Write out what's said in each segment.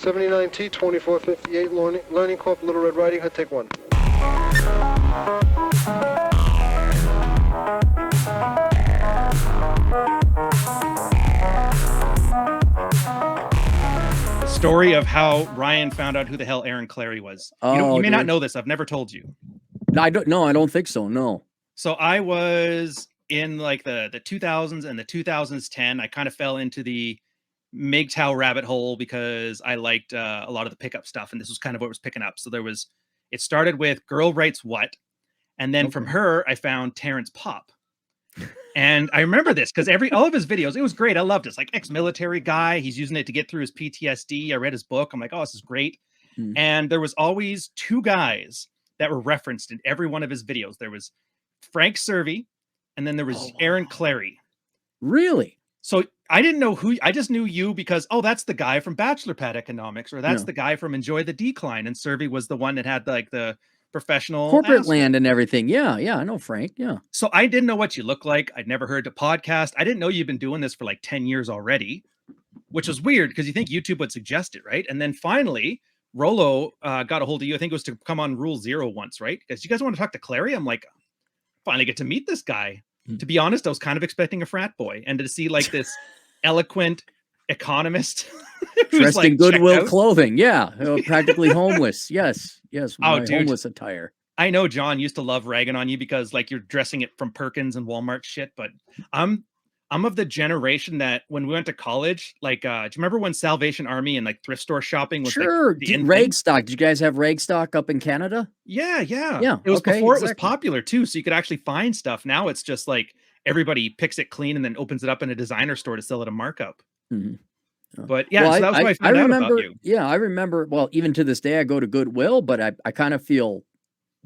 79T 2458 Learning Corp. Little Red Riding Hood. Take one. Story of how Ryan found out who the hell Aaron Clarey was. You may not know this. I've never told you. I don't think so. No. So I was in like the 2000s and the 2010. I kind of fell into the MGTOW rabbit hole because I liked a lot of the pickup stuff, and this was kind of what was picking up. So it started with Girl Writes What, and then from her I found Terrence Popp. And I remember this because all of his videos, it was great. I loved it. It's like ex-military guy. He's using it to get through his PTSD. I read his book. I'm like, oh, this is great. And there was always two guys that were referenced in every one of his videos. There was Frank Cervi, and then there was Aaron Clarey. Really? So I didn't know who. I just knew you because, that's the guy from Bachelor Pad Economics, or that's the guy from Enjoy the Decline. And Cervi was the one that had like the professional corporate land and everything. Yeah, I know Frank. Yeah. So I didn't know what you looked like. I'd never heard the podcast. I didn't know you've been doing this for like 10 years already, which was weird because you think YouTube would suggest it, right? And then finally, Rolo got a hold of you. I think it was to come on Rule Zero once, right? Because you guys want to talk to Clarey. I'm like, finally get to meet this guy. To be honest, I was kind of expecting a frat boy, and to see like this eloquent economist dressed in Goodwill clothing. Yeah. Practically homeless. Yes. Homeless attire. I know John used to love ragging on you because like you're dressing it from Perkins and Walmart shit, but I'm of the generation that when we went to college, like, do you remember when Salvation Army and like thrift store shopping was sure. Like, rag stock? Did you guys have rag stock up in Canada? Yeah. It was before it was popular too. So you could actually find stuff. Now it's just like everybody picks it clean and then opens it up in a designer store to sell at a markup. But yeah, so that was why I found out about you. Yeah, I remember. Well, even to this day, I go to Goodwill, but I kind of feel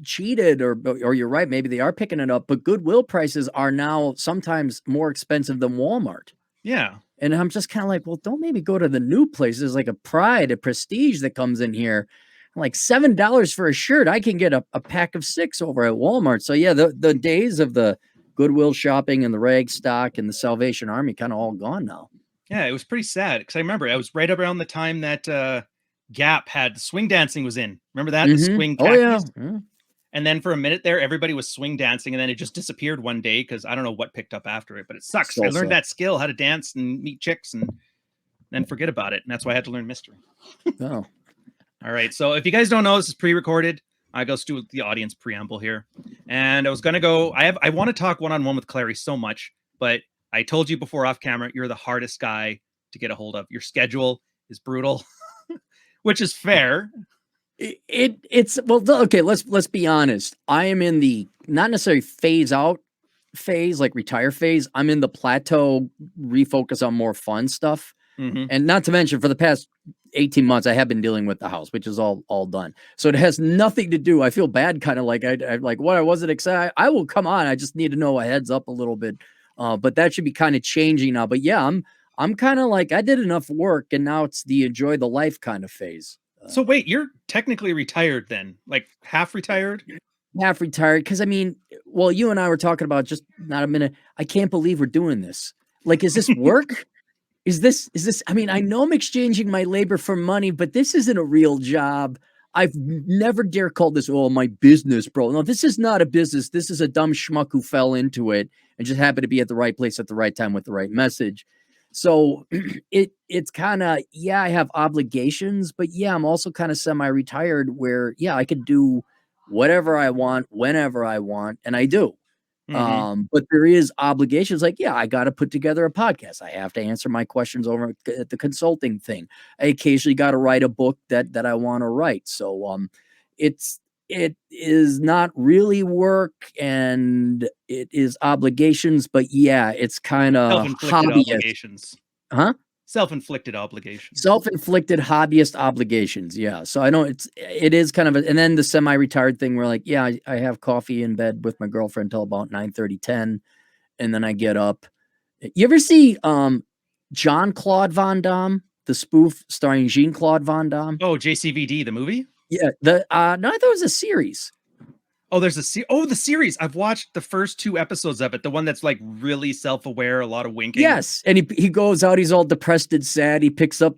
cheated, or you're right, maybe they are picking it up. But Goodwill prices are now sometimes more expensive than Walmart. Yeah, and I'm just kind of like, well, don't maybe go to the new places like a Pride, a Prestige that comes in here. Like $7 for a shirt, I can get a pack of 6 over at Walmart. So yeah, the days of the Goodwill shopping and the rag stock and the Salvation Army kind of all gone now. Yeah, it was pretty sad because I remember I was right around the time that Gap had swing dancing was in. Remember that? The swing khakis? And then for a minute there, everybody was swing dancing, and then it just disappeared one day because I don't know what picked up after it, but it sucks. I learned that skill, how to dance and meet chicks, and then forget about it. And that's why I had to learn mystery. Oh. All right. So if you guys don't know, this is pre-recorded. I go do the audience preamble here. And I was going to go, I want to talk one-on-one with Clarey so much, but I told you before off camera, you're the hardest guy to get a hold of. Your schedule is brutal, which is fair. It's well, okay. Let's be honest. I am in the not necessarily phase out phase, like retire phase. I'm in the plateau, refocus on more fun stuff. And not to mention, for the past 18 months, I have been dealing with the house, which is all done. So it has nothing to do. I feel bad, kind of like I like what I wasn't excited. I will come on. I just need to know a heads up a little bit. But that should be kind of changing now. But yeah, I'm kind of like, I did enough work, and now it's the enjoy the life kind of phase. So wait, you're technically retired then, like half retired? Half retired. Because I mean, well, you and I were talking about just not a minute. I can't believe we're doing this. Like, is this work? Is this, I mean, I know I'm exchanging my labor for money, but this isn't a real job. I've never dare call this, my business, bro. No, this is not a business. This is a dumb schmuck who fell into it and just happened to be at the right place at the right time with the right message. So it's kind of, yeah, I have obligations, but yeah, I'm also kind of semi-retired where, yeah, I could do whatever I want, whenever I want, and I do. But there is obligations. Like, yeah, I got to put together a podcast. I have to answer my questions over at the consulting thing. I occasionally got to write a book that I want to write. So it is not really work, and it is obligations, but yeah, it's kind of obligations. Huh? Self-inflicted obligations. Self-inflicted hobbyist obligations. Yeah. So I know it is kind of and then the semi-retired thing where like, yeah, I have coffee in bed with my girlfriend till about 9:30, 10, and then I get up. You ever see Jean-Claude Van Damme, the spoof starring Jean-Claude Van Damme? Oh, JCVD, the movie? Yeah. No, I thought it was a series. Oh, there's the series. I've watched the first 2 episodes of it. The one that's like really self-aware, a lot of winking. Yes, and he goes out. He's all depressed and sad. He takes his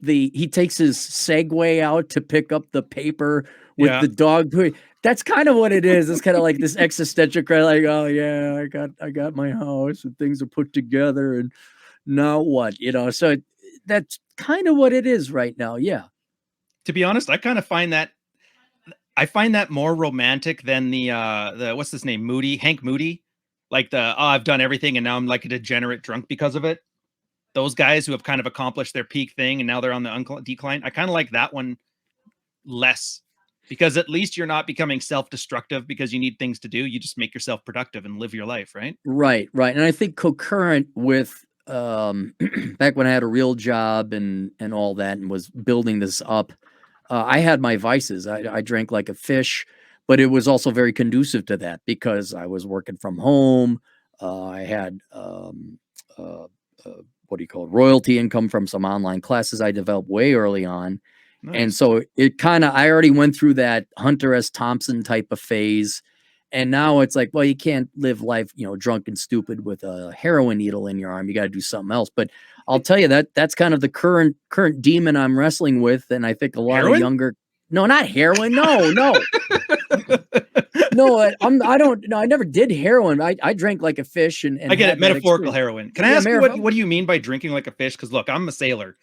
Segway out to pick up the paper with the dog. That's kind of what it is. It's kind of like this existential cry, like, oh yeah, I got my house and things are put together, and now what? You know, so that's kind of what it is right now. Yeah. To be honest, I kind of find that more romantic than the what's his name, Hank Moody, like I've done everything and now I'm like a degenerate drunk because of it. Those guys who have kind of accomplished their peak thing and now they're on the decline. I kind of like that one less, because at least you're not becoming self-destructive because you need things to do. You just make yourself productive and live your life, right? Right. And I think concurrent with back when I had a real job and all that and was building this up, I had my vices. I drank like a fish, but it was also very conducive to that because I was working from home. I had what do you call it? Royalty income from some online classes I developed way early on. Nice. And so I already went through that Hunter S. Thompson type of phase. And now it's like, well, you can't live life, drunk and stupid with a heroin needle in your arm. You got to do something else. But I'll tell you that's kind of the current demon I'm wrestling with. And I think a lot of younger, no, not heroin. No. No, I never did heroin. I drank like a fish and I get it. Metaphorical heroin. Can I ask you what do you mean by drinking like a fish? Because look, I'm a sailor.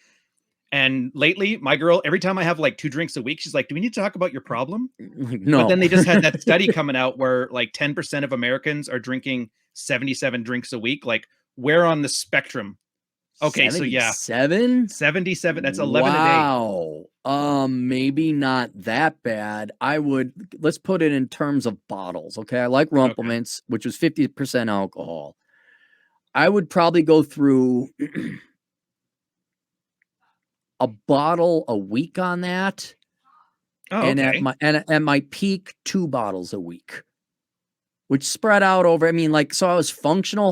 And lately, my girl, every time I have like 2 drinks a week, she's like, do we need to talk about your problem? No. But then they just had that study coming out where like 10% of Americans are drinking 77 drinks a week. Like, where on the spectrum? Okay, 77? 77. That's 11 a day. Wow. Maybe not that bad. Let's put it in terms of bottles. Okay. I like Rumplements, which was 50% alcohol. I would probably go through a bottle a week on that. Oh, and okay. at my peak, 2 bottles a week, which spread out over, so I was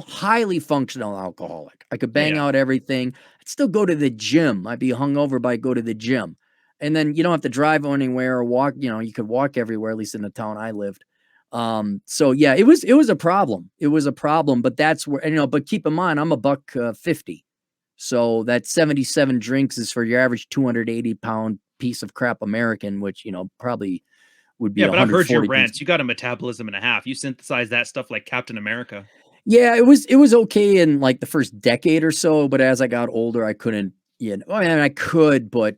highly functional alcoholic. I could bang out everything. I'd still go to the gym. I'd be hungover, but I'd go to the gym. And then you don't have to drive anywhere or walk, you could walk everywhere, at least in the town I lived. So yeah, it was a problem. It was a problem, but that's where, but keep in mind, I'm $150. So that 77 drinks is for your average 280-pound piece of crap American, which, probably would be. Yeah, but I've heard your rants. You got a metabolism and a half. You synthesize that stuff like Captain America. Yeah, it was okay in like the first decade or so, but as I got older, I couldn't. I could, but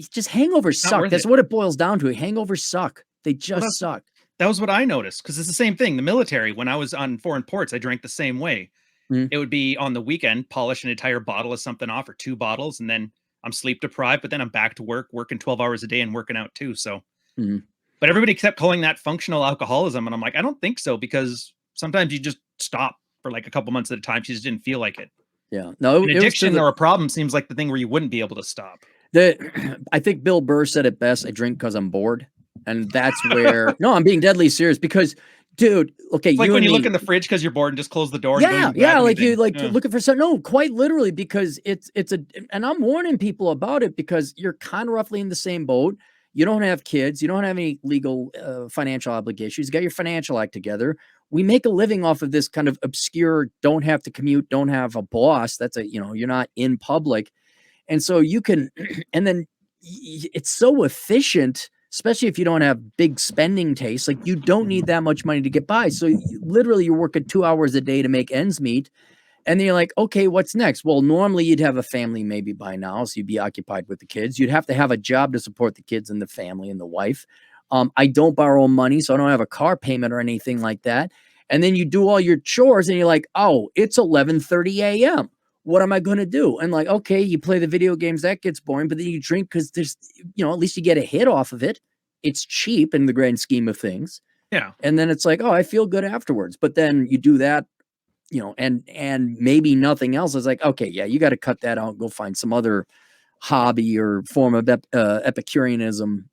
just hangovers suck. That's what it boils down to. Hangovers suck. They just suck. That was what I noticed, because it's the same thing. The military, when I was on foreign ports, I drank the same way. It would be on the weekend, polish an entire bottle of something off, or 2 bottles, and then I'm sleep deprived, but then I'm back to work, working 12 hours a day and working out too. So, but everybody kept calling that functional alcoholism. And I'm like, I don't think so, because sometimes you just stop for like a couple months at a time. You just didn't feel like it. Yeah. No, addiction or a problem seems like the thing where you wouldn't be able to stop. I think Bill Burr said it best. I drink because I'm bored. And that's where, no, I'm being deadly serious because, dude, okay. It's like when you look in the fridge because you're bored and just close the door. Yeah. Like you looking for something. No, quite literally, because and I'm warning people about it because you're kind of roughly in the same boat. You don't have kids. You don't have any legal financial obligations. You got your financial act together. We make a living off of this kind of obscure, don't have to commute, don't have a boss. That's you're not in public. And so you can, and then it's so efficient, especially if you don't have big spending tastes. Like you don't need that much money to get by. So literally you're working 2 hours a day to make ends meet. And then you're like, okay, what's next? Well, normally you'd have a family maybe by now. So you'd be occupied with the kids. You'd have to have a job to support the kids and the family and the wife. I don't borrow money, so I don't have a car payment or anything like that. And then you do all your chores and you're like, oh, it's 11:30 a.m. What am I going to do? And like, okay, you play the video games, that gets boring, but then you drink because there's, at least you get a hit off of it. It's cheap in the grand scheme of things. Yeah. And then it's like, oh, I feel good afterwards. But then you do that, and maybe nothing else. Is like, okay, yeah, you got to cut that out and go find some other hobby or form of Epicureanism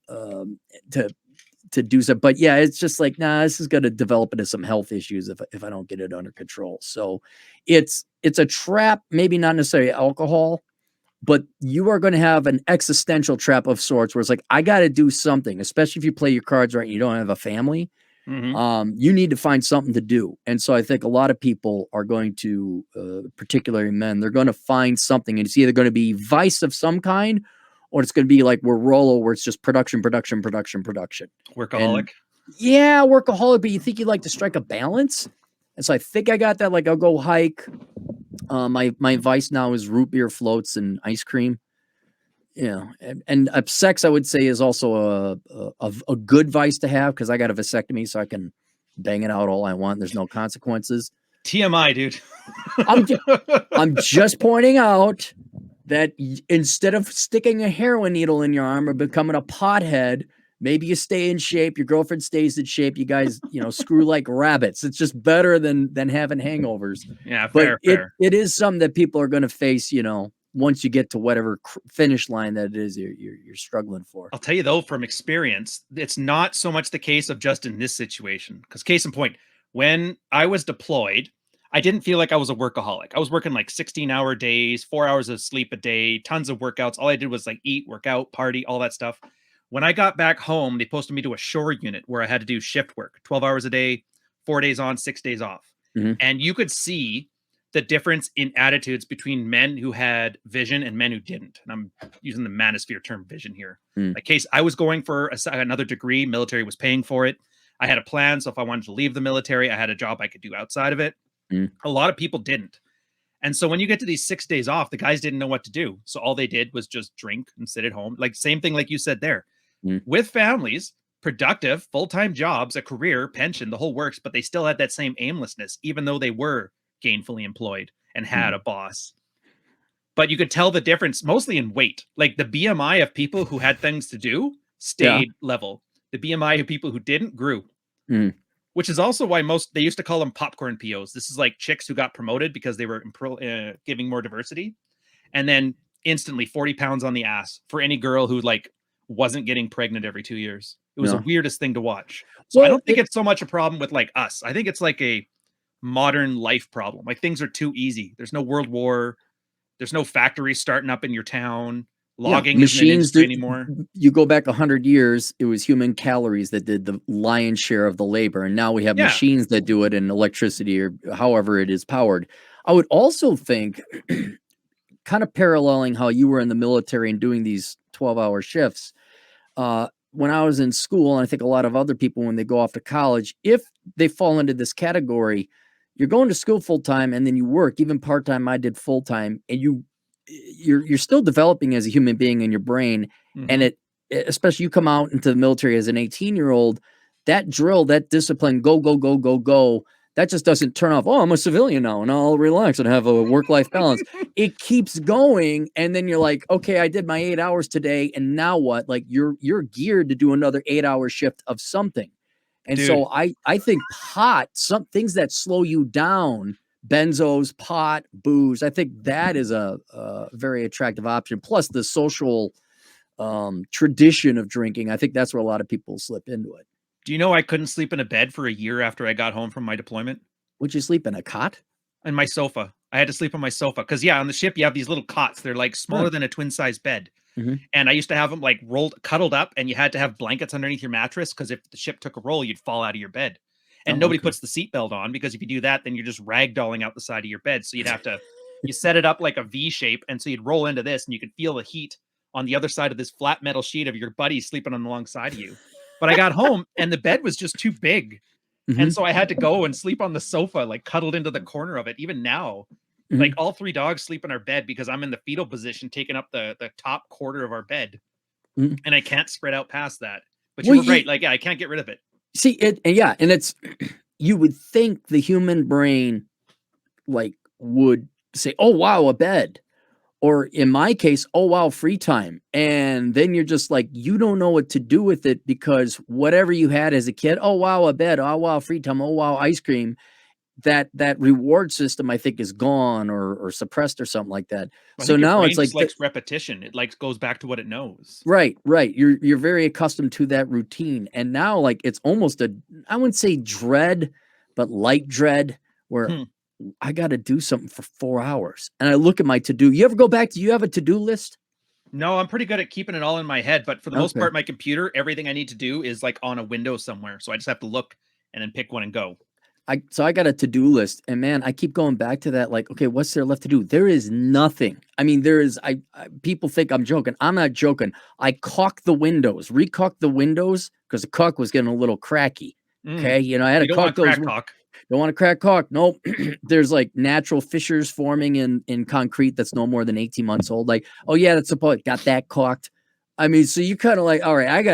to do so. But yeah, it's just like, nah, this is going to develop into some health issues if I don't get it under control. So it's a trap, maybe not necessarily alcohol, but you are going to have an existential trap of sorts where it's like, I got to do something, especially if you play your cards right and you don't have a family. You need to find something to do. And so I think a lot of people are going to, particularly men, they're going to find something, and it's either going to be vice of some kind, or it's going to be like we're Rollo, where it's just production. Workaholic. And yeah, workaholic, but you think you like to strike a balance. And so I think I got that. Like I'll go hike. My vice now is root beer floats and ice cream. And sex, I would say, is also a good vice to have, because I got a vasectomy, so I can bang it out all I want. There's no consequences. TMI, dude. I'm just pointing out that instead of sticking a heroin needle in your arm or becoming a pothead, maybe you stay in shape. Your girlfriend stays in shape. You guys, screw like rabbits. It's just better than having hangovers. Yeah, fair. It is something that people are going to face, once you get to whatever finish line that it is you're struggling for. I'll tell you though, from experience, it's not so much the case of just in this situation. Because case in point, when I was deployed, I didn't feel like I was a workaholic. I was working like 16-hour days, 4 hours of sleep a day, tons of workouts. All I did was like eat, work out, party, all that stuff. When I got back home, they posted me to a shore unit where I had to do shift work, 12 hours a day, 4 days on, 6 days off. And you could see the difference in attitudes between men who had vision and men who didn't. And I'm using the manosphere term vision here. Like case, I was going for another degree. Military was paying for it. I had a plan. So if I wanted to leave the military, I had a job I could do outside of it. A lot of people didn't. And so when you get to these 6 days off, the guys didn't know what to do. So all they did was just drink and sit at home. Like same thing like you said there. With families, productive, full-time jobs, a career, pension, the whole works, but they still had that same aimlessness, even though they were gainfully employed and had a boss. But you could tell the difference mostly in weight. Like the BMI of people who had things to do stayed level. The BMI of people who didn't grew. Which is also why they used to call them popcorn POs. This is like chicks who got promoted because they were giving more diversity. And then instantly 40 pounds on the ass for any girl who like wasn't getting pregnant every 2 years. It was the weirdest thing to watch. So I don't think it's so much a problem with like us. I think it's like a modern life problem. Like things are too easy. There's no world war. There's no factories starting up in your town. Logging isn't an industry anymore. You go back 100 years, it was human calories that did the lion's share of the labor. And now we have machines that do it, and electricity or however it is powered. I would also think, kind of paralleling how you were in the military and doing these 12-hour shifts, when I was in school, and I think a lot of other people, when they go off to college, if they fall into this category, you're going to school full-time and then you work, even part-time. I did full-time, and you're still developing as a human being in your brain. And especially you come out into the military as an 18-year-old, that drill, that discipline, go, that just doesn't turn off. Oh, I'm a civilian now and I'll relax and have a work-life balance. It keeps going. And then you're like, okay, I did my 8 hours today. And now what? Like you're geared to do another 8-hour shift of something. And so I think some things that slow you down, benzos, pot, booze, I think that is a very attractive option. Plus the social tradition of drinking. I think that's where a lot of people slip into it. Do you know I couldn't sleep in a bed for a year after I got home from my deployment? Would you sleep in a cot? In my sofa. I had to sleep on my sofa. Because on the ship, you have these little cots. They're like smaller than a twin-size bed. And I used to have them like cuddled up, and you had to have blankets underneath your mattress, because if the ship took a roll, you'd fall out of your bed. And nobody puts the seatbelt on, because if you do that, then you're just ragdolling out the side of your bed. So you'd have to, you set it up like a V shape. And so you'd roll into this, and you could feel the heat on the other side of this flat metal sheet of your buddy sleeping on the long side of you. But I got home and the bed was just too big. And so I had to go and sleep on the sofa, like cuddled into the corner of it. Even now, like all 3 dogs sleep in our bed because I'm in the fetal position, taking up the top quarter of our bed. And I can't spread out past that. But you were right. Like, I can't get rid of it. See it. And it's, you would think the human brain like would say, oh, wow, a bed. Or in my case, oh, wow, free time. And then you're just like, you don't know what to do with it, because whatever you had as a kid, oh, wow, a bed, oh, wow, free time, oh, wow, ice cream, that reward system, I think, is gone or suppressed or something like that. So now it's like likes repetition. It like goes back to what it knows. Right. You're very accustomed to that routine. And now like it's almost I wouldn't say dread, but light dread, where I got to do something for 4 hours. And I look at my to-do. You ever go back? Do you have a to-do list? No, I'm pretty good at keeping it all in my head. But for the most part, my computer, everything I need to do is like on a window somewhere. So I just have to look and then pick one and go. So I got a to-do list, and man, I keep going back to that. Like, okay, what's there left to do? There is nothing. I mean, there is. People think I'm joking. I'm not joking. I caulked the windows, recaulked the windows because the caulk was getting a little cracky. Okay, you know, I had to caulk those. Caulk. Don't want to crack caulk. Nope. There's like natural fissures forming in concrete that's no more than 18 months old. Like, oh yeah, that's supposed got that caulked. I mean, so you kind of like, all right,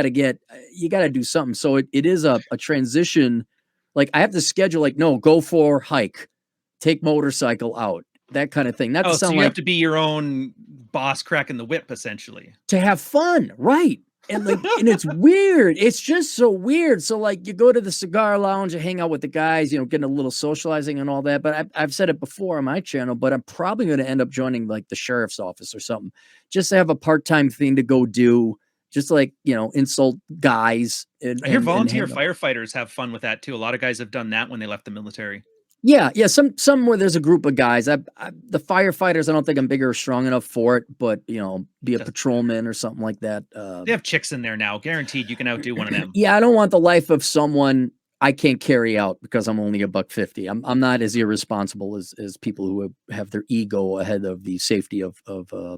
you got to do something. So it is a transition. Like I have to schedule, like, no, go for hike, take motorcycle out, that kind of thing. Not to sound so you like have to be your own boss cracking the whip, essentially. to have fun, right? And like, and it's weird. It's just so weird. So like, you go to the cigar lounge, you hang out with the guys, you know, getting a little socializing and all that. But I've said it before on my channel, but I'm probably going to end up joining like the sheriff's office or something, just to have a part-time thing to go do. Just like, you know, insult guys. I hear volunteer firefighters have fun with that too. A lot of guys have done that when they left the military. Yeah. Some where there's a group of guys. The firefighters, I don't think I'm big or strong enough for it, but you know, be a patrolman or something like that. They have chicks in there now. Guaranteed you can outdo one of them. Yeah, I don't want the life of someone I can't carry out because I'm only $150. I'm not as irresponsible as people who have their ego ahead of the safety of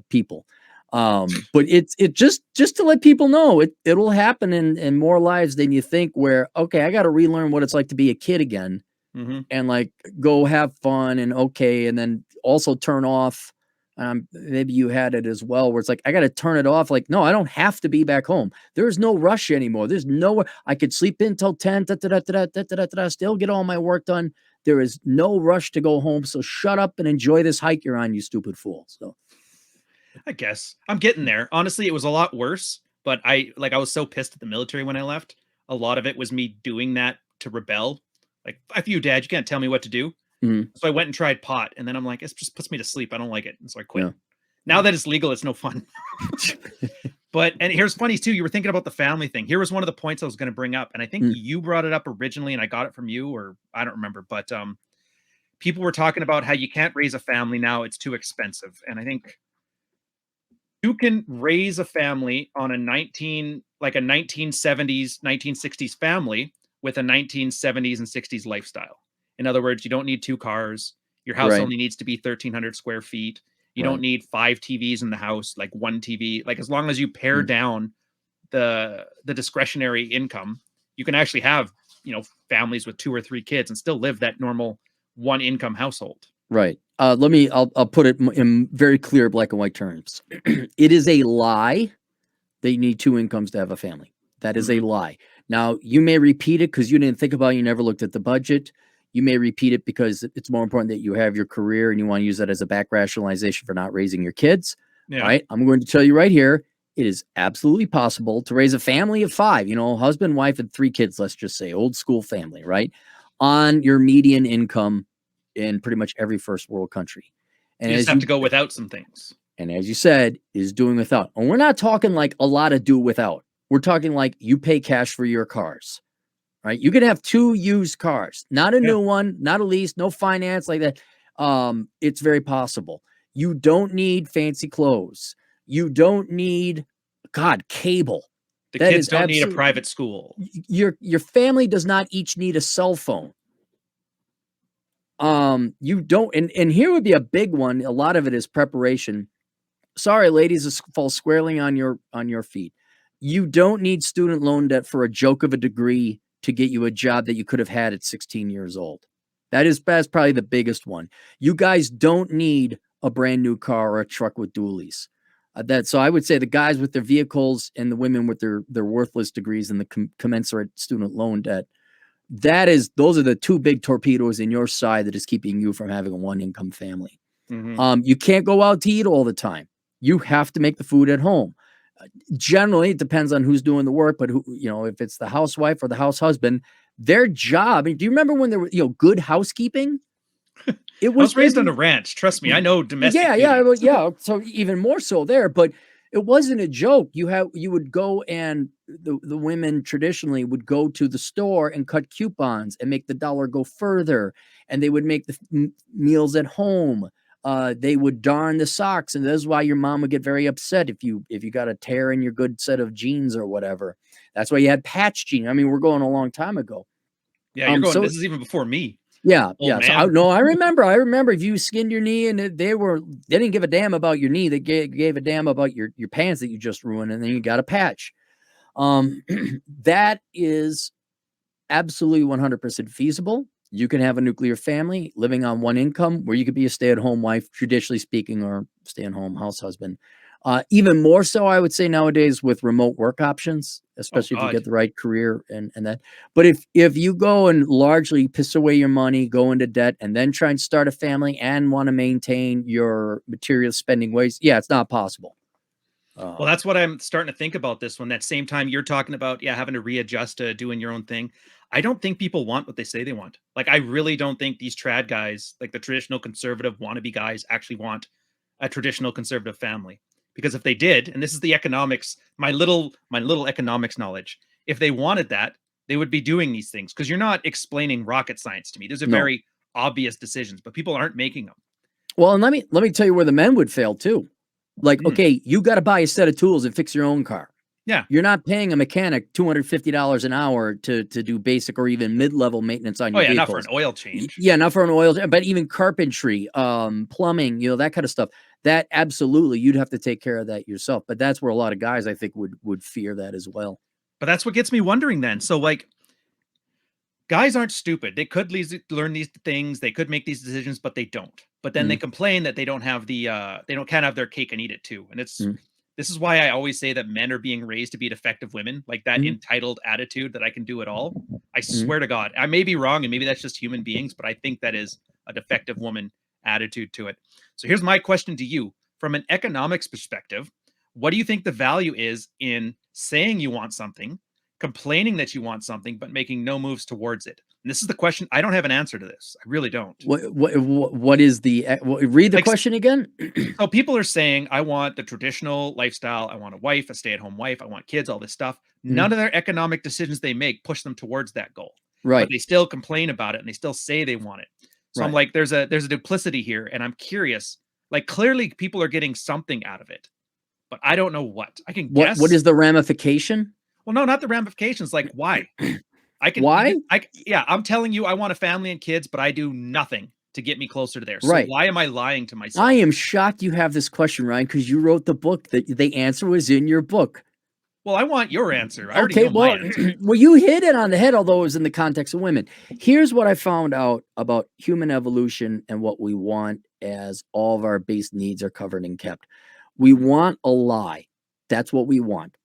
people. But it's just to let people know it'll happen in more lives than you think, where, okay, I got to relearn what it's like to be a kid again, and like go have fun and okay. And then also turn off. Maybe you had it as well, where it's like, I got to turn it off. Like, no, I don't have to be back home. There's no rush anymore. There's no, I could sleep in till 10, still get all my work done. There is no rush to go home. So shut up and enjoy this hike you're on, you stupid fool. So I guess I'm getting there. Honestly, it was a lot worse, but I was so pissed at the military when I left. A lot of it was me doing that to rebel. Like, F you, Dad, you can't tell me what to do. So I went and tried pot, and then I'm like, it just puts me to sleep. I don't like it. And so I quit. Yeah. Now that it's legal, it's no fun. And here's funny too. You were thinking about the family thing. Here was one of the points I was going to bring up. And I think you brought it up originally and I got it from you, or I don't remember, but people were talking about how you can't raise a family now. It's too expensive. And I think you can raise a family on a 1970s, 1960s family with a 1970s and 60s lifestyle. In other words, you don't need 2 cars. Your house only needs to be 1,300 square feet. You don't need 5 TVs in the house, like 1 TV. Like, as long as you pare down the discretionary income, you can actually have, you know, families with 2 or 3 kids and still live that normal 1 income household. Right. I'll put it in very clear black and white terms. It is a lie that you need 2 incomes to have a family. That is a lie. Now, you may repeat it because you didn't think about it. You never looked at the budget. You may repeat it because it's more important that you have your career and you want to use that as a back rationalization for not raising your kids. Yeah. Right. I'm going to tell you right here, it is absolutely possible to raise a family of 5, you know, husband, wife, and 3 kids, let's just say, old school family, right, on your median income in pretty much every first world country. And you just have to go without some things. And as you said, is doing without. And we're not talking like a lot of do without. We're talking like you pay cash for your cars, right? You can have 2 used cars, not a new one, not a lease, no finance like that. It's very possible. You don't need fancy clothes. You don't need, cable. The kids don't need a private school. Your family does not each need a cell phone. You don't, and here would be a big one. A lot of it is preparation. Sorry, ladies, this falls squarely on your feet. You don't need student loan debt for a joke of a degree to get you a job that you could have had at 16 years old. That's probably the biggest one. You guys don't need a brand new car or a truck with dualies. So I would say the guys with their vehicles and the women with their worthless degrees and the commensurate student loan debt. Those are the 2 big torpedoes in your side that is keeping you from having a 1 income family. You can't go out to eat all the time. You have to make the food at home. Generally, it depends on who's doing the work, but if it's the housewife or the house husband, their job. Do you remember when there was, good housekeeping? I was raised on a ranch. Trust me, I know domestic. Yeah. So even more so there, but it wasn't a joke. You would go, and the women traditionally would go to the store and cut coupons and make the dollar go further. And they would make the meals at home. They would darn the socks, and that's why your mom would get very upset if you got a tear in your good set of jeans or whatever. That's why you had patch jeans. I mean, we're going a long time ago. Yeah, you're going. So This is even before me. yeah, Old So man. I remember if you skinned your knee and they didn't give a damn about your knee. They gave a damn about your pants that you just ruined, and then you got a patch. That is absolutely 100% feasible. You can have a nuclear family living on one income where you could be a stay-at-home wife, traditionally speaking, or stay-at-home house husband. Even more so, I would say nowadays with remote work options, Oh especially if you God. get the right career and that. But if you go and largely piss away your money, go into debt, and then try and start a family and want to maintain your material spending ways, yeah, it's not possible. Well, that's what I'm starting to think about this one. That same time you're talking about, yeah, having to readjust to doing your own thing. I don't think people want what they say they want. Like, I really don't think these trad guys, like the traditional conservative wannabe guys, actually want a traditional conservative family. Because if they did, and this is the economics, my little economics knowledge, if they wanted that, they would be doing these things. Because you're not explaining rocket science to me. These are No. very obvious decisions, but people aren't making them. Well, and let me tell you where the men would fail too. Like, okay, you got to buy a set of tools and fix your own car. Yeah. You're not paying a mechanic $250 an hour to do basic or even mid-level maintenance on Oh your yeah, vehicles. not for an oil change. Yeah, not for an oil, but even carpentry, plumbing, that kind of stuff. That absolutely, you'd have to take care of that yourself. But that's where a lot of guys, I think, would fear that as well. But that's what gets me wondering then. So like, guys aren't stupid. They could learn these things. They could make these decisions, but they don't. But then they complain that they don't have can't have their cake and eat it too. And this is why I always say that men are being raised to be defective women, like that entitled attitude that I can do it all. I swear to God, I may be wrong, and maybe that's just human beings, but I think that is a defective woman attitude to it. So here's my question to you. From an economics perspective, what do you think the value is in saying you want something, complaining that you want something, but making no moves towards it? And this is the question. I don't have an answer to this. I really don't. What is the read the question again? So people are saying, I want the traditional lifestyle. I want a wife, a stay-at-home wife. I want kids, all this stuff. None of their economic decisions they make push them towards that goal. Right. But they still complain about it and they still say they want it. So I'm like, there's a duplicity here. And I'm curious, like, clearly people are getting something out of it, but I don't know what. I can guess. What is the ramification? Well, no, not the ramifications. Like, why? Why? I'm telling you, I want a family and kids, but I do nothing to get me closer to there. So why am I lying to myself? I am shocked you have this question, Ryan, because you wrote the book. The answer was in your book. Well, I want your answer. I already know my answer. Well, you hit it on the head, although it was in the context of women. Here's what I found out about human evolution and what we want as all of our base needs are covered and kept. We want a lie. That's what we want.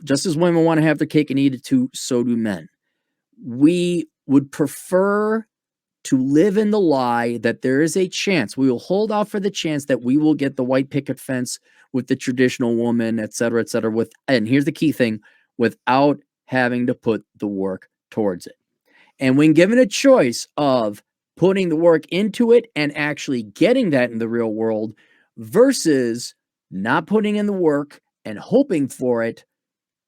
Just as women want to have their cake and eat it too, so do men. We would prefer to live in the lie that there is a chance. We will hold out for the chance that we will get the white picket fence with the traditional woman, et cetera, and here's the key thing, without having to put the work towards it. And when given a choice of putting the work into it and actually getting that in the real world versus not putting in the work and hoping for it,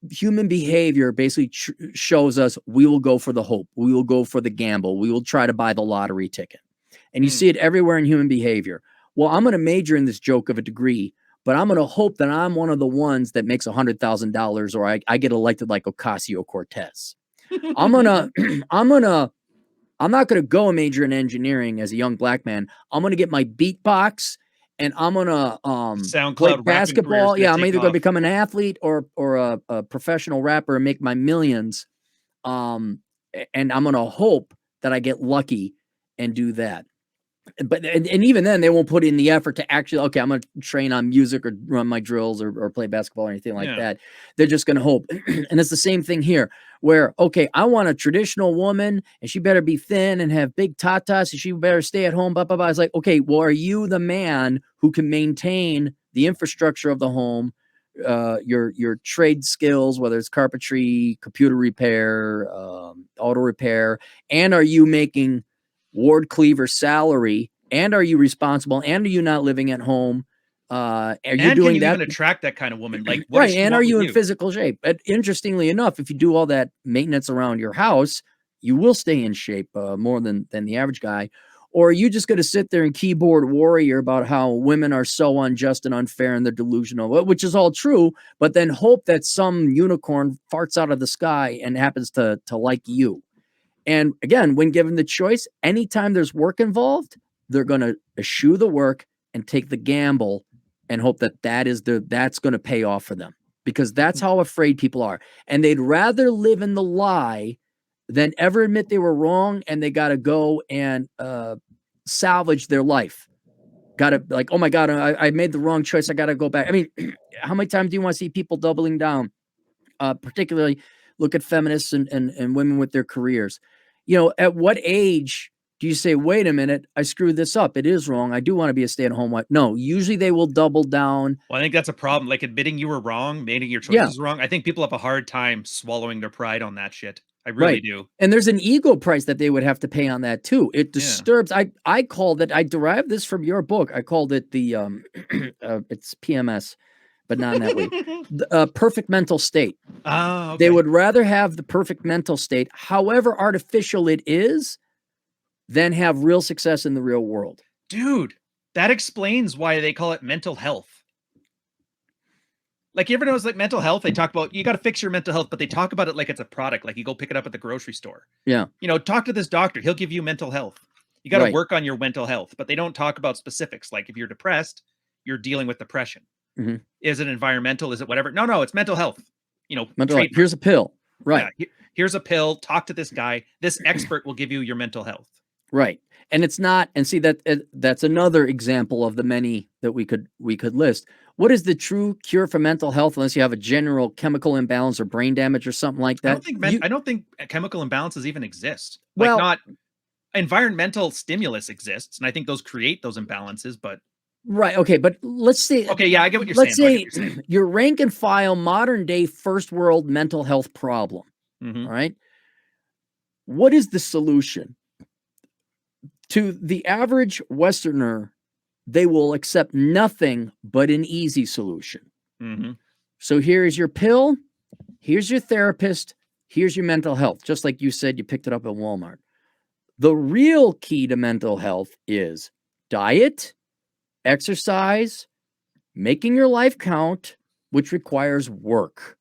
human behavior basically shows us we will go for the hope. We will go for the gamble. We will try to buy the lottery ticket. And you see it everywhere in human behavior. Well, I'm going to major in this joke of a degree, but I'm going to hope that I'm one of the ones that makes $100,000 or I get elected like Ocasio-Cortez. I'm not going to go major in engineering as a young black man. I'm going to get my beatbox and I'm going to play basketball. Yeah, I'm either going to become an athlete or a professional rapper and make my millions. And I'm going to hope that I get lucky and do that. But and even then, they won't put in the effort to actually, okay, I'm going to train on music or run my drills or play basketball or anything like that. They're just going to hope. And it's the same thing here where, okay, I want a traditional woman and she better be thin and have big tatas and she better stay at home. Blah, blah, blah. It's like, okay, well, are you the man who can maintain the infrastructure of the home, your trade skills, whether it's carpentry, computer repair, auto repair, and are you making Ward Cleaver salary, and are you responsible, and are you not living at home? Are you doing that? Even attract that kind of woman? Like, right, and are you in physical shape? But interestingly enough, if you do all that maintenance around your house, you will stay in shape more than the average guy. Or are you just going to sit there and keyboard warrior about how women are so unjust and unfair and they're delusional, which is all true, but then hope that some unicorn farts out of the sky and happens to like you? And again, when given the choice, anytime there's work involved, they're going to eschew the work and take the gamble and hope that that's going to pay off for them, because that's how afraid people are. And they'd rather live in the lie than ever admit they were wrong, and they got to go and salvage their life. Got to, like, oh my God, I made the wrong choice. I got to go back. I mean, how many times do you want to see people doubling down? Particularly look at feminists and women with their careers. You know, at what age do you say, wait a minute, I screwed this up. It is wrong. I do want to be a stay-at-home wife. No, usually they will double down. Well, I think that's a problem. Like admitting you were wrong, making your choices wrong. I think people have a hard time swallowing their pride on that shit. I really do. And there's an ego price that they would have to pay on that too. It disturbs. I called it, I derived this from your book. I called it the, it's PMS, but not in that way. The perfect mental state. Oh, okay. They would rather have the perfect mental state, however artificial it is, than have real success in the real world. Dude, that explains why they call it mental health. Like, you ever notice, like, mental health, they talk about, you got to fix your mental health, but they talk about it like it's a product, like you go pick it up at the grocery store. Yeah. You know, talk to this doctor. He'll give you mental health. You got to work on your mental health, but they don't talk about specifics. Like, if you're depressed, you're dealing with depression. Mm-hmm. Is it environmental? Is it whatever? No, it's mental health. You know, mental health. Here's a pill. Right. Yeah, here's a pill. Talk to this guy. This expert will give you your mental health. Right. And it's not, and see that's another example of the many that we could list. What is the true cure for mental health unless you have a general chemical imbalance or brain damage or something like that? I don't think chemical imbalances even exist. Like, well, not environmental stimulus exists, and I think those create those imbalances, but right. Okay, but let's say, okay, yeah, I get what you're saying. Let's say your rank and file modern day first world mental health problem. Mm-hmm. All right. What is the solution? To the average Westerner, they will accept nothing but an easy solution. Mm-hmm. So here's your pill, here's your therapist, here's your mental health. Just like you said, you picked it up at Walmart. The real key to mental health is diet, exercise, making your life count, which requires work.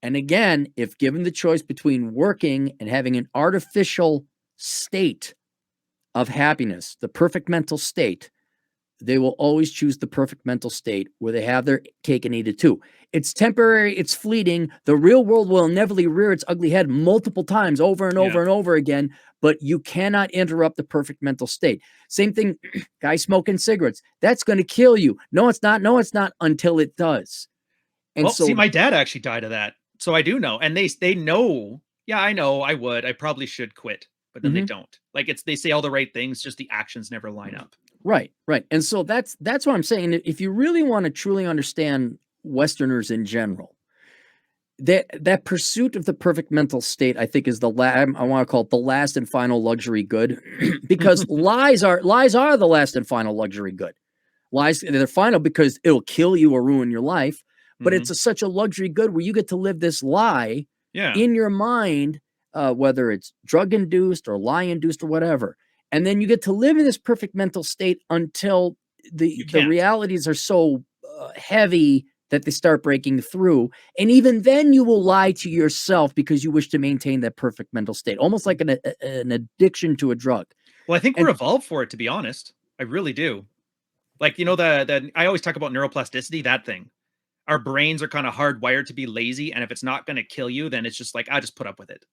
And again, if given the choice between working and having an artificial state of happiness, the perfect mental state, they will always choose the perfect mental state where they have their cake and eat it too. It's temporary, it's fleeting. The real world will inevitably rear its ugly head multiple times over and over and over again, but you cannot interrupt the perfect mental state. Same thing, guy smoking cigarettes. That's going to kill you. No, it's not. No, it's not, until it does. And well, so, see, my dad actually died of that. So I do know. And they know, yeah, I know I would. I probably should quit. But then they don't. Like, they say all the right things, just the actions never line up. Right. And so that's what I'm saying. If you really want to truly understand Westerners in general, that pursuit of the perfect mental state, I think, is I want to call it the last and final luxury good, because lies are the last and final luxury good. Lies, they're final because it'll kill you or ruin your life, but it's such a luxury good where you get to live this lie in your mind. Whether it's drug-induced or lie-induced or whatever. And then you get to live in this perfect mental state until the realities are so heavy that they start breaking through. And even then you will lie to yourself because you wish to maintain that perfect mental state, almost like an addiction to a drug. Well, I think we're evolved for it, to be honest. I really do. Like, you know, I always talk about neuroplasticity, that thing. Our brains are kind of hardwired to be lazy. And if it's not going to kill you, then it's just like, I just put up with it.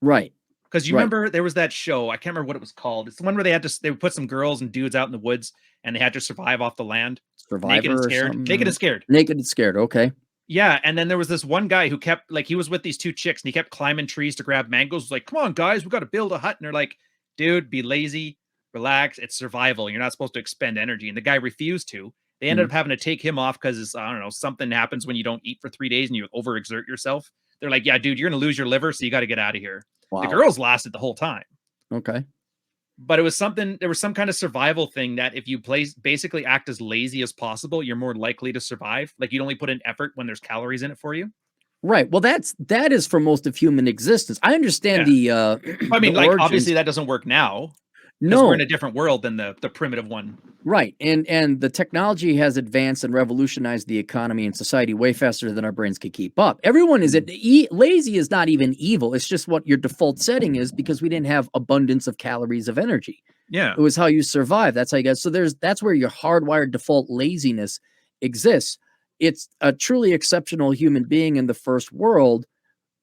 Right. Because you remember there was that show, I can't remember what it was called. It's the one where they would put some girls and dudes out in the woods and they had to survive off the land. Survivor Naked and scared. Naked and scared. Naked and scared. Okay. Yeah. And then there was this one guy who kept, like, he was with these two chicks and he kept climbing trees to grab mangoes. Like, come on, guys, we got to build a hut. And they're like, dude, be lazy, relax. It's survival. You're not supposed to expend energy. And the guy refused to. They ended up having to take him off because, I don't know, something happens when you don't eat for 3 days and you overexert yourself. They're like, yeah, dude, you're going to lose your liver. So you got to get out of here. Wow. The girls lasted the whole time. Okay. But it was there was some kind of survival thing that if you basically act as lazy as possible, you're more likely to survive. Like, you'd only put in effort when there's calories in it for you. Right. Well, that is for most of human existence. I understand I mean, like, origins. Obviously that doesn't work now. because we're No. in a different world than the primitive one. Right. And the technology has advanced and revolutionized the economy and society way faster than our brains could keep up. Everyone is lazy is not even evil. It's just what your default setting is because we didn't have abundance of calories of energy. Yeah. It was how you survive. That's how you guys. So that's where your hardwired default laziness exists. It's a truly exceptional human being in the first world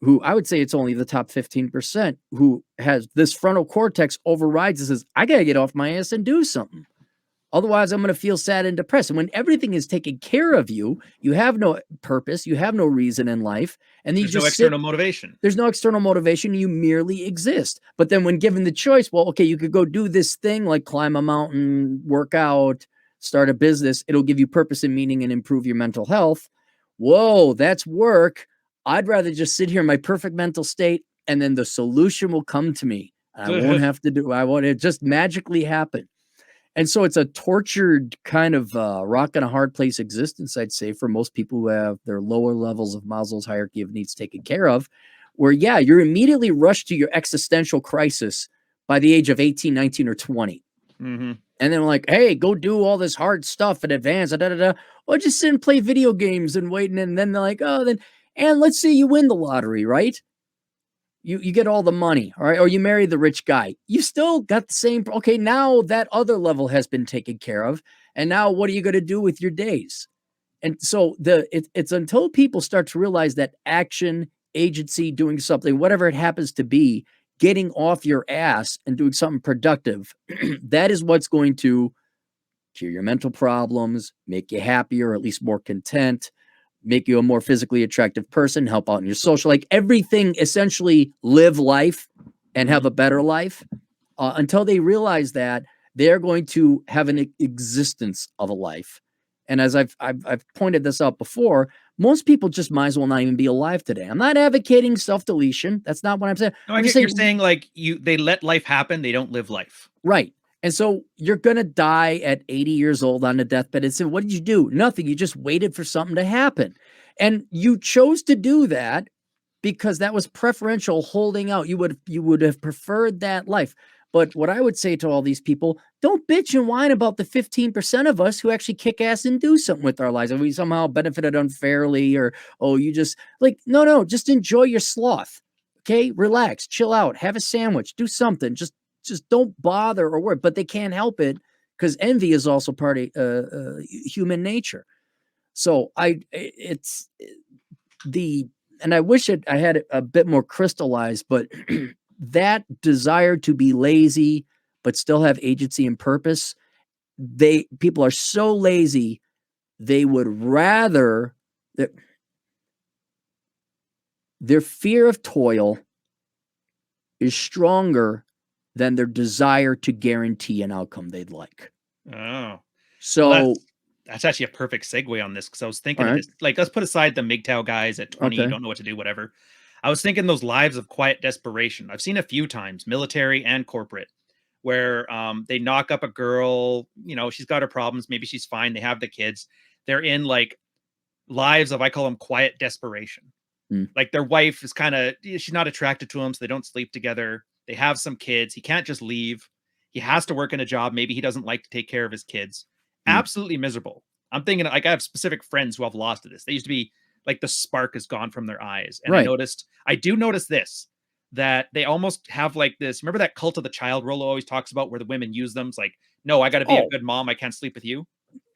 who I would say it's only the top 15% who has this frontal cortex overrides and says, I got to get off my ass and do something. Otherwise, I'm going to feel sad and depressed. And when everything is taken care of you, you have no purpose, you have no reason in life, and then There's you just no external motivation. There's no external motivation. You merely exist. But then when given the choice, well, okay, you could go do this thing like climb a mountain, work out, start a business. It'll give you purpose and meaning and improve your mental health. Whoa, that's work. I'd rather just sit here in my perfect mental state and then the solution will come to me. I won't have to do, I want it just magically happen. And so it's a tortured kind of rock and a hard place existence, I'd say, for most people who have their lower levels of Maslow's hierarchy of needs taken care of, where, yeah, you're immediately rushed to your existential crisis by the age of 18, 19, or 20. Mm-hmm. And then like, hey, go do all this hard stuff and advance, or just sit and play video games and wait. And then they're like, and let's say you win the lottery, right? You get all the money, all right, or you marry the rich guy. You still got the same. Okay, now that other level has been taken care of, and now what are you going to do with your days? And so it's until people start to realize that action, agency, doing something, whatever it happens to be, getting off your ass and doing something productive, that is what's going to cure your mental problems, make you happier, or at least more content, make you a more physically attractive person, help out in your social, like everything, essentially live life and have a better life. Until they realize that, they're going to have an existence of a life. And as I've pointed this out before, most people just might as well not even be alive today. I'm not advocating self-deletion. That's not what I'm saying. No, you're saying like they let life happen. They don't live life. Right. And so you're going to die at 80 years old on a deathbed and say, what did you do? Nothing. You just waited for something to happen. And you chose to do that because that was preferential holding out. You would have preferred that life. But what I would say to all these people, don't bitch and whine about the 15% of us who actually kick ass and do something with our lives. And we somehow benefited unfairly or, you just like, no, just enjoy your sloth. Okay. Relax, chill out, have a sandwich, do something. Just don't bother or worry, but they can't help it because envy is also part of human nature. So and I wish I had it a bit more crystallized, but that desire to be lazy, but still have agency and purpose. People are so lazy. They would rather their fear of toil is stronger than their desire to guarantee an outcome they'd like. Oh, so well, that's actually a perfect segue on this because I was thinking of this. Like, let's put aside the MGTOW guys at 20, don't know what to do, whatever. I was thinking those lives of quiet desperation. I've seen a few times, military and corporate, where they knock up a girl. She's got her problems. Maybe she's fine. They have the kids. They're in like lives of, I call them quiet desperation. Like their wife is she's not attracted to him, so they don't sleep together. They have some kids. He can't just leave. He has to work in a job. Maybe he doesn't like to take care of his kids. Absolutely miserable. I'm thinking like I have specific friends who have lost to this. They used to be like the spark is gone from their eyes. And I do notice this, that they almost have like this. Remember that cult of the child Rollo always talks about where the women use them? It's like, no, I got to be a good mom. I can't sleep with you.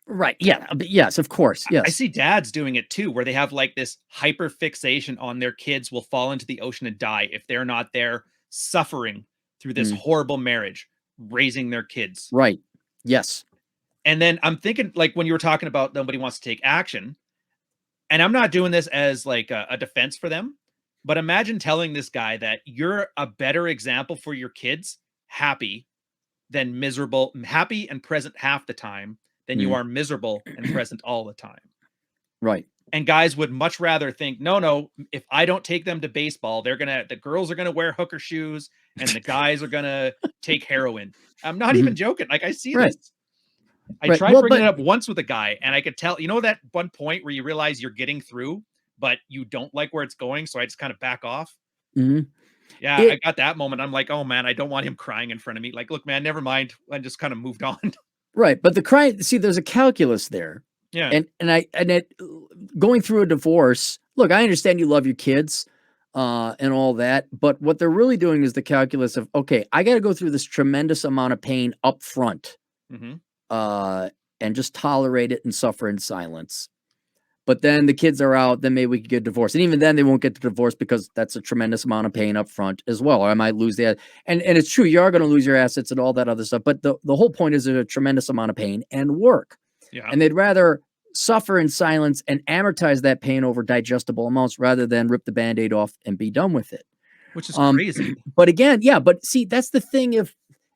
Right. Yeah. Yes, of course. Yes. I see dads doing it too, where they have like this hyper fixation on their kids will fall into the ocean and die if they're not there suffering through this horrible marriage, raising their kids. Right. Yes. And then I'm thinking like when you were talking about nobody wants to take action, and I'm not doing this as like a defense for them, but imagine telling this guy that you're a better example for your kids, happy than miserable, happy and present half the time than you are miserable and present all the time. Right. And guys would much rather think, no, if I don't take them to baseball, the girls are going to wear hooker shoes and the guys are going to take heroin. I'm not even joking. Like I see this. I tried bringing it up once with a guy and I could tell, that one point where you realize you're getting through, but you don't like where it's going. So I just kind of back off. Yeah, I got that moment. I'm like, oh man, I don't want him crying in front of me. Like, look, man, never mind. I just kind of moved on. Right, but the crying, see, there's a calculus there. Yeah. And it going through a divorce, look, I understand you love your kids and all that, but what they're really doing is the calculus of, okay, I got to go through this tremendous amount of pain up front Mm-hmm. and just tolerate it and suffer in silence. But then the kids are out, then maybe we could get divorced. And even then they won't get the divorce because that's a tremendous amount of pain up front as well. Or I might lose that. And it's true, you are going to lose your assets and all that other stuff. But the whole point is there's a tremendous amount of pain and work. Yeah. And they'd rather suffer in silence and amortize that pain over digestible amounts rather than rip the Band-Aid off and be done with it. Which is crazy. But again, yeah, but see, that's the thing.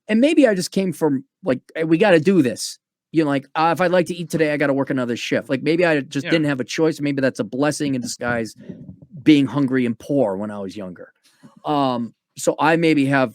And maybe I just came from like, hey, we got to do this. You know, like, if I'd like to eat today, I got to work another shift. Like maybe I just didn't have a choice. Maybe that's a blessing in disguise, being hungry and poor when I was younger. So I maybe have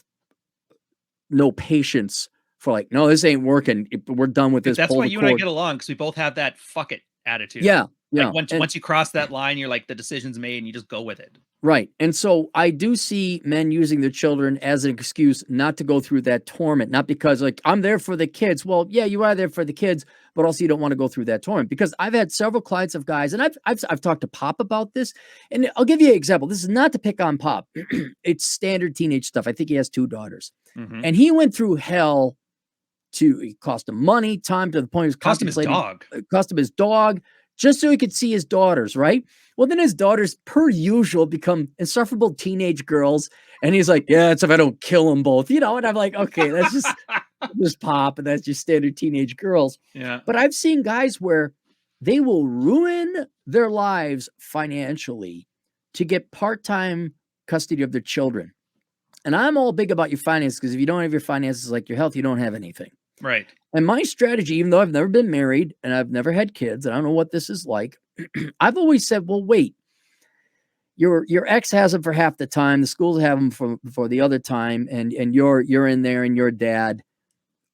no patience for like, no, this ain't working. We're done with this. That's why you and I get along, because we both have that fuck it attitude. Yeah. Yeah. Like once you cross that line, you're like, the decision's made and you just go with it. Right. And so I do see men using their children as an excuse not to go through that torment, not because like I'm there for the kids. Well, yeah, you are there for the kids, but also you don't want to go through that torment, because I've had several clients of guys, and I've talked to Pop about this, and I'll give you an example. This is not to pick on Pop. It's standard teenage stuff. I think he has 2 daughters, and he went through hell. It cost him money, time, to the point of cost him his dog. Cost him his dog, just so he could see his daughters, right? Well, then his daughters, per usual, become insufferable teenage girls. And he's like, yeah, it's if I don't kill them both, you know? And I'm like, okay, that's just Pop, and that's just standard teenage girls. Yeah. But I've seen guys where they will ruin their lives financially to get part-time custody of their children. And I'm all big about your finances, because if you don't have your finances like your health, you don't have anything. Right. And my strategy, even though I've never been married and I've never had kids, and I don't know what this is like, I've always said, well, wait, your ex has them for half the time, the schools have them for the other time, and you're in there and your dad.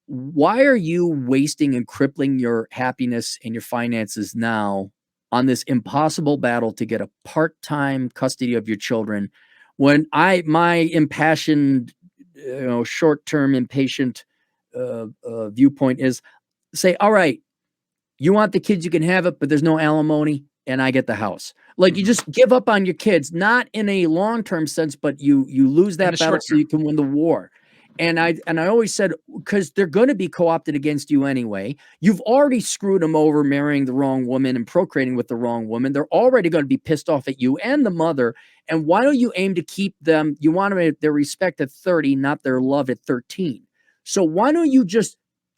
Why are you wasting and crippling your happiness and your finances now on this impossible battle to get a part-time custody of your children, when my impassioned, short-term impatient viewpoint is say, all right, you want the kids, you can have it, but there's no alimony and I get the house. Like you just give up on your kids, not in a long-term sense, but you lose that battle so you can win the war. And I always said, because they're going to be co-opted against you anyway. You've already screwed them over marrying the wrong woman and procreating with the wrong woman. They're already going to be pissed off at you and the mother. And why don't you aim to keep them? You want them their respect at 30, not their love at 13. So why don't you just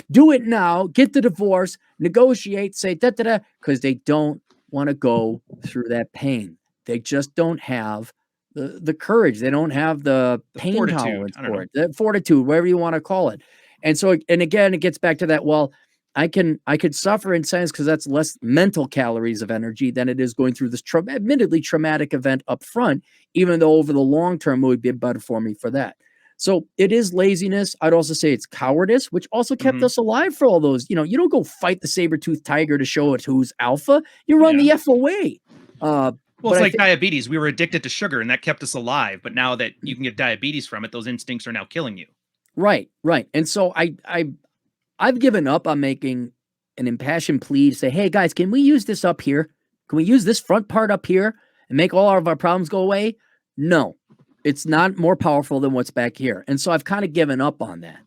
do it now, get the divorce, negotiate, say da-da-da, because they don't want to go through that pain. They just don't have the courage. They don't have the pain tolerance for it, the fortitude, whatever you want to call it. And so, and again, it gets back to that, well, I could suffer in silence because that's less mental calories of energy than it is going through this admittedly traumatic event up front, even though over the long term it would be better for me for that. So it is laziness. I'd also say it's cowardice, which also kept us alive for all those. You don't go fight the saber-toothed tiger to show it who's alpha. You run the F away. Well, it's like diabetes. We were addicted to sugar, and that kept us alive. But now that you can get diabetes from it, those instincts are now killing you. Right. And so I've given up on making an impassioned plea to say, hey, guys, can we use this up here? Can we use this front part up here and make all of our problems go away? No. It's not more powerful than what's back here. And so I've kind of given up on that.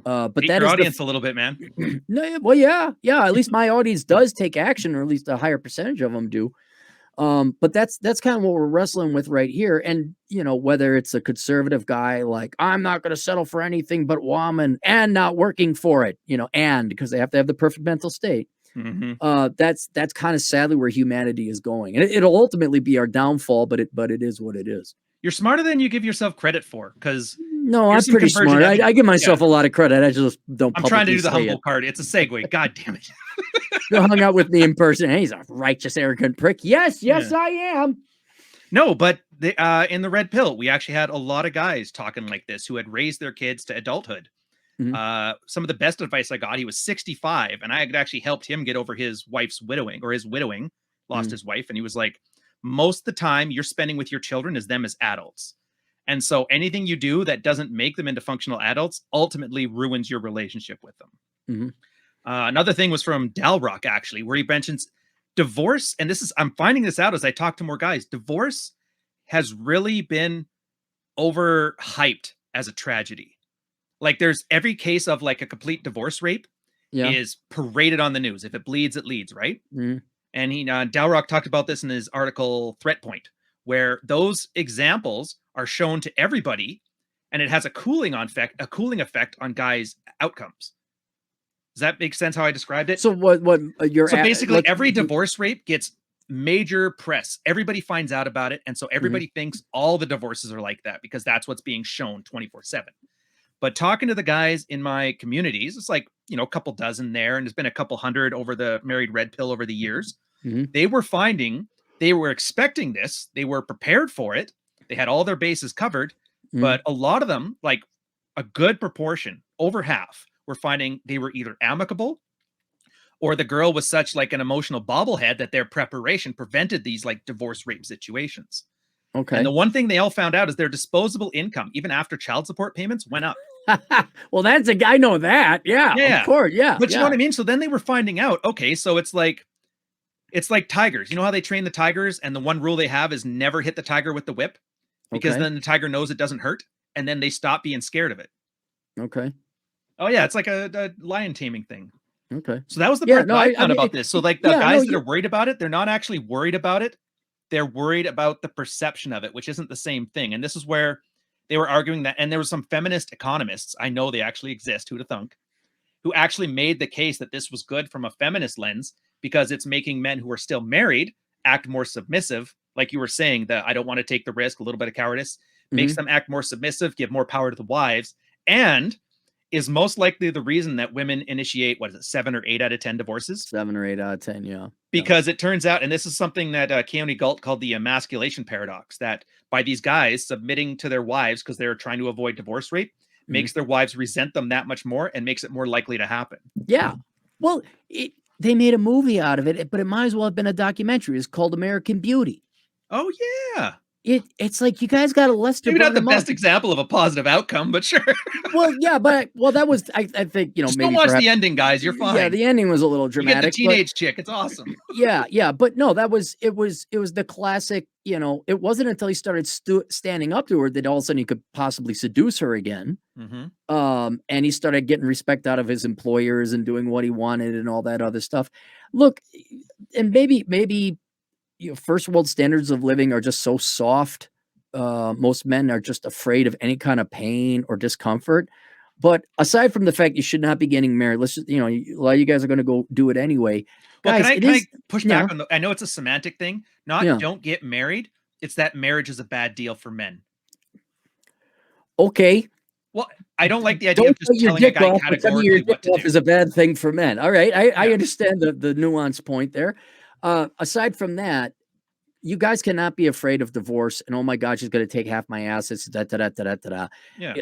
But that your is audience a little bit, man. No, well, yeah. At least my audience does take action, or at least a higher percentage of them do. But that's kind of what we're wrestling with right here. And, whether it's a conservative guy, like I'm not going to settle for anything but woman and not working for it, and because they have to have the perfect mental state. That's kind of sadly where humanity is going. And it'll ultimately be our downfall, but it is what it is. You're smarter than you give yourself credit for, because no, I'm pretty smart. I give myself a lot of credit. I just don't. I'm trying to do the humble card. It's a segue. God damn it! You hung out with me in person. Hey, he's a righteous, arrogant prick. Yes, I am. No, but in the Red Pill, we actually had a lot of guys talking like this who had raised their kids to adulthood. Some of the best advice I got, he was 65, and I had actually helped him get over his wife's widowing, lost his wife, and he was like, most of the time you're spending with your children is them as adults. And so anything you do that doesn't make them into functional adults ultimately ruins your relationship with them. Mm-hmm. Another thing was from Dalrock, actually, where he mentions divorce. And I'm finding this out as I talk to more guys. Divorce has really been overhyped as a tragedy. Like there's every case of like a complete divorce rape is paraded on the news. If it bleeds, it leads, right? Mm-hmm. And Dalrock talked about this in his article Threat Point, where those examples are shown to everybody, and it has a cooling effect on guys' outcomes. Does that make sense how I described it? So what you're so basically every divorce rape gets major press. Everybody finds out about it, and so everybody thinks all the divorces are like that because that's what's being shown 24/7. But talking to the guys in my communities, it's like, a couple dozen there, and there's been a couple hundred over the Married Red Pill over the years. They were expecting this. They were prepared for it. They had all their bases covered, but a lot of them, like a good proportion, over half, were finding they were either amicable or the girl was such like an emotional bobblehead that their preparation prevented these like divorce rape situations. Okay. And the one thing they all found out is their disposable income, even after child support payments, went up. Well, I know that. Yeah, of course. Yeah. But you know what I mean? So then they were finding out, okay, so it's like tigers. You know how they train the tigers, and the one rule they have is never hit the tiger with the whip, because then the tiger knows it doesn't hurt, and then they stop being scared of it. Okay. Oh yeah, it's like a lion taming thing. Okay. So that was the part I found about this. So like the guys that are worried about it, they're not actually worried about it. They're worried about the perception of it, which isn't the same thing. And this is where they were arguing that, and there was some feminist economists, I know they actually exist, who'd have thunk, who actually made the case that this was good from a feminist lens because it's making men who are still married act more submissive. Like you were saying, that I don't want to take the risk, a little bit of cowardice, makes them act more submissive, give more power to the wives, and is most likely the reason that women initiate, 7 or 8 out of 10 divorces? 7 or 8 out of 10, yeah. Because it turns out, and this is something that Keone Galt called the emasculation paradox, that by these guys submitting to their wives because they're trying to avoid divorce rape, makes their wives resent them that much more and makes it more likely to happen. Yeah. Well, they made a movie out of it, but it might as well have been a documentary. It's called American Beauty. Oh, yeah. It's like you guys got a Lester. Maybe not the best example of a positive outcome, but sure. Well, yeah, but that was I think just maybe don't watch the ending, guys. You're fine. Yeah, the ending was a little dramatic. You get the teenage chick. It's awesome. Yeah, but no, it was the classic. It wasn't until he started standing up to her that all of a sudden he could possibly seduce her again. And he started getting respect out of his employers and doing what he wanted and all that other stuff. Look, and maybe. First world standards of living are just so soft. Most men are just afraid of any kind of pain or discomfort. But aside from the fact you should not be getting married, let's just, a lot of you guys are going to go do it anyway. Well, guys, can I push back on I know it's a semantic thing, don't get married. It's that marriage is a bad deal for men. Okay. Well, I don't like the idea of just telling a guy categorically what to do. Is a bad thing for men. All right. I understand the nuance point there. Aside from that, you guys cannot be afraid of divorce and, oh my God, she's going to take half my assets. Yeah.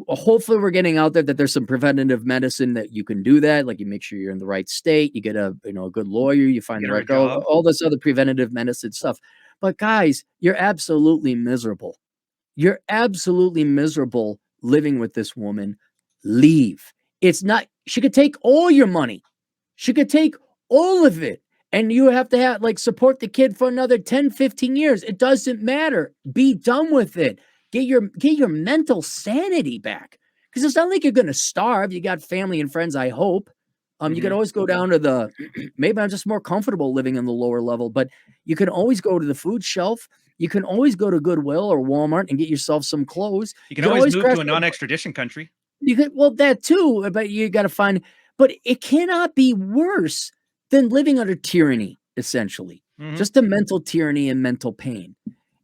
Hopefully we're getting out there that there's some preventative medicine that you can do that. Like you make sure you're in the right state, you get a good lawyer, you find the right girl, all this other preventative medicine stuff. But guys, you're absolutely miserable. You're absolutely miserable living with this woman. Leave. She could take all your money. She could take all of it. And you have to support the kid for another 10, 15 years. It doesn't matter. Be done with it. Get your mental sanity back. Because it's not like you're going to starve. You got family and friends, I hope. You can always go down to maybe I'm just more comfortable living in the lower level, but you can always go to the food shelf. You can always go to Goodwill or Walmart and get yourself some clothes. You can always move to a non-extradition country. That too, but you got to find, but it cannot be worse than living under tyranny, essentially. Just a mental tyranny and mental pain.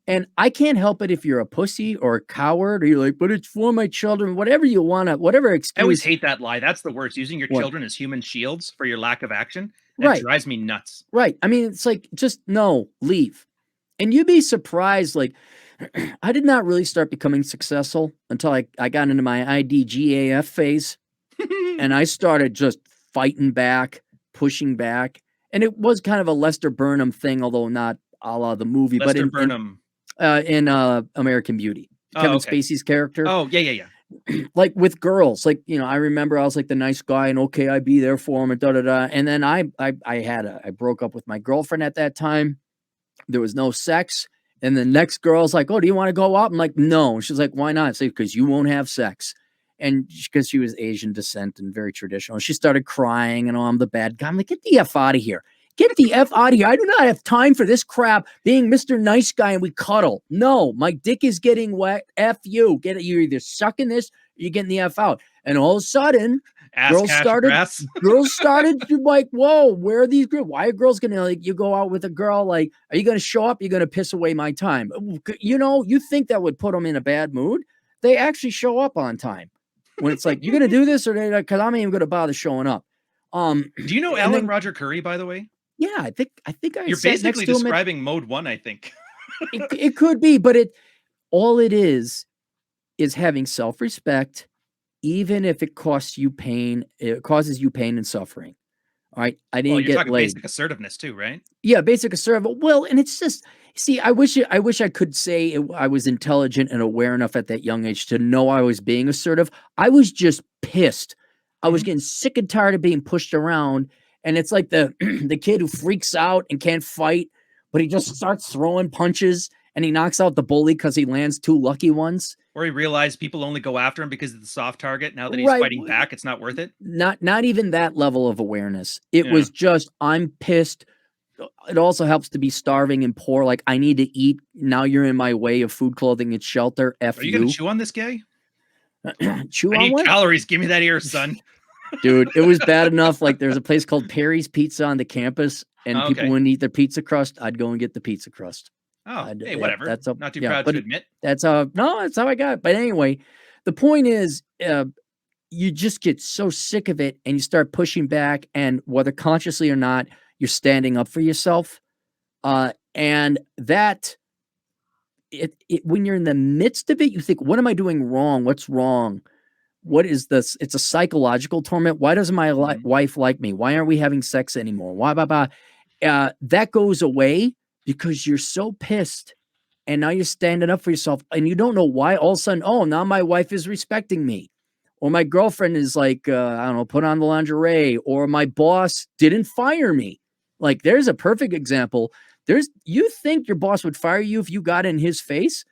And I can't help it if you're a pussy or a coward or you're like, but it's for my children, whatever you want to, whatever excuse. I always hate that lie. That's the worst. Using your children as human shields for your lack of action. That drives me nuts. Right. I mean, it's like, just no, leave. And you'd be surprised. Like, I did not really start becoming successful until I got into my IDGAF phase. And I started just fighting back, pushing back. And it was kind of a Lester Burnham thing, although not a la the movie, Lester Burnham. In American Beauty. Kevin okay. Spacey's character. Oh, yeah. Like with girls, like, you know, I remember I was like the nice guy and okay, I'd be there for him and da da da. And then I broke up with my girlfriend at that time. There was no sex. And the next girl's like, oh, do you want to go out? I'm like, no. And she's like, why not? I say, because you won't have sex. And because she was Asian descent and very traditional. She started crying and, oh, I'm the bad guy. I'm like, get the F out of here. Get the F out of here. I do not have time for this crap being Mr. Nice Guy and we cuddle. No, my dick is getting wet. F you. Get it. You're either sucking this or you're getting the F out. And all of a sudden, girls started like, whoa, where are these girls? Why are girls gonna, like, you go out with a girl, like, are you gonna show up? You're gonna piss away my time. You know, you think that would put them in a bad mood. They actually show up on time. When it's like, you're gonna do this, or they, because I'm not even gonna bother showing up. Do you know Alan Roger Curry, by the way? Yeah, I think you're basically describing mode 1, I think. it could be, but all it is having self-respect, even if it costs you pain, it causes you pain and suffering. All right. I didn't get laid. Basic assertiveness too, right? Yeah, basic assertive. Well, and it's just, see, I wish I could say I was intelligent and aware enough at that young age to know I was being assertive. I was just pissed. I was getting sick and tired of being pushed around. And it's like the the kid who freaks out and can't fight, but he just starts throwing punches and he knocks out the bully because he lands 2 lucky ones. Or he realized people only go after him because it's the soft target. Now that he's fighting back, it's not worth it. Not even that level of awareness. It was just, I'm pissed. It also helps to be starving and poor. Like, I need to eat. Now you're in my way of food, clothing, and shelter. F you. Are you going to chew on this guy? Chew I on need what? calories. Give me that ear, son. Dude, it was bad enough. Like, there's a place called Perry's Pizza on the campus, and people wouldn't eat their pizza crust. I'd go and get the pizza crust. Oh, hey, whatever. That's not too proud to admit. That's how I got it. But anyway, the point is, you just get so sick of it and you start pushing back, and whether consciously or not, you're standing up for yourself. And that when you're in the midst of it, you think, what am I doing wrong? What's wrong? What is this? It's a psychological torment. Why doesn't my wife like me? Why aren't we having sex anymore? Why, that goes away because you're so pissed. And now you're standing up for yourself and you don't know why. All of a sudden, oh, now my wife is respecting me. Or my girlfriend is like, I don't know, put on the lingerie. Or my boss didn't fire me. Like, there's a perfect example. You think your boss would fire you if you got in his face?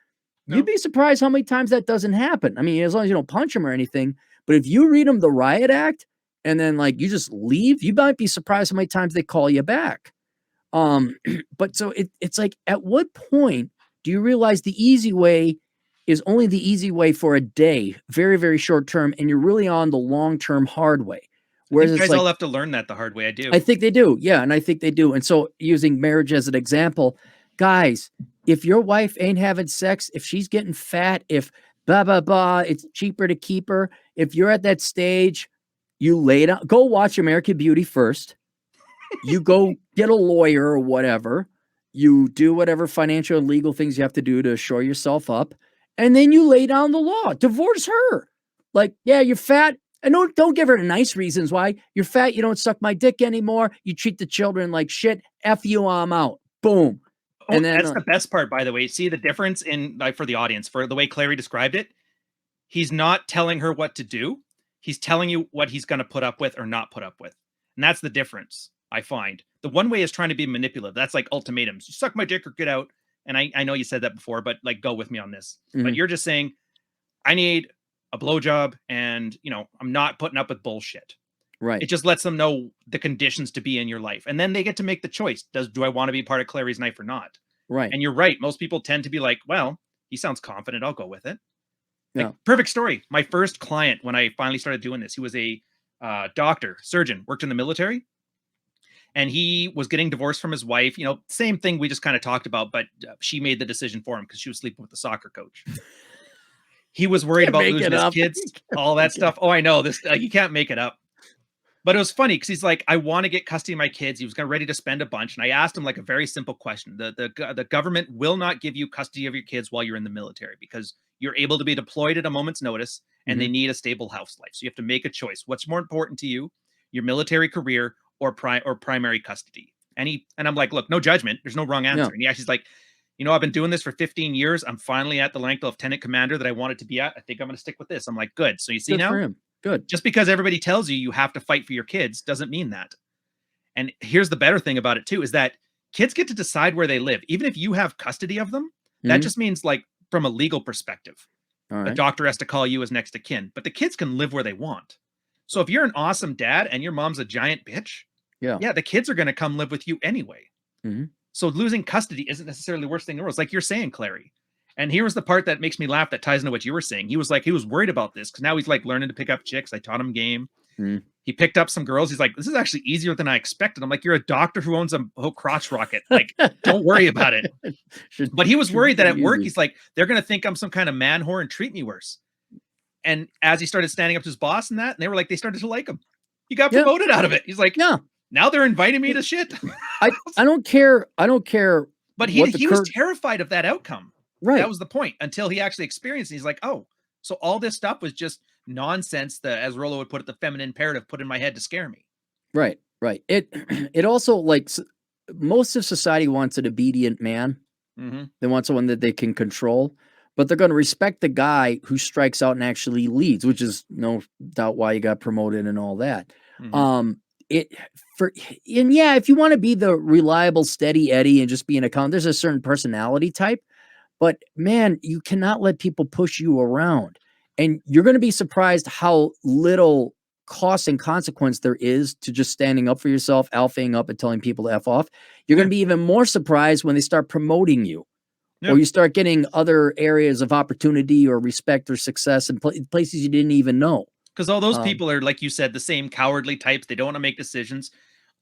No. You'd be surprised how many times that doesn't happen. I mean, as long as you don't punch him or anything. But if you read him the riot act and then, like, you just leave, you might be surprised how many times they call you back. But so it's like, at what point do you realize the easy way is only the easy way for a day, very, very short term, and you're really on the long-term hard way? Whereas you guys all have to learn that the hard way. I do. I think they do. Yeah, and I think they do. And so, using marriage as an example, guys, if your wife ain't having sex, if she's getting fat, if blah, blah, blah, it's cheaper to keep her. If you're at that stage, you lay down, go watch American Beauty first. You go get a lawyer or whatever. You do whatever financial and legal things you have to do to shore yourself up. And then you lay down the law. Divorce her. Like, yeah, you're fat. And don't give her nice reasons why. You're fat. You don't suck my dick anymore. You treat the children like shit. F you, I'm out. Boom. Oh, and then, that's the best part, by the way. See the difference in, like, for the audience, for the way Clarey described it. He's not telling her what to do. He's telling you what he's going to put up with or not put up with. And that's the difference, I find. The one way is trying to be manipulative. That's like ultimatums. You suck my dick or get out. And I know you said that before, but, like, go with me on this. Mm-hmm. But you're just saying, I need a blowjob and, you know, I'm not putting up with bullshit. Right. It just lets them know the conditions to be in your life. And then they get to make the choice. Do I want to be part of Clarey's knife or not? Right. And you're right. Most people tend to be like, well, he sounds confident. I'll go with it. Yeah. Like, perfect story. My first client, when I finally started doing this, he was a doctor, surgeon, worked in the military. And he was getting divorced from his wife. You know, same thing we just kind of talked about, but she made the decision for him because she was sleeping with the soccer coach. He was worried about losing his kids, all that stuff. Oh, I know this. You can't make it up. But it was funny because he's like, I want to get custody of my kids. He was ready to spend a bunch. And I asked him, like, a very simple question. The government will not give you custody of your kids while you're in the military because you're able to be deployed at a moment's notice and they need a stable house life. So you have to make a choice. What's more important to you, your military career or primary custody? And I'm like, look, no judgment. There's no wrong answer. No. And he actually's like, you know, I've been doing this for 15 years. I'm finally at the rank of lieutenant commander that I wanted to be at. I think I'm going to stick with this. I'm like, good. So you see Good now, for him. Good. just because everybody tells you you have to fight for your kids doesn't mean that. And here's the better thing about it too, is that kids get to decide where they live. Even if you have custody of them, that just means like from a legal perspective, All a right. doctor has to call you as next of kin, but the kids can live where they want. So if you're an awesome dad and your mom's a giant bitch, yeah, the kids are going to come live with you anyway. So losing custody isn't necessarily the worst thing in the world. It's like you're saying, Clarey. And here was the part that makes me laugh that ties into what you were saying. He was like, he was worried about this because now he's like learning to pick up chicks. I taught him game. He picked up some girls. He's like, this is actually easier than I expected. I'm like, you're a doctor who owns a whole crotch rocket. Like, don't worry about it. But he was worried that at work, he's like, they're going to think I'm some kind of man whore and treat me worse. And as he started standing up to his boss and that, and they were like, they started to like him. He got promoted out of it. He's like, yeah. Now they're inviting me to shit. I don't care. I don't care. But he was terrified of that outcome. Right. That was the point until he actually experienced it. He's like, oh, so all this stuff was just nonsense. As Rollo would put it, the feminine imperative put in my head to scare me. Right. Right. It also, like, most of society wants an obedient man. They want someone that they can control, but they're going to respect the guy who strikes out and actually leads, which is no doubt why you got promoted and all that. If you want to be the reliable, steady Eddie and just be an account, there's a certain personality type, but man, you cannot let people push you around, and you're going to be surprised how little cost and consequence there is to just standing up for yourself, alphaing up and telling people to F off. You're going to be even more surprised when they start promoting you or you start getting other areas of opportunity or respect or success in places you didn't even know. Because all those people are, like you said, the same cowardly types. They don't want to make decisions.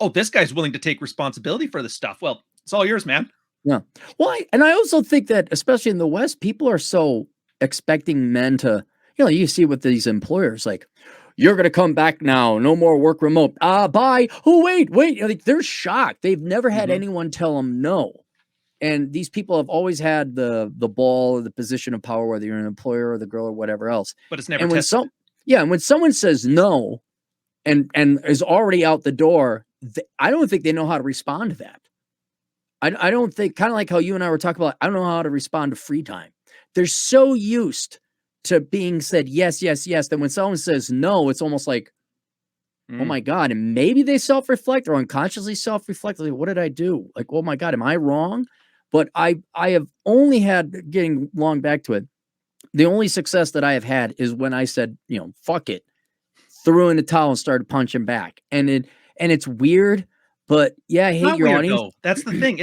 Oh, this guy's willing to take responsibility for this stuff. Well, it's all yours, man. Yeah. Well, I also think that, especially in the West, people are so expecting men to, you see with these employers, like, you're going to come back now. No more work remote. Bye. Oh, wait. Like, they're shocked. They've never had anyone tell them no. And these people have always had the ball or the position of power, whether you're an employer or the girl or whatever else. But it's never tested. And when someone says no and is already out the door, I don't think they know how to respond to that. I don't think, kind of like how you and I were talking about, I don't know how to respond to free time. They're so used to being said yes, yes, yes, that when someone says no, it's almost like, oh my God. And maybe they self-reflect or unconsciously self-reflect. Like, what did I do? Like, oh my God, am I wrong? But I have only had, getting long back to it, the only success that I have had is when I said, fuck it, threw in the towel and started punching back. And it's weird, but yeah, I hate your audience. Though. That's the thing.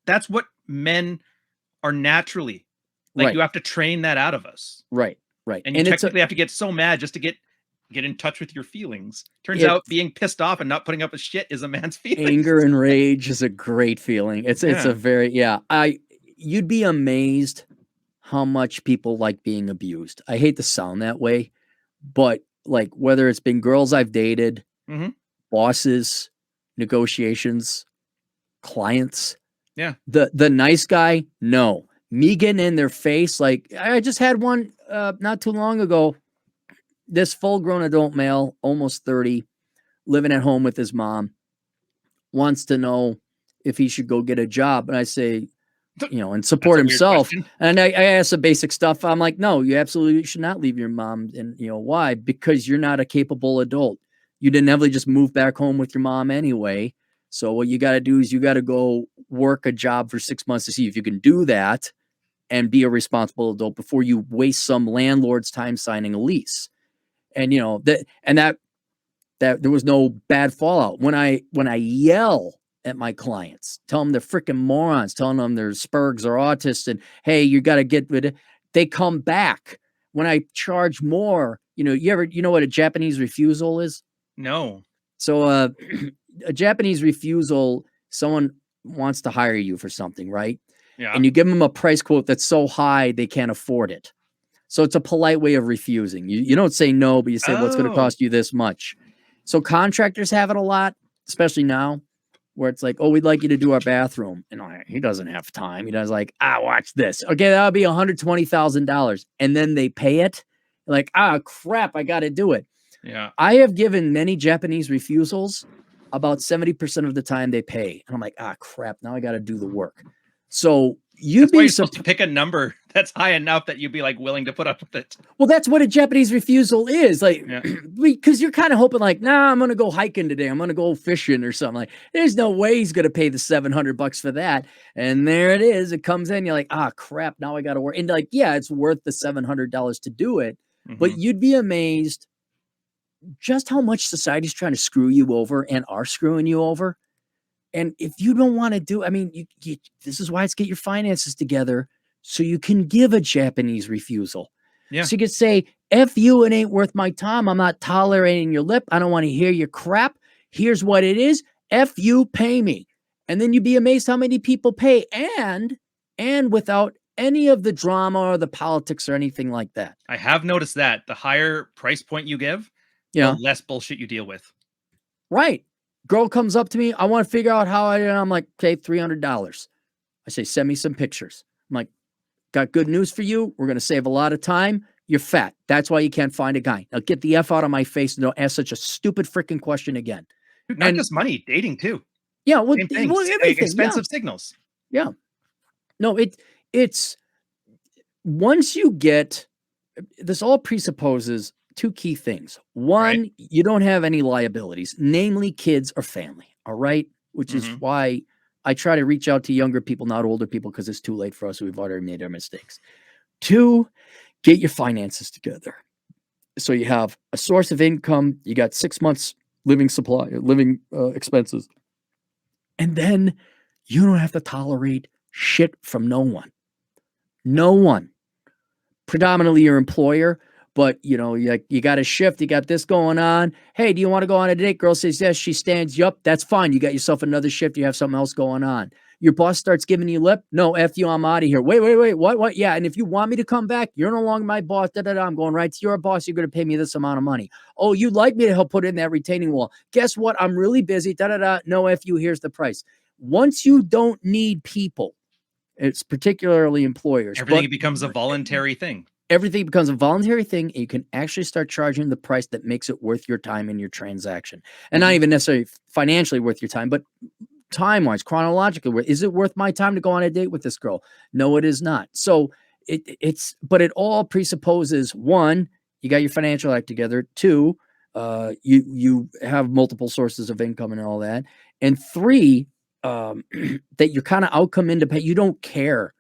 That's what men are naturally. Like, you have to train that out of us. Right. And you technically have to get so mad just to get in touch with your feelings. Turns out being pissed off and not putting up with shit is a man's feeling. Anger and rage is a great feeling. It's a very, you'd be amazed how much people like being abused. I hate to sound that way, but like, whether it's been girls I've dated, bosses, negotiations, clients, the nice guy, no. Me getting in their face, like, I just had one not too long ago. This full-grown adult male, almost 30, living at home with his mom, wants to know if he should go get a job. And I say, and support himself. And I ask the basic stuff. I'm like, no, you absolutely should not leave your mom. And why? Because you're not a capable adult. You didn't ever just move back home with your mom anyway. So what you got to do is you got to go work a job for 6 months to see if you can do that and be a responsible adult before you waste some landlord's time signing a lease. And that there was no bad fallout. When I yell at my clients, tell them they're freaking morons, telling them they're Spurgs or autists, and hey, you got to get rid of, they come back. When I charge more, you know what a Japanese refusal is? No. So a Japanese refusal, someone wants to hire you for something, right? Yeah. And you give them a price quote that's so high they can't afford it. So it's a polite way of refusing. You don't say no, but you say, well, it's going to cost you this much. So contractors have it a lot, especially now, where it's like, oh, we'd like you to do our bathroom. And he doesn't have time. He does like, watch this. Okay, that'll be $120,000. And then they pay it. Like, crap, I got to do it. Yeah. I have given many Japanese refusals. About 70% of the time they pay. And I'm like, crap, now I got to do the work. So you'd That's why be you're supposed to pick a number that's high enough that you'd be like willing to put up with it. well, that's what a Japanese refusal is. Like, Yeah. because you're kind of hoping like, nah, I'm going to go hiking today. I'm going to go fishing or something. Like, there's no way he's going to pay the $700 for that. And there it is. It comes in. You're like, ah, crap. Now I got to work. And like, yeah, it's worth the $700 to do it. But Mhm. you'd be amazed just how much society's trying to screw you over and are screwing you over. And if you don't want to do, I mean, this is why it's get your finances together so you can give a Japanese refusal. Yeah. So you could say, F you, it ain't worth my time. I'm not tolerating your lip. I don't want to hear your crap. Here's what it is. F you, pay me. And then you'd be amazed how many people pay and without any of the drama or the politics or anything like that. I have noticed that the higher price point you give, Yeah. the less bullshit you deal with. Right. Girl comes up to me. I want to figure out how I'm like, okay, $300. I say, send me some pictures. I'm like, got good news for you. We're going to save a lot of time. You're fat. That's why you can't find a guy. Now get the F out of my face and don't ask such a stupid freaking question again. Dude, not just money, dating too. Yeah. Well, Same thing. everything. Expensive signals. Yeah. No, it's once you get, this all presupposes two key things. One, Right. you don't have any liabilities, namely kids or family. All right. Which is why I try to reach out to younger people, not older people, because it's too late for us. We've already made our mistakes. Two, get your finances together. So you have a source of income. You got 6 months living expenses. And then you don't have to tolerate shit from no one. No one. Predominantly your employer. But, you know, you got a shift, you got this going on. Hey, do you want to go on a date? Girl says yes, she stands. Yup, that's fine. You got yourself another shift, you have something else going on. Your boss starts giving you lip. No, F you, I'm out of here. Wait. What? Yeah, and if you want me to come back, you're no longer my boss. I'm going right to your boss. You're going to pay me this amount of money. Oh, you'd like me to help put in that retaining wall. Guess what? I'm really busy. No, F you, here's the price. Once you don't need people, it's particularly employers. Everything becomes a voluntary thing. Everything becomes a voluntary thing, and you can actually start charging the price that makes it worth your time in your transaction. And not even necessarily financially worth your time, but time-wise, chronologically, is it worth my time to go on a date with this girl? No, it is not. So but it all presupposes, one, you got your financial act together. Two, you have multiple sources of income and all that. And three, that you're kind of outcome independent. You don't care.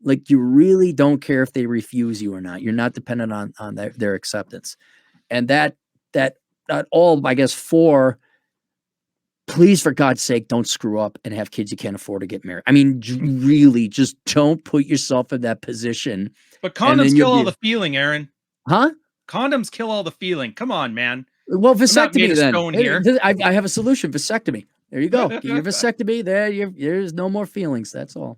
Like, you really don't care if they refuse you or not. You're not dependent on their acceptance. And that all, I guess, please, for God's sake, don't screw up and have kids you can't afford to get married. I mean, really, just don't put yourself in that position. But condoms kill all the feeling, Aaron. Huh? Condoms kill all the feeling. Come on, man. Well, vasectomy then. Here. I have a solution. Vasectomy. There you go. Get your vasectomy. There's no more feelings. That's all.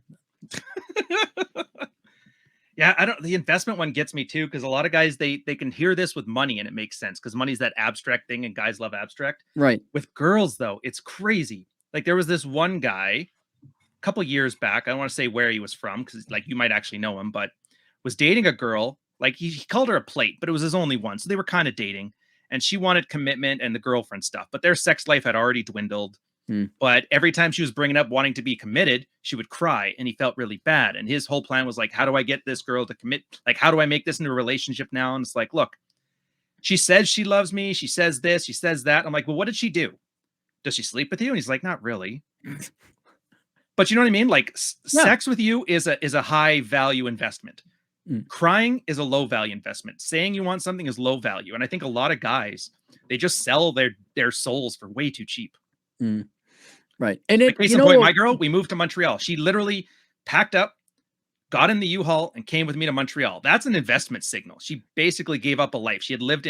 Yeah, the investment one gets me too, because a lot of guys they can hear this with money and it makes sense because money's that abstract thing and guys love abstract. Right. With girls though, it's crazy. Like there was this one guy a couple years back. I don't want to say where he was from because like you might actually know him, but was dating a girl. Like he called her a plate, but it was his only one. So they were kind of dating and she wanted commitment and the girlfriend stuff, but their sex life had already dwindled. But every time she was bringing up wanting to be committed, she would cry and he felt really bad. And his whole plan was like, how do I get this girl to commit? Like, how do I make this into a relationship now? And it's like, look, she says she loves me. She says this, she says that. I'm like, well, what did she do? Does she sleep with you? And he's like, not really. But you know what I mean? Like sex with you is a high value investment. Crying is a low value investment. Saying you want something is low value. And I think a lot of guys, they just sell their souls for way too cheap. Right. And case in point, my girl, we moved to Montreal. She literally packed up, got in the U-Haul and came with me to Montreal. That's an investment signal. She basically gave up a life. She had lived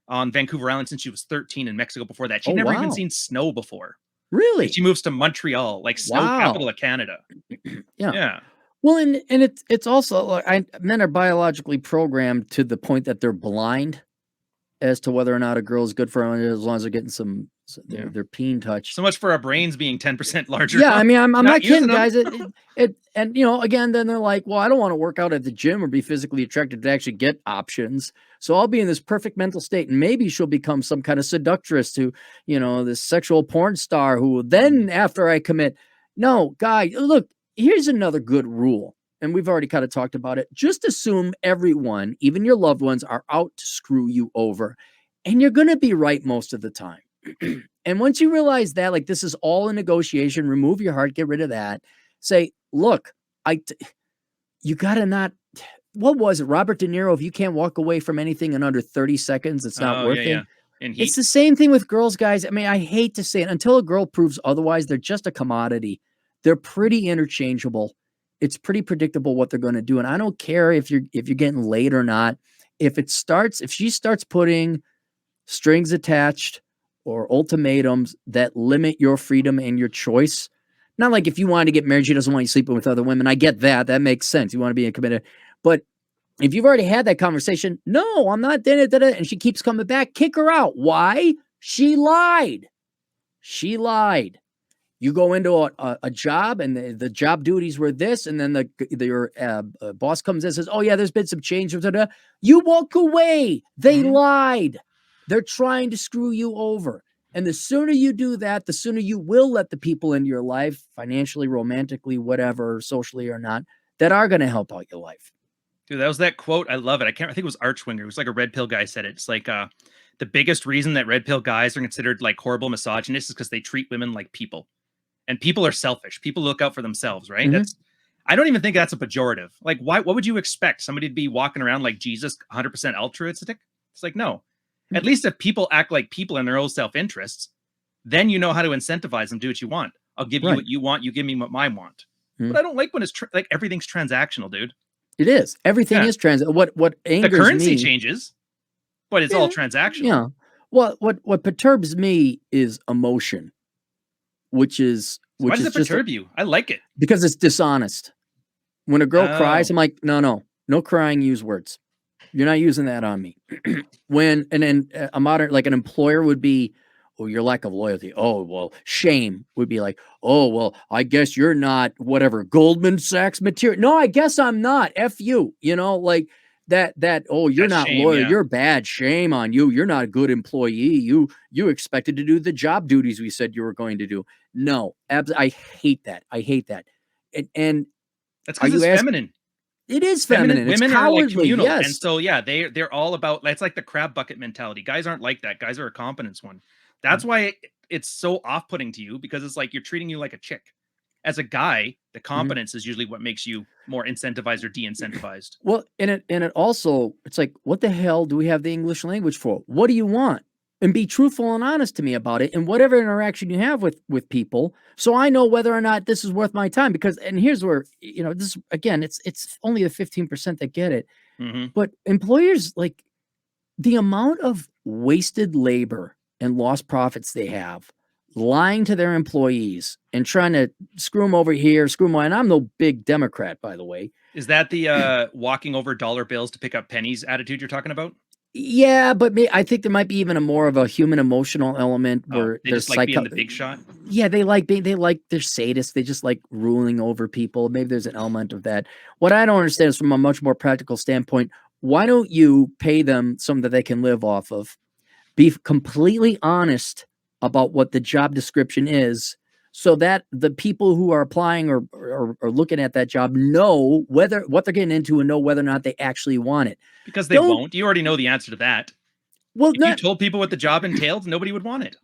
on Vancouver Island since she was 13 in Mexico before that. She'd never even seen snow before. Really? And she moves to Montreal, like snow capital of Canada. Yeah. Well, and it's also like men are biologically programmed to the point that they're blind as to whether or not a girl is good for them as long as they're getting their peen touch. So much for our brains being 10% larger. Yeah, I mean, I'm not kidding, guys. And you know, again, then they're like, well, I don't want to work out at the gym or be physically attracted to actually get options. So I'll be in this perfect mental state, and maybe she'll become some kind of seductress to, you know, this sexual porn star who then, after I commit, no, guy, look, here's another good rule. And we've already kind of talked about it. Just assume everyone, even your loved ones, are out to screw you over. And you're going to be right most of the time. And once you realize that, like, this is all a negotiation, remove your heart, get rid of that. Say, look, you got to not, what was it? Robert De Niro, if you can't walk away from anything in under 30 seconds, it's not worth it. It's the same thing with girls, guys. I mean, I hate to say it. Until a girl proves otherwise, they're just a commodity. They're pretty interchangeable. It's pretty predictable what they're going to do. And I don't care if you're getting laid or not. If she starts putting strings attached or ultimatums that limit your freedom and your choice, not like if you want to get married, she doesn't want you sleeping with other women. I get that. That makes sense. You want to be committed. But if you've already had that conversation, no, I'm not, and she keeps coming back, kick her out. Why? She lied. She lied. You go into a job and the job duties were this, and then your boss comes in and says, oh, yeah, there's been some change. You walk away. They lied. They're trying to screw you over. And the sooner you do that, the sooner you will let the people into your life, financially, romantically, whatever, socially or not, that are going to help out your life. Dude, that was that quote. I love it. I think it was Archwinger. It was like a red pill guy said it. It's like the biggest reason that red pill guys are considered like horrible misogynists is because they treat women like people. And people are selfish. People look out for themselves, right? I don't even think that's a pejorative. Like, what would you expect? Somebody to be walking around like Jesus, 100% altruistic? It's like, no. At least if people act like people in their own self-interests, then you know how to incentivize them, do what you want. I'll give you what you want. You give me what I want. But I don't like when it's like everything's transactional, dude. It is. Everything is transactional. What angers me, the currency changes, but it's all transactional. Yeah. What perturbs me is emotion. Why does it perturb you? I like it. Because it's dishonest. When a girl cries, I'm like, no crying, use words. You're not using that on me. A modern, like an employer would be, oh, your lack of loyalty. Oh, well, shame would be like, oh, well, I guess you're not whatever, Goldman Sachs material. No, I guess I'm not. F you, like that, oh, you're not loyal. Yeah. You're bad. Shame on you. You're not a good employee. You expected to do the job duties we said you were going to do. No, I hate that. I hate that. And that's because it's feminine. It is feminine. Women are like communal. Yes. And so, yeah, they're all about, it's like the crab bucket mentality. Guys aren't like that. Guys are a competence one. That's why it's so off-putting to you, because it's like you're treating you like a chick. As a guy, the competence is usually what makes you more incentivized or de-incentivized. Well, and it also, it's like, what the hell do we have the English language for? What do you want? And be truthful and honest to me about it, and whatever interaction you have with people, so I know whether or not this is worth my time. Because, and here's where, this, again, it's only the 15% that get it. But employers, like, the amount of wasted labor and lost profits they have, lying to their employees and trying to screw them over here, screw them away. And I'm no big Democrat, by the way. Is that the walking over dollar bills to pick up pennies attitude you're talking about? Yeah, but I think there might be even more of a human emotional element where they just like being the big shot. Yeah, they're sadists. They just like ruling over people. Maybe there's an element of that. What I don't understand is, from a much more practical standpoint, why don't you pay them something that they can live off of? Be completely honest about what the job description is, so that the people who are applying or looking at that job know what they're getting into and know whether or not they actually want it. Because they won't. You already know the answer to that. Well, if you told people what the job entailed, nobody would want it.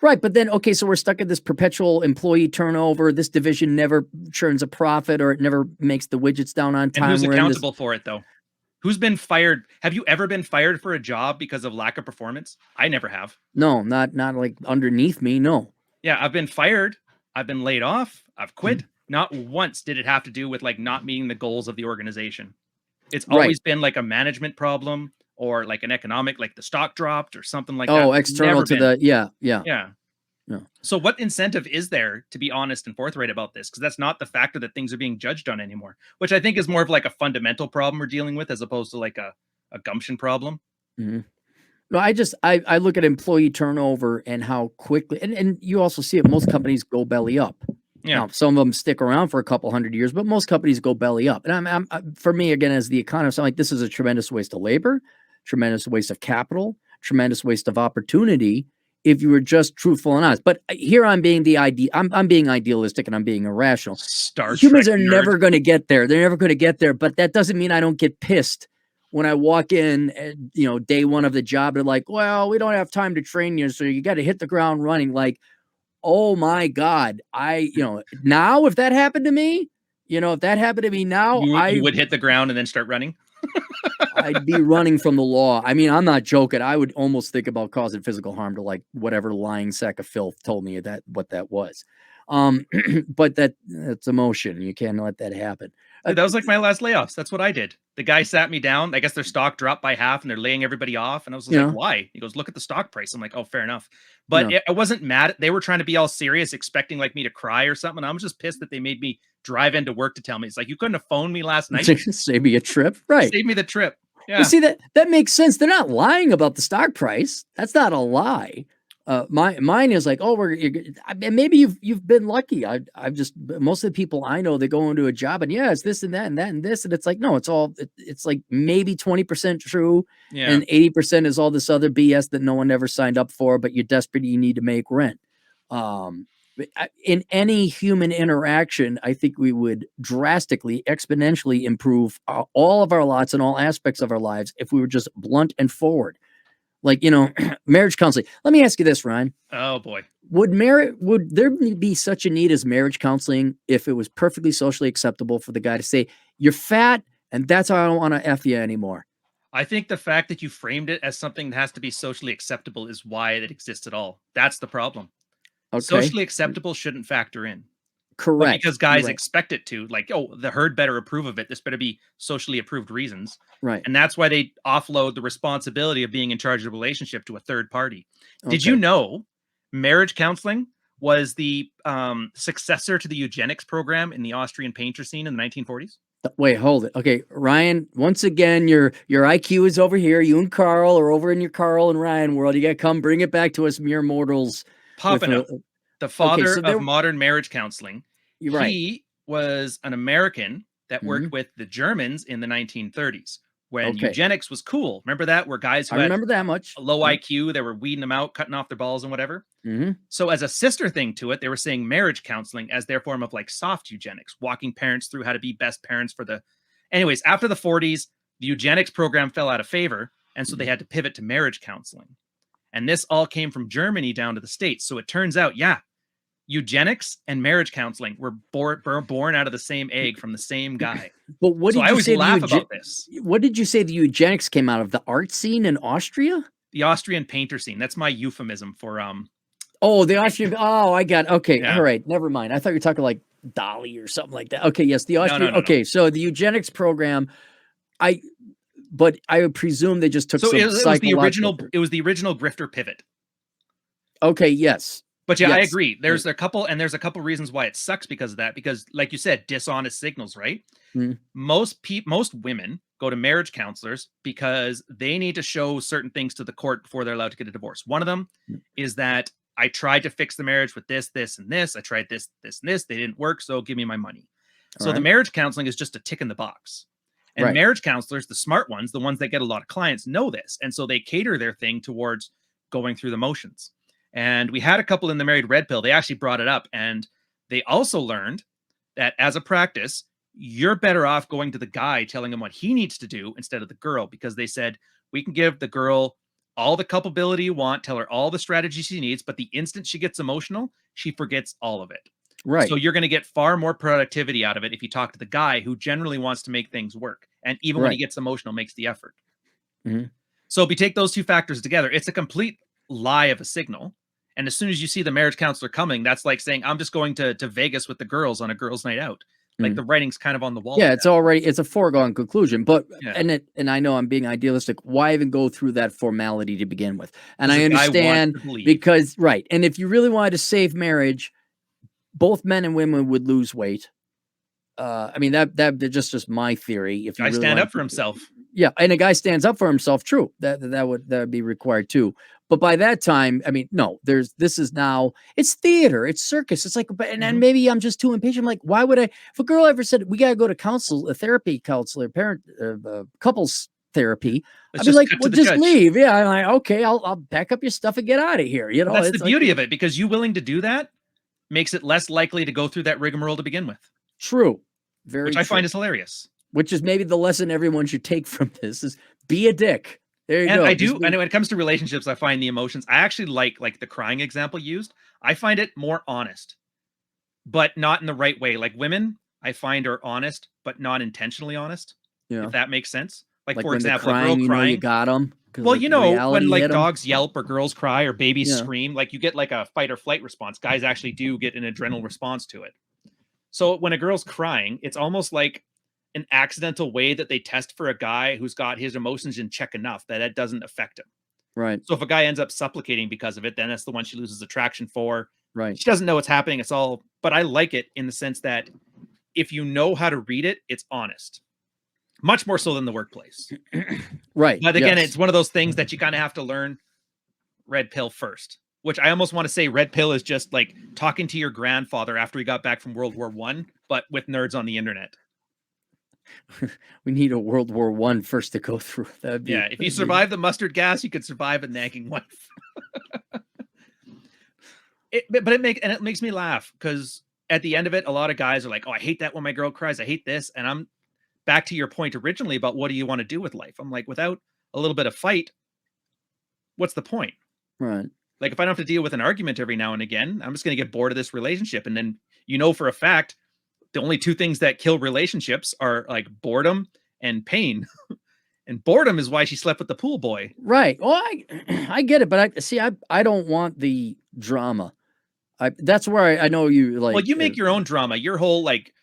Right. But then, okay, so we're stuck in this perpetual employee turnover. This division never churns a profit, or it never makes the widgets down on time. And who's accountable for it, though? Who's been fired? Have you ever been fired for a job because of lack of performance? I never have. No, not like underneath me. No. Yeah, I've been fired. I've been laid off. I've quit. Not once did it have to do with like not meeting the goals of the organization. It's always been like a management problem, or like an economic, like the stock dropped or something like that. Oh, external to the, yeah. So what incentive is there to be honest and forthright about this? Because that's not the factor that things are being judged on anymore, which I think is more of like a fundamental problem we're dealing with, as opposed to like a gumption problem. No, I look at employee turnover and how quickly, and you also see it, most companies go belly up. Yeah. Now, some of them stick around for a couple hundred years, but most companies go belly up. And I'm for me, again, as the economist, I'm like, this is a tremendous waste of labor, tremendous waste of capital, tremendous waste of opportunity. if you were just truthful and honest. But here I'm being I'm being idealistic and I'm being irrational. Star Humans Trek are nerd. never going to get there. They're never going to get there. But that doesn't mean I don't get pissed when I walk in, day one of the job. They're like, well, we don't have time to train you, so you got to hit the ground running. Like, oh my God. Now if that happened to me, now, You would hit the ground and then start running. I'd be running from the law. I mean, I'm not joking. I would almost think about causing physical harm to like whatever lying sack of filth told me what that was. But that's emotion. You can't let that happen. Dude, that was like my last layoffs. That's what I did. The guy sat me down. I guess their stock dropped by half and they're laying everybody off. And I was just like, why? He goes, look at the stock price. I'm like, oh, fair enough. But I wasn't mad. They were trying to be all serious, expecting like me to cry or something. I'm just pissed that they made me drive into work to tell me. It's like, you couldn't have phoned me last night. Save me a trip. Right. Save me the trip. Yeah. Well, see, that makes sense. They're not lying about the stock price. That's not a lie. Mine is like, maybe you've been lucky. I've just, most of the people I know, they go into a job and it's this and that and that and this, and it's like, no, it's like maybe 20% true, and 80% is all this other BS that no one ever signed up for, but you're desperate, you need to make rent. In any human interaction, I think we would drastically, exponentially improve all of our lots and all aspects of our lives if we were just blunt and forward. Like, marriage counseling. Let me ask you this, Ryan. Oh boy. Would there be such a need as marriage counseling if it was perfectly socially acceptable for the guy to say, you're fat and that's how I don't want to F you anymore? I think the fact that you framed it as something that has to be socially acceptable is why it exists at all. That's the problem. Okay. Socially acceptable shouldn't factor in. Correct. But because guys expect it to, like, oh, the herd better approve of it. This better be socially approved reasons. Right. And that's why they offload the responsibility of being in charge of the relationship to a third party. Did you know marriage counseling was the successor to the eugenics program in the Austrian painter scene in the 1940s? Wait, hold it. Okay, Ryan, once again, your IQ is over here. You and Carl are over in your Carl and Ryan world. You got to come bring it back to us mere mortals. Papineau, the father of modern marriage counseling. He was an American that worked with the Germans in the 1930s when eugenics was cool. Remember that? Where guys who had that much low IQ, they were weeding them out, cutting off their balls and whatever. So as a sister thing to it, they were saying marriage counseling as their form of like soft eugenics, walking parents through how to be best parents for the... Anyways, after the 40s, the eugenics program fell out of favor. And so they had to pivot to marriage counseling. And this all came from Germany down to the States. So it turns out, eugenics and marriage counseling were born out of the same egg from the same guy. But what did I always laugh about this. What did you say the eugenics came out of? The art scene in Austria? The Austrian painter scene. That's my euphemism for Oh, the Austrian. Oh, I got. Okay, all right. Never mind. I thought you were talking like Dolly or something like that. Okay, yes, the Austrian. No. So the eugenics program. But I would presume they just took. So it was the original. It was the original grifter pivot. Okay. Yes. But I agree. There's a couple reasons why it sucks because of that. Because, like you said, dishonest signals, right? Most women go to marriage counselors because they need to show certain things to the court before they're allowed to get a divorce. One of them is that I tried to fix the marriage with this, this, and this. I tried this, this, and this. They didn't work, so give me my money. So the marriage counseling is just a tick in the box. And marriage counselors, the smart ones, the ones that get a lot of clients, know this. And so they cater their thing towards going through the motions. And we had a couple in the Married Red Pill. They actually brought it up. And they also learned that as a practice, you're better off going to the guy, telling him what he needs to do instead of the girl, because they said, we can give the girl all the culpability you want, tell her all the strategies she needs, but the instant she gets emotional, she forgets all of it. Right. So you're going to get far more productivity out of it if you talk to the guy who generally wants to make things work. And even when he gets emotional, makes the effort. So if you take those two factors together, it's a complete lie of a signal. And as soon as you see the marriage counselor coming, that's like saying, I'm just going to Vegas with the girls on a girls' night out. Like the writing's kind of on the wall. Yeah, it's a foregone conclusion. But and I know I'm being idealistic. Why even go through that formality to begin with? And I understand because and if you really wanted to save marriage, both men and women would lose weight. I mean that just my theory. If you really stand up for himself, and a guy stands up for himself, true. That would be required too. But by that time, I mean, no, this is now, it's theater, it's circus. It's like, and maybe I'm just too impatient. I'm like, why would I, if a girl ever said, we got to go to a therapy counselor, couples therapy. Let's I'd be just like, cut to well, the just judge. leave. Yeah, I'm like, okay, I'll pack up your stuff and get out of here. You know, That's the it's like, beauty of it, because you willing to do that makes it less likely to go through that rigmarole to begin with, true, very which I true. find is hilarious. Which is maybe the lesson everyone should take from this is be a dick. There you And go. I Just do, be- and when it comes to relationships, I find the emotions. I actually like the crying example used. I find it more honest, but not in the right way. Like women, I find are honest, but not intentionally honest. yeah. If that makes sense. Like for when they're example, a girl crying, you know, you crying. got them. Well, Like, you know, when reality like hit 'em. dogs yelp or girls cry or babies Yeah. scream, like you get like a fight or flight response. Guys actually do get an adrenal response to it. So when a girl's crying, it's almost like an accidental way that they test for a guy who's got his emotions in check enough that it doesn't affect him. Right. So if a guy ends up supplicating because of it, then that's the one she loses attraction for. Right. She doesn't know what's happening. It's all, but I like it in the sense that if you know how to read it, it's honest. Much more so than the workplace. Right. But again, yes. it's one of those things that you kind of have to learn red pill first, which I almost want to say red pill is just like talking to your grandfather after he got back from World War I, but with nerds on the internet. We need a World War I first to go through. That'd be, Yeah, if you survive the mustard gas, you could survive a nagging wife. But it makes me laugh because at the end of it, a lot of guys are like, "Oh, I hate that when my girl cries. I hate this." And I'm back to your point originally about what do you want to do with life? I'm like, without a little bit of fight, what's the point? right. Like, if I don't have to deal with an argument every now and again, I'm just going to get bored of this relationship. And then, you know, for a fact, the only two things that kill relationships are like boredom and pain. And boredom is why she slept with the pool boy. Right. Well, I get it, but I don't want the drama. That's where I know you like. Well, you make your own drama. Your whole like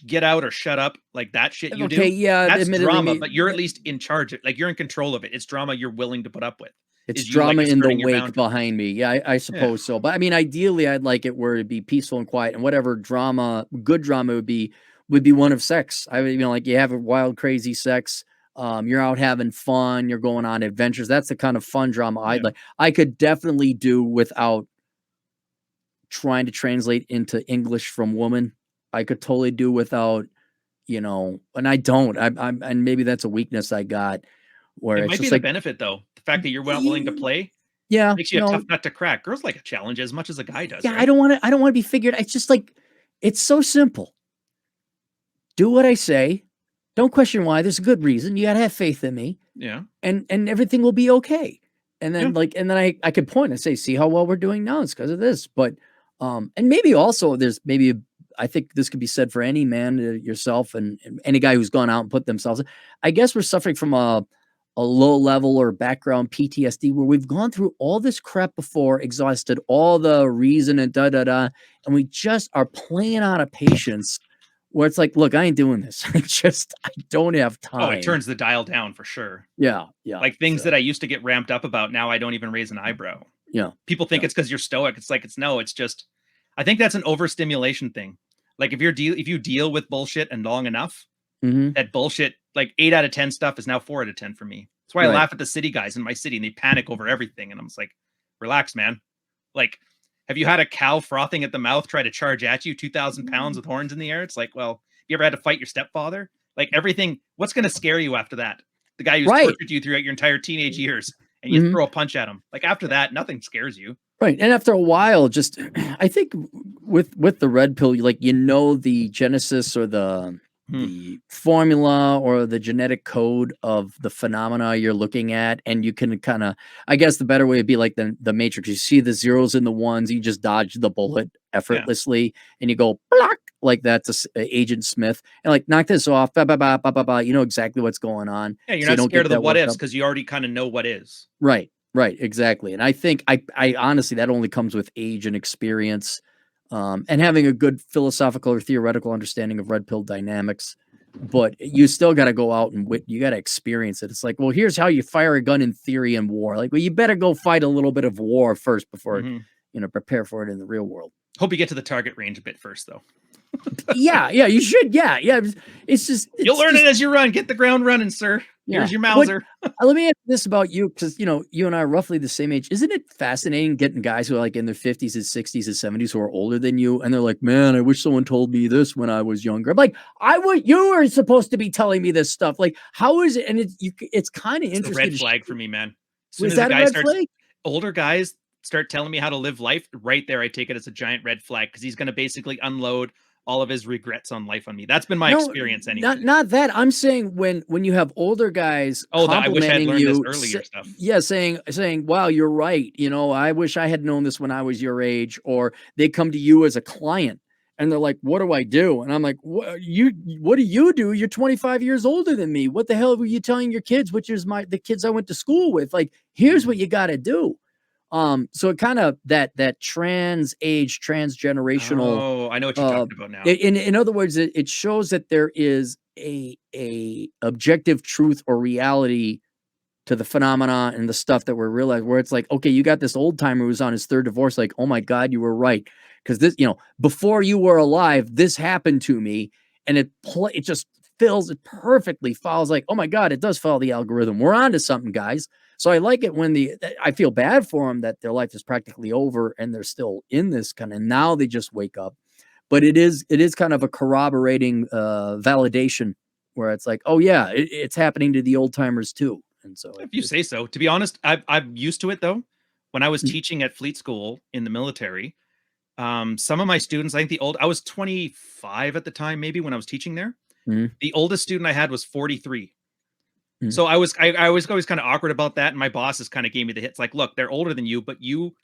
get out or shut up, like that shit you okay, do. yeah, That's admittedly, drama, but you're at least in charge. Like you're in control of it. It's drama you're willing to put up with. It's Is you, like, drama in the asserting your wake boundaries. behind me. Yeah, I suppose so. But I mean, ideally, I'd like it where it'd be peaceful and quiet, and whatever drama, good drama would be one of sex. I mean, like you have a wild, crazy sex. You're out having fun. You're going on adventures. That's the kind of fun drama I'd like. I could definitely do without trying to translate into English from woman. I could totally do without, you know, and I don't. I'm and maybe that's a weakness I got. Where It it's might be just the like, benefit though. The fact that you're not willing to play yeah, makes you a no, tough nut to crack. Girls like a challenge as much as a guy does. yeah, Right? I don't want to be figured. It's just like, it's so simple. Do what I say. Don't question why. There's a good reason. You gotta have faith in me. Yeah. And everything will be okay. And then Yeah. and then I could point and say, see how well we're doing now. It's because of this. But and maybe also I think this could be said for any man, yourself and any guy who's gone out and put themselves. I guess we're suffering from a low level or background PTSD where we've gone through all this crap before, exhausted all the reason and and we just are playing out of patience where it's like, look, I ain't doing this. I don't have time. Oh, it turns the dial down for sure. Yeah. Like things that I used to get ramped up about, now I don't even raise an eyebrow. Yeah. People think it's because you're stoic. It's like, it's just, I think that's an overstimulation thing. Like if you deal with bullshit and long enough, that bullshit, like 8 out of 10 stuff is now 4 out of 10 for me. That's why I laugh at the city guys in my city and they panic over everything. And I'm just like, relax, man. Like, have you had a cow frothing at the mouth try to charge at you 2,000 pounds with horns in the air? It's like, well, you ever had to fight your stepfather? Like everything, what's going to scare you after that? The guy who's tortured you throughout your entire teenage years and you throw a punch at him. Like after that, nothing scares you. Right. And after a while, just, I think with the red pill, you know, the genesis or the formula or the genetic code of the phenomena you're looking at. And you can kind of, I guess the better way would be like the Matrix. You see the zeros and the ones, you just dodge the bullet effortlessly and you go block like that's Agent Smith and like knock this off. Bah, bah, bah, bah, bah, bah. You know exactly what's going on. Yeah, you're not scared of the what ifs because you already kind of know what is. Right. Right. Exactly. And I think I honestly, that only comes with age and experience. And having a good philosophical or theoretical understanding of red pill dynamics, but you still got to go out and you got to experience it. It's like, well, here's how you fire a gun in theory in war. Like, well, you better go fight a little bit of war first before, prepare for it in the real world. Hope you get to the target range a bit first, though. Yeah, you should. Yeah. It's just You'll learn it as you run. Get the ground running, sir. Yeah. Here's your Mauser. Let me ask this about you, because you and I are roughly the same age. Isn't it fascinating getting guys who are like in their 50s and 60s and 70s who are older than you, and they're like, "Man, I wish someone told me this when I was younger." I'm like, you were supposed to be telling me this stuff. Like, how is it? And it's kind of It's a interesting. red flag for me, man. As soon Was as that a red flag? older guys start telling me how to live life, right there, I take it as a giant red flag, because he's going to basically unload all of his regrets on life on me. That's been my experience anyway. Not that. I'm saying when you have older guys I wish I had complimenting learned you, this earlier stuff. yeah, saying, "Wow, you're right. I wish I had known this when I was your age." Or they come to you as a client and they're like, "What do I do?" And I'm like, "What do you do? You're 25 years older than me. What the hell were you telling your kids, which is the kids I went to school with? Like, here's what you got to do." So it kind of that transgenerational. Oh, I know what you're talking about now. In other words, it shows that there is a objective truth or reality to the phenomena and the stuff that we're realizing, where it's like, okay, you got this old timer who's on his third divorce, like, oh my God, you were right. Because this, before you were alive, this happened to me, and it just it perfectly follows, like, oh my God, it does follow the algorithm. We're on to something, guys. So I like it when I feel bad for them that their life is practically over and they're still in this kind of, now they just wake up. But it is kind of a corroborating validation, where it's like, oh yeah, it's happening to the old timers too. And so if you say so. To be honest, I'm used to it though. When I was teaching at Fleet School in the military, some of my students, I think I was 25 at the time, maybe, when I was teaching there. The oldest student I had was 43. So I was always kind of awkward about that. And my bosses kind of gave me the hits, like, look, they're older than you, but you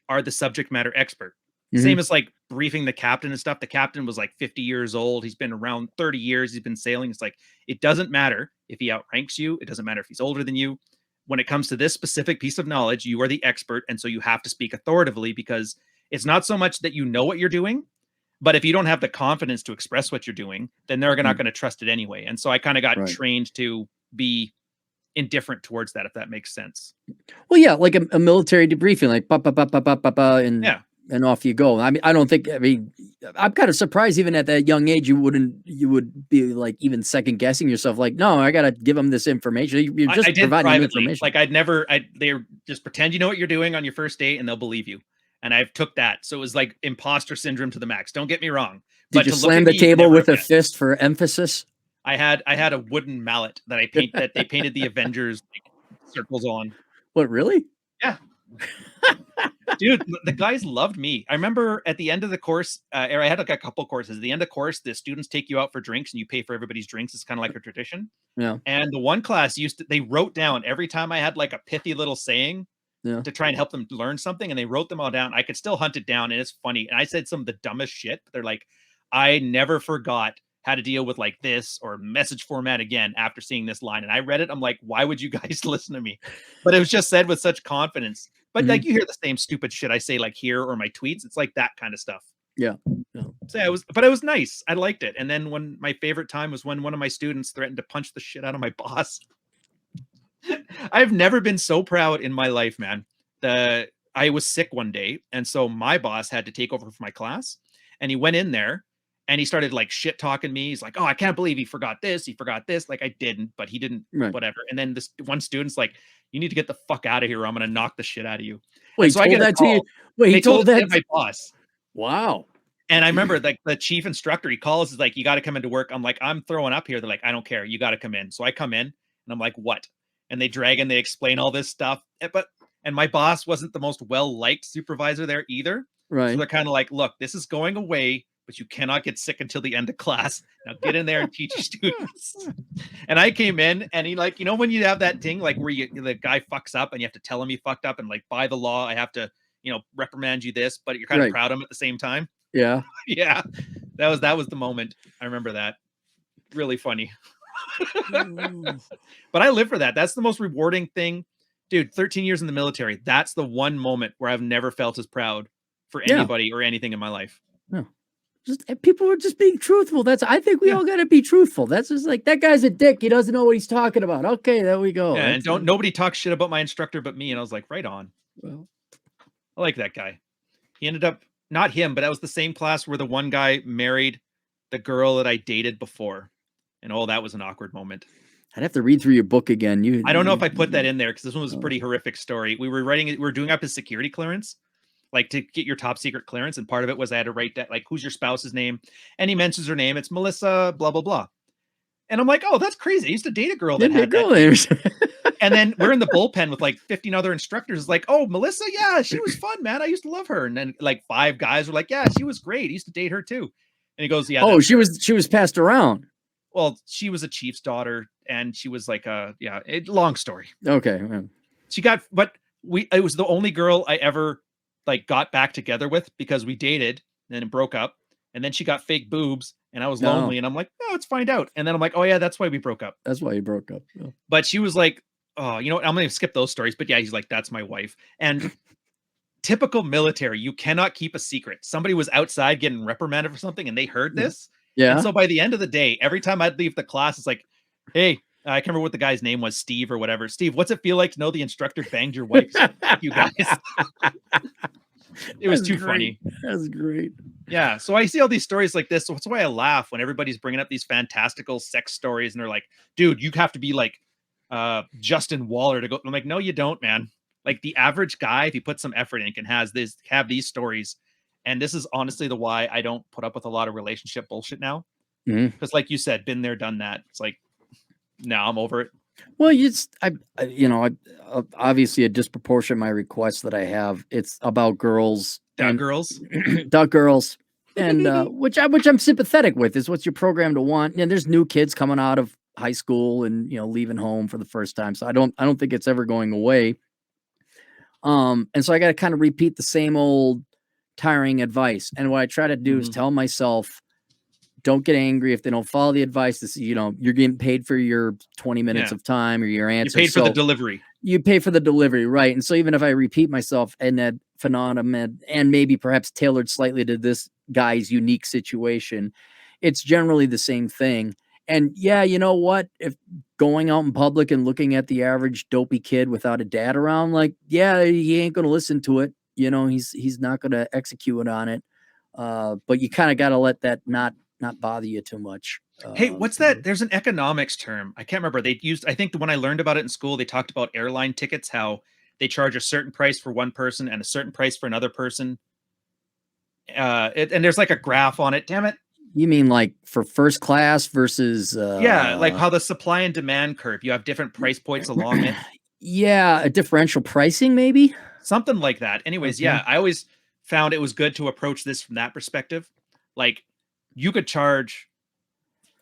are the subject matter expert. Same as like briefing the captain and stuff. The captain was like 50 years old. He's been around 30 years. He's been sailing. It's like, it doesn't matter if he outranks you. It doesn't matter if he's older than you. When it comes to this specific piece of knowledge, you are the expert. And so you have to speak authoritatively, because it's not so much that you know what you're doing, but if you don't have the confidence to express what you're doing, then they're not going to trust it anyway. And so I kind of got trained to be indifferent towards that, if that makes sense. Well, yeah, like a military debriefing, like and off you go. I mean, I'm kind of surprised even at that young age you would be like even second guessing yourself, like, no, I gotta give them this information. You're just providing information. Like they're just pretend you know what you're doing on your first date and they'll believe you. And I've took that. So it was like imposter syndrome to the max. Don't get me wrong. Did you slam the table with a fist for emphasis? I had a wooden mallet that they painted the Avengers circles on. What, really? Yeah. Dude, the guys loved me. I remember at the end of the course, I had like a couple courses. At the end of the course, the students take you out for drinks and you pay for everybody's drinks. It's kind of like a tradition. Yeah. And the one class they wrote down every time I had like a pithy little saying to try and help them learn something, and they wrote them all down. I could still hunt it down, and it's funny. And I said some of the dumbest shit, but they're like, I never forgot how to deal with like this or message format again after seeing this line. And I read it. I'm like, why would you guys listen to me? But it was just said with such confidence. But like, you hear the same stupid shit I say like here or my tweets. It's like that kind of stuff. Yeah. So it was nice. I liked it. And then when my favorite time was when one of my students threatened to punch the shit out of my boss. I've never been so proud in my life, man. I was sick one day. And so my boss had to take over for my class, and he went in there and he started like shit talking me. He's like, oh, I can't believe he forgot this. He forgot this. Like I didn't, but he didn't, whatever. And then this one student's like, you need to get the fuck out of here, or I'm going to knock the shit out of you. Wait, so I get that to you. Wait, he told that to my boss. Wow. And I remember like the chief instructor, he calls, is like, you got to come into work. I'm like, I'm throwing up here. They're like, I don't care. You got to come in. So I come in and I'm like, what? And they drag and they explain all this stuff. And my boss wasn't the most well-liked supervisor there either. Right. So they're kind of like, look, this is going away, but you cannot get sick until the end of class. Now get in there and teach your students. And I came in and he like, when you have that thing, like where the guy fucks up and you have to tell him he fucked up, and like by the law, I have to, reprimand you this, but you're kind of proud of him at the same time. Yeah. Yeah. That was the moment. I remember that. Really funny. But I live for that. That's the most rewarding thing. Dude, 13 years in the military. That's the one moment where I've never felt as proud for anybody or anything in my life. No. People were just being truthful. I think we all got to be truthful. That's just like, that guy's a dick. He doesn't know what he's talking about. Okay, there we go. Yeah, and nobody talks shit about my instructor but me. And I was like, right on. Well, I like that guy. He ended up not him, but that was the same class where the one guy married the girl that I dated before. And oh, that was an awkward moment. I'd have to read through your book again. I don't know if I put that in there because this one was a pretty horrific story. We were writing it, we were doing up his security clearance, like to get your top secret clearance. And part of it was I had to write that, like, who's your spouse's name? And he mentions her name. It's Melissa, blah, blah, blah. And I'm like, oh, that's crazy. I used to date a girl that had that name. And then we're in the bullpen with like 15 other instructors. It's like, oh, Melissa, yeah, she was fun, man. I used to love her. And then like 5 guys were like, yeah, she was great. I used to date her too. And he goes, yeah. Oh, she was passed around. Well, she was a chief's daughter, and she was like long story. Okay. She got, but it was the only girl I ever like got back together with because we dated and then it broke up. And then she got fake boobs and I was lonely and I'm like, no, let's find out. And then I'm like, oh yeah, that's why we broke up. That's why you broke up. Yeah. But she was like, oh, you know what? I'm going to skip those stories. But yeah, he's like, that's my wife. And typical military, you cannot keep a secret. Somebody was outside getting reprimanded for something and they heard this. Yeah. And so by the end of the day, every time I'd leave the class, it's like, hey, I can't remember what the guy's name was, Steve or whatever. Steve, what's it feel like to know the instructor banged your wife? You guys. It was too funny. That's great. Yeah. So I see all these stories like this. So that's why I laugh when everybody's bringing up these fantastical sex stories and they're like, dude, you have to be like Justin Waller to go. I'm like, no, you don't, man. Like the average guy, if he puts some effort in, can have these stories. And this is honestly the why I don't put up with a lot of relationship bullshit now. Because like you said, been there, done that. It's like, now I'm over it. Well, obviously a disproportion my requests that I have. It's about girls, girls, girls, and which I'm sympathetic with. Is what you're programmed to want. And there's new kids coming out of high school and leaving home for the first time. So I don't think it's ever going away. And so I got to kind of repeat the same old tiring advice. And what I try to do is tell myself, don't get angry if they don't follow the advice. This, you're getting paid for your 20 minutes of time or your answer. You paid for the delivery. You pay for the delivery, right? And so even if I repeat myself and that phenomenon and maybe perhaps tailored slightly to this guy's unique situation, it's generally the same thing. And yeah, you know what? If going out in public and looking at the average dopey kid without a dad around, like, yeah, he ain't going to listen to it. He's not going to execute on it. But you kind of got to let that not bother you too much. Hey, what's that? There's an economics term. I can't remember. They used, I think when I learned about it in school, they talked about airline tickets, how they charge a certain price for one person and a certain price for another person. And there's like a graph on it. Damn it. You mean like for first class versus yeah, like how the supply and demand curve, you have different price points along it. Yeah, a differential pricing, maybe something like that. Anyways, yeah, I always found it was good to approach this from that perspective. Like you could charge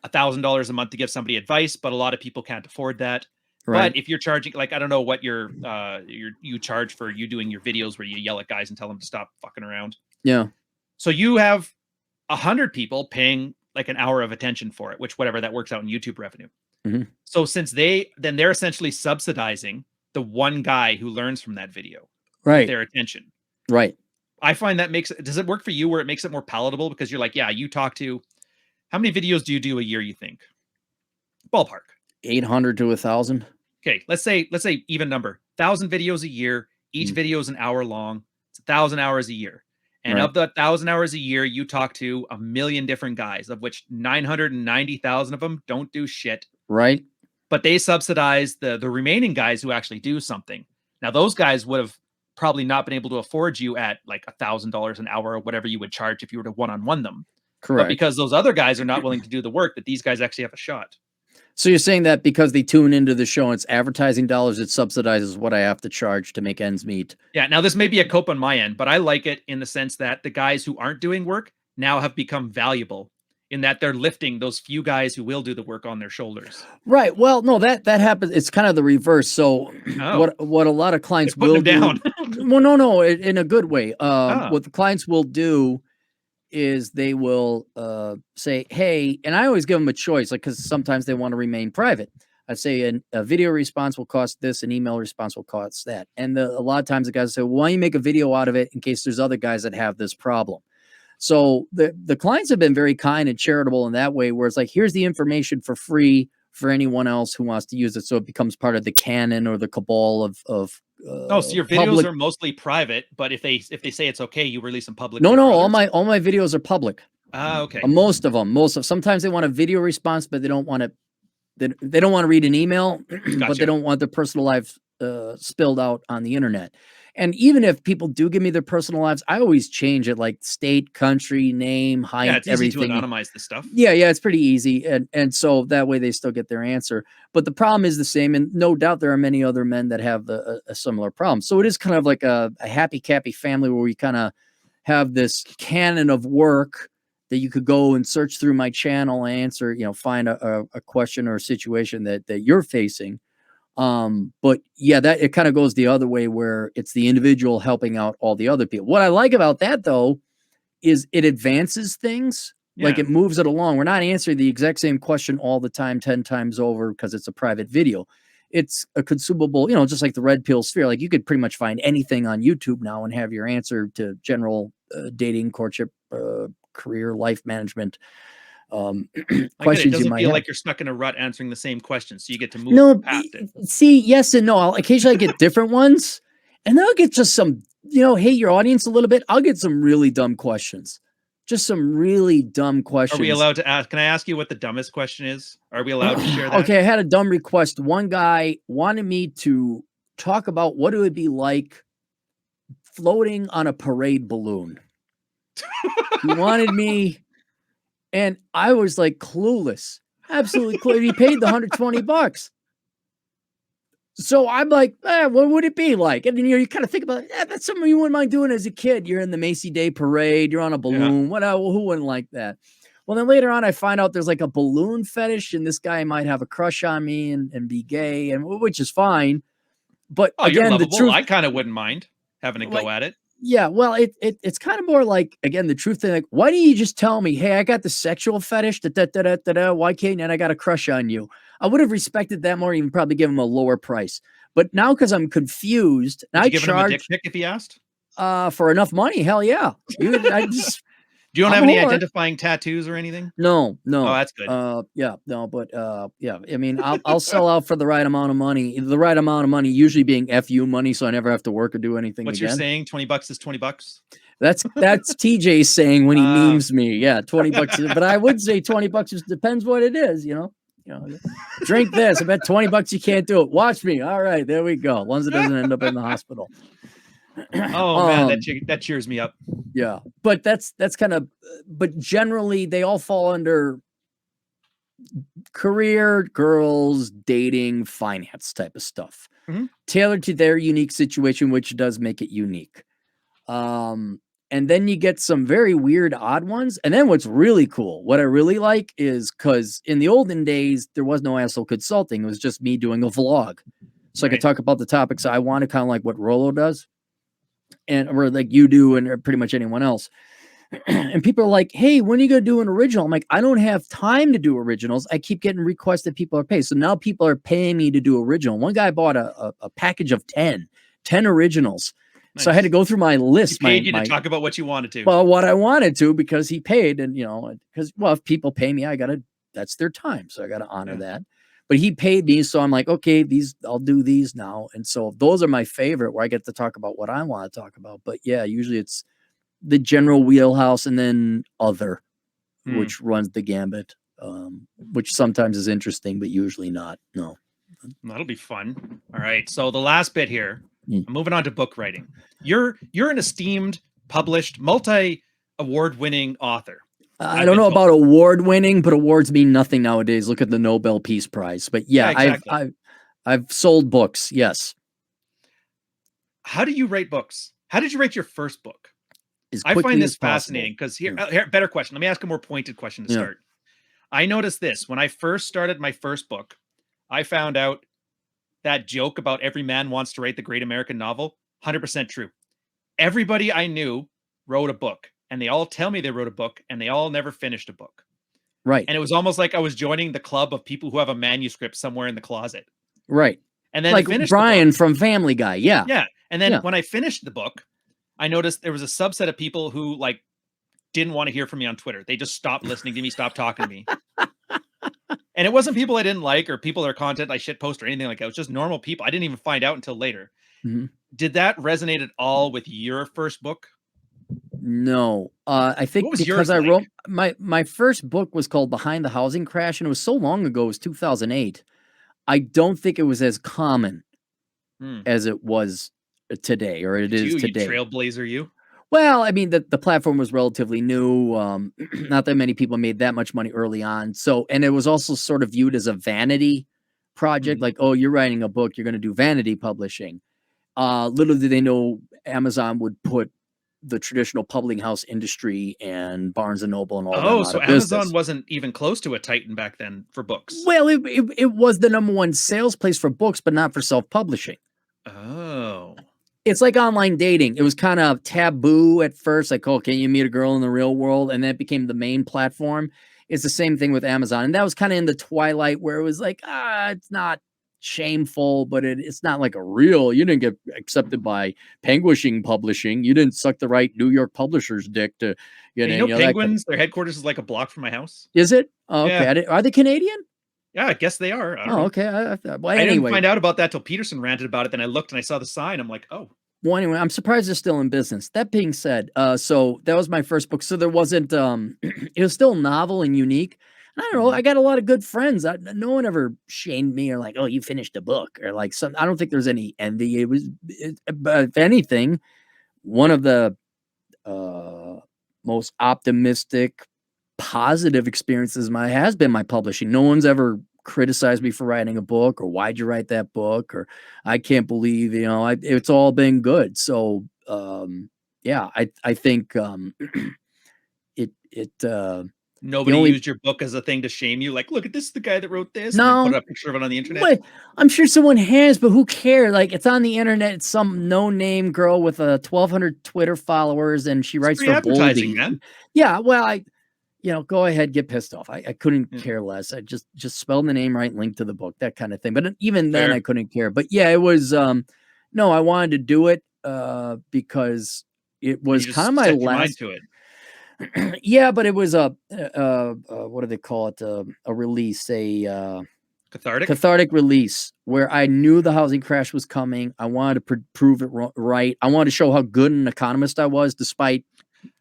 $1,000 a month to give somebody advice, but a lot of people can't afford that. Right. But if you're charging, like, I don't know what you charge for you doing your videos where you yell at guys and tell them to stop fucking around. Yeah. So you have 100 people paying like an hour of attention for it, which whatever that works out in YouTube revenue. So since they're essentially subsidizing the one guy who learns from that video, right? Their attention, right? I find that does it work for you where it makes it more palatable because you're like, yeah, you talk to, how many videos do you do a year? You think ballpark 800 to 1,000. Okay. Let's say even number 1,000 videos a year. Each video is an hour long. It's 1,000 hours a year. And of the 1,000 hours a year, you talk to 1 million different guys, of which 990,000 of them don't do shit. Right. But they subsidize the remaining guys who actually do something. Now, those guys would have probably not been able to afford you at like $1,000 an hour or whatever you would charge if you were to one-on-one them. Correct. But because those other guys are not willing to do the work, that these guys actually have a shot. So you're saying that because they tune into the show and it's advertising dollars, it subsidizes what I have to charge to make ends meet. Yeah. Now, this may be a cope on my end, but I like it in the sense that the guys who aren't doing work now have become valuable in that they're lifting those few guys who will do the work on their shoulders. Right. Well, no, that happens. It's kind of the reverse. So what a lot of clients will do. Down. Well, no, in a good way. What the clients will do is they will say, hey, and I always give them a choice, like, because sometimes they want to remain private. I say a video response will cost this, an email response will cost that. And a lot of times the guys say, well, why don't you make a video out of it in case there's other guys that have this problem? So the clients have been very kind and charitable in that way, where it's like, here's the information for free for anyone else who wants to use it. So it becomes part of the canon or the cabal of Oh, so your videos public. are mostly private, but if they say it's okay, you release them publicly. No, for all others? my videos are public. Ah, okay. Most of them. Sometimes they want a video response, but they don't want to. They don't want to read an email, but they Gotcha. don't want their personal life spilled out on the internet. And even if people do give me their personal lives, I always change it, like state, country, name, height, Yeah, it's easy everything. to anonymize this stuff. Yeah, it's pretty easy, and so that way they still get their answer. But the problem is the same, and no doubt there are many other men that have a similar problem. So it is kind of like a happy cappy family where we kind of have this canon of work that you could go and search through my channel and answer, find a question or a situation that you're facing. But yeah, that it kind of goes the other way where it's the individual helping out all the other people. What I like about that though is it advances things. Like it moves it along. We're not answering the exact same question all the time, 10 times over because it's a private video. It's a consumable, just like the red pill sphere. Like you could pretty much find anything on YouTube now and have your answer to general dating, courtship, career, life management questions. It doesn't feel have. like you're stuck in a rut answering the same question, so you get to move past it. See, yes and no. I'll occasionally get different ones, and then I'll get just some, hey, your audience a little bit. I'll get some really dumb questions. Just some really dumb questions. Are we allowed to ask? Can I ask you what the dumbest question is? Are we allowed to share that? Okay, I had a dumb request. One guy wanted me to talk about what it would be like floating on a parade balloon. He wanted me, and I was like clueless, absolutely clueless. He paid the $120. So I'm like, what would it be like? And then you kind of think about it. That's something you wouldn't mind doing as a kid. You're in the Macy Day Parade. You're on a balloon. Yeah. Who wouldn't like that? Well, then later on, I find out there's like a balloon fetish, and this guy might have a crush on me and be gay, and which is fine. But again, you're the truth, I kind of wouldn't mind having a go at it. Yeah, well, it's kind of more like, again, the truth thing. Like, why don't you just tell me, hey, I got the sexual fetish, why can't you? And I got a crush on you. I would have respected that more, even probably give him a lower price. But now, because I'm confused, Would you give him a dick pic if he asked? For enough money, hell yeah. Do you don't have any identifying tattoos or anything? No. Oh, that's good. Yeah. I mean, I'll sell out for the right amount of money. The right amount of money, usually being FU money, so I never have to work or do anything. What again. You're saying? $20 is $20. That's TJ's saying when he memes me. Yeah, $20. But I would say $20 just depends what it is. Drink this. I bet $20 you can't do it. Watch me. All right, there we go. As long as it doesn't end up in the hospital. Oh man, that cheers me up. Yeah, but that's kind of. But generally, they all fall under career, girls, dating, finance type of stuff, tailored to their unique situation, which does make it unique. And then you get some very weird, odd ones. And then what's really cool, what I really like is because in the olden days, there was no asshole consulting. It was just me doing a vlog. So I could talk about the topics I wanted, kind of like what Rollo does. Or like you do and pretty much anyone else. And people are like, hey, when are you going to do an original? I'm like, I don't have time to do originals. I keep getting requests that people are paid. So now people are paying me to do original. One guy bought a package of 10 originals. Nice. So I had to go through my list. He paid you to talk about what you wanted to. Well, what I wanted to, because he paid. And, because, if people pay me, that's their time. So I got to honor that. But he paid me. So I'm like, okay, I'll do these now. And so those are my favorite where I get to talk about what I want to talk about. But yeah, usually it's the general wheelhouse and then other, which runs the gambit, which sometimes is interesting, but usually not. No. That'll be fun. All right. So the last bit here, I'm moving on to book writing. You're an esteemed, published, multi-award winning author. I don't know about award winning, but awards mean nothing nowadays. Look at the Nobel Peace Prize. But yeah, exactly. I've sold books. Yes. How do you write books? How did you write your first book? I find this fascinating because here, better question. Let me ask a more pointed question to start. I noticed this when I first started my first book. I found out that joke about every man wants to write the great American novel, 100% true. Everybody I knew wrote a book, and they all tell me they wrote a book, and they all never finished a book. Right. And it was almost like I was joining the club of people who have a manuscript somewhere in the closet. Right. And then like Brian from Family Guy. Yeah. Yeah. And then when I finished the book, I noticed there was a subset of people who didn't want to hear from me on Twitter. They just stopped listening to me, stopped talking to me. And it wasn't people I didn't like or people or content I shit post or anything like that. It was just normal people. I didn't even find out until later. Mhm. Did that resonate at all with your first book? No, I think What was because yours I like? wrote my first book was called Behind the Housing Crash, and it was so long ago, it was 2008. I don't think it was as common Hmm. as it was today, or it Look at is you today. trailblazer, you. Well, I mean, the platform was relatively new. Not that many people made that much money early on. So, and it was also sort of viewed as a vanity project, Mhm. like, oh, you're writing a book, you're going to do vanity publishing. Little did they know Amazon would put the traditional publishing house industry and Barnes and Noble and all them Oh, out so of Amazon business. wasn't even close to a Titan back then for books. Well, it was the number one sales place for books, but not for self-publishing. Oh. It's like online dating. It was kind of taboo at first, like, oh, can you meet a girl in the real world? And then it became the main platform. It's the same thing with Amazon. And that was kind of in the twilight where it was like, it's not shameful, but it's not like a real, you didn't get accepted by Penguishing Publishing. You didn't suck the right New York publisher's dick to get Hey, in, you know, that kind of, Penguins, their headquarters is like a block from my house. is it? Oh, okay. Yeah. Are they Canadian? Yeah, I guess they are. I don't Oh, know. okay. Well, I didn't anyway. find out about that till Peterson ranted about it. Then I looked and I saw the sign. I'm like, oh. Well, anyway, I'm surprised they're still in business. That being said, so that was my first book. So there wasn't, it was still novel and unique. And I don't know, Mhm. I got a lot of good friends. No one ever shamed me or like, oh, you finished a book or like some. I don't think there's any envy. But if anything, one of the most optimistic, positive experiences has been my publishing. No one's ever criticized me for writing a book or why'd you write that book or I can't believe, it's all been good. So, yeah, I think, the Nobody only, used your book as a thing to shame you. Like, look at this, the guy that wrote this, and then put no, a picture of it on the internet. what? I'm sure someone has, but who cares? Like, it's on the internet. It's some no-name girl with 1,200 Twitter followers, and she It's writes free for advertising, Boldy. man. Yeah, well, go ahead, get pissed off. I couldn't Yeah, care less. I just spell the name right, link to the book, that kind of thing. But even then, I fair. couldn't care. But yeah, it was. No, I wanted to do it because it And was you kind of just my set your mind last. to it. Yeah, but it was what do they call it? A release, a Cathartic. cathartic release where I knew the housing crash was coming. I wanted to prove it right. I wanted to show how good an economist I was, despite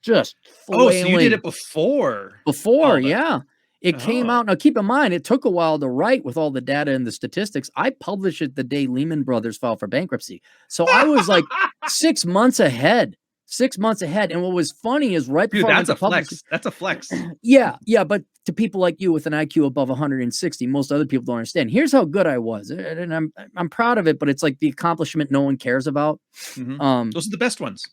just Oh, so you did flailing it before before. all that. Yeah, it came Oh. out. Now, keep in mind, it took a while to write with all the data and the statistics. I published it the day Lehman Brothers filed for bankruptcy, so I was like 6 months ahead. 6 months ahead. And what was funny is right Dude, before I went that's to a publish. flex. That's a flex. Yeah, but to people like you with an IQ above 160, most other people don't understand. Here's how good I was, and I'm proud of it. But it's like the accomplishment no one cares about. Mhm. Um, Those are the best ones.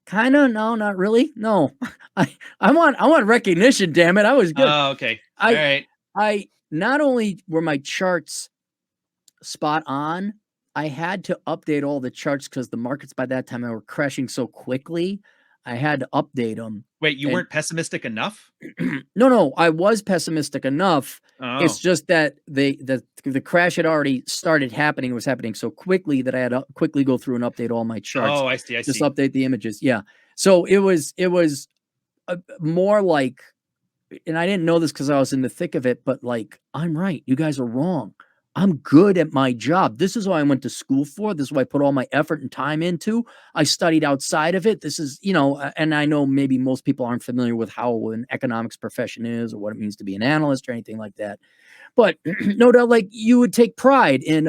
kind of, no, not really. No, I want recognition. Damn it, I was good. Oh, okay. All I right. I not only were my charts spot on, I had to update all the charts because the markets by that time were crashing so quickly. I had to update them. Wait, you And weren't pessimistic enough? no, I was pessimistic enough. It's Oh. just that the crash had already started happening. It was happening so quickly that I had to quickly go through and update all my charts. Oh, I see. I Just see. update the images. Yeah. So it was more like, and I didn't know this because I was in the thick of it, but like, I'm right. You guys are wrong. I'm good at my job. This is what I went to school for. This is what I put all my effort and time into. I studied outside of it. This is, and I know maybe most people aren't familiar with how an economics profession is or what it means to be an analyst or anything like that. But no doubt, like you would take pride in,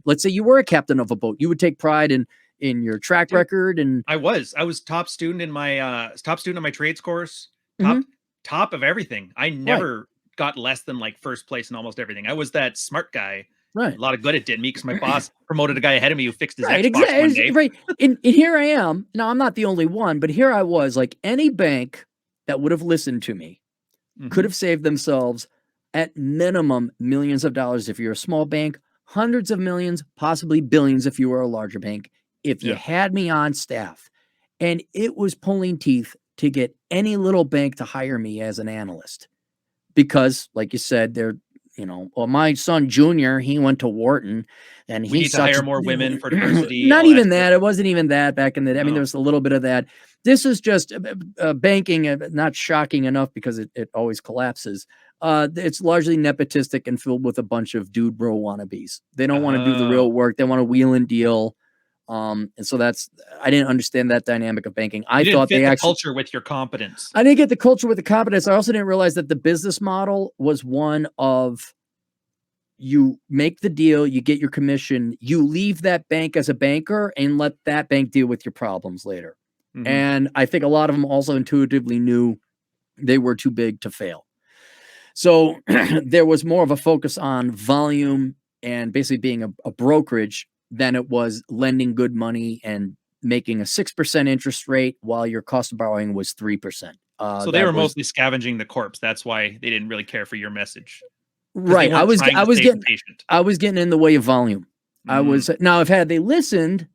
let's say you were a captain of a boat. You would take pride in your track Dude, record and I was top student in my trades course. Mhm. Top of everything. I Right. never got less than like first place in almost everything. I was that smart guy. Right. A lot of good it did me because my boss promoted a guy ahead of me who fixed his Right, Xbox one exactly. day. Right. And here I am. Now, I'm not the only one, but here I was, like any bank that would have listened to me could Mhm. have saved themselves at minimum millions of dollars if you're a small bank, hundreds of millions, possibly billions if you were a larger bank, if you Yeah. had me on staff. And it was pulling teeth to get any little bank to hire me as an analyst. Because, like you said, well, my son Junior, he went to Wharton, and We he's need to hire such more women for diversity, not all that even stuff. that. It wasn't even that back in the day. I mean, there Oh. was a little bit of that. This is just banking, not shocking enough because it always collapses. It's largely nepotistic and filled with a bunch of dude bro wannabes. They don't want to do the real work. They want to wheel and deal. And so I didn't understand that dynamic of banking. I thought they actually culture with your competence. I didn't get the culture with the competence. I also didn't realize that the business model was one of you make the deal, you get your commission, you leave that bank as a banker and let that bank deal with your problems later. Mhm. And I think a lot of them also intuitively knew they were too big to fail. So there was more of a focus on volume and basically being a brokerage than it was lending good money and making a 6% interest rate while your cost of borrowing was 3%. So they were mostly scavenging the corpse. That's why they didn't really care for your message. Right. I was getting in the way of volume. Now had they listened,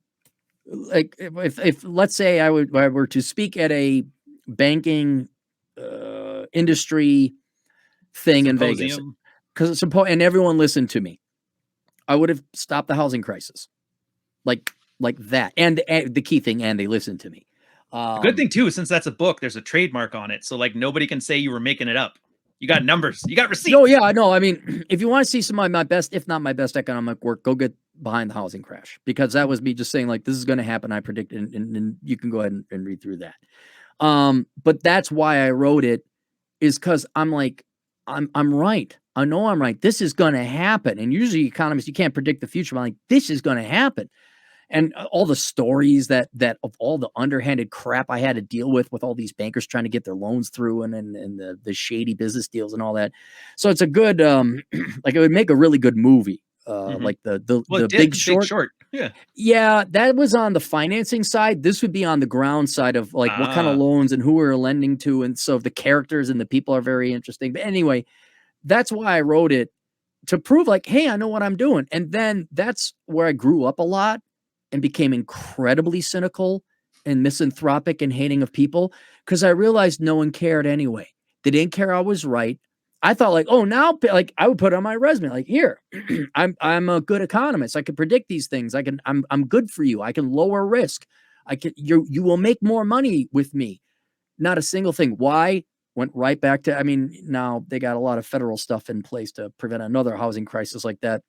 like if let's say I were to speak at a banking industry thing in Vegas, because and everyone listened to me, I would have stopped the housing crisis, like that. And the key thing, and they listened to me. Good thing too, since that's a book, there's a trademark on it, so like nobody can say you were making it up. You got numbers, you got receipts. Oh yeah, I know. I mean, if you want to see some of my best, if not my best economic work, go get Behind the Housing Crash, because that was me just saying like this is going to happen. I predict, and you can go ahead and read through that. But that's why I wrote it, is because I'm like, I'm right. I know I'm right. This is going to happen. And usually economists, you can't predict the future. But I'm like, this is going to happen. And all the stories that of all the underhanded crap I had to deal with all these bankers trying to get their loans through and the shady business deals and all that. So it's a good, like it would make a really good movie. Like the Big Short. Yeah, that was on the financing side. This would be on the ground side of like what kind of loans and who we're lending to. And so the characters and the people are very interesting. But anyway, that's why I wrote it, to prove like, hey, I know what I'm doing. And then that's where I grew up a lot and became incredibly cynical and misanthropic and hating of people, because I realized no one cared anyway. They didn't care I was right. I thought like, oh, now like I would put on my resume, like, here, I'm a good economist. I can predict these things. I'm good for you. I can lower risk. You will make more money with me. Not a single thing. Why? Went right back to, I mean, now they got a lot of federal stuff in place to prevent another housing crisis like that.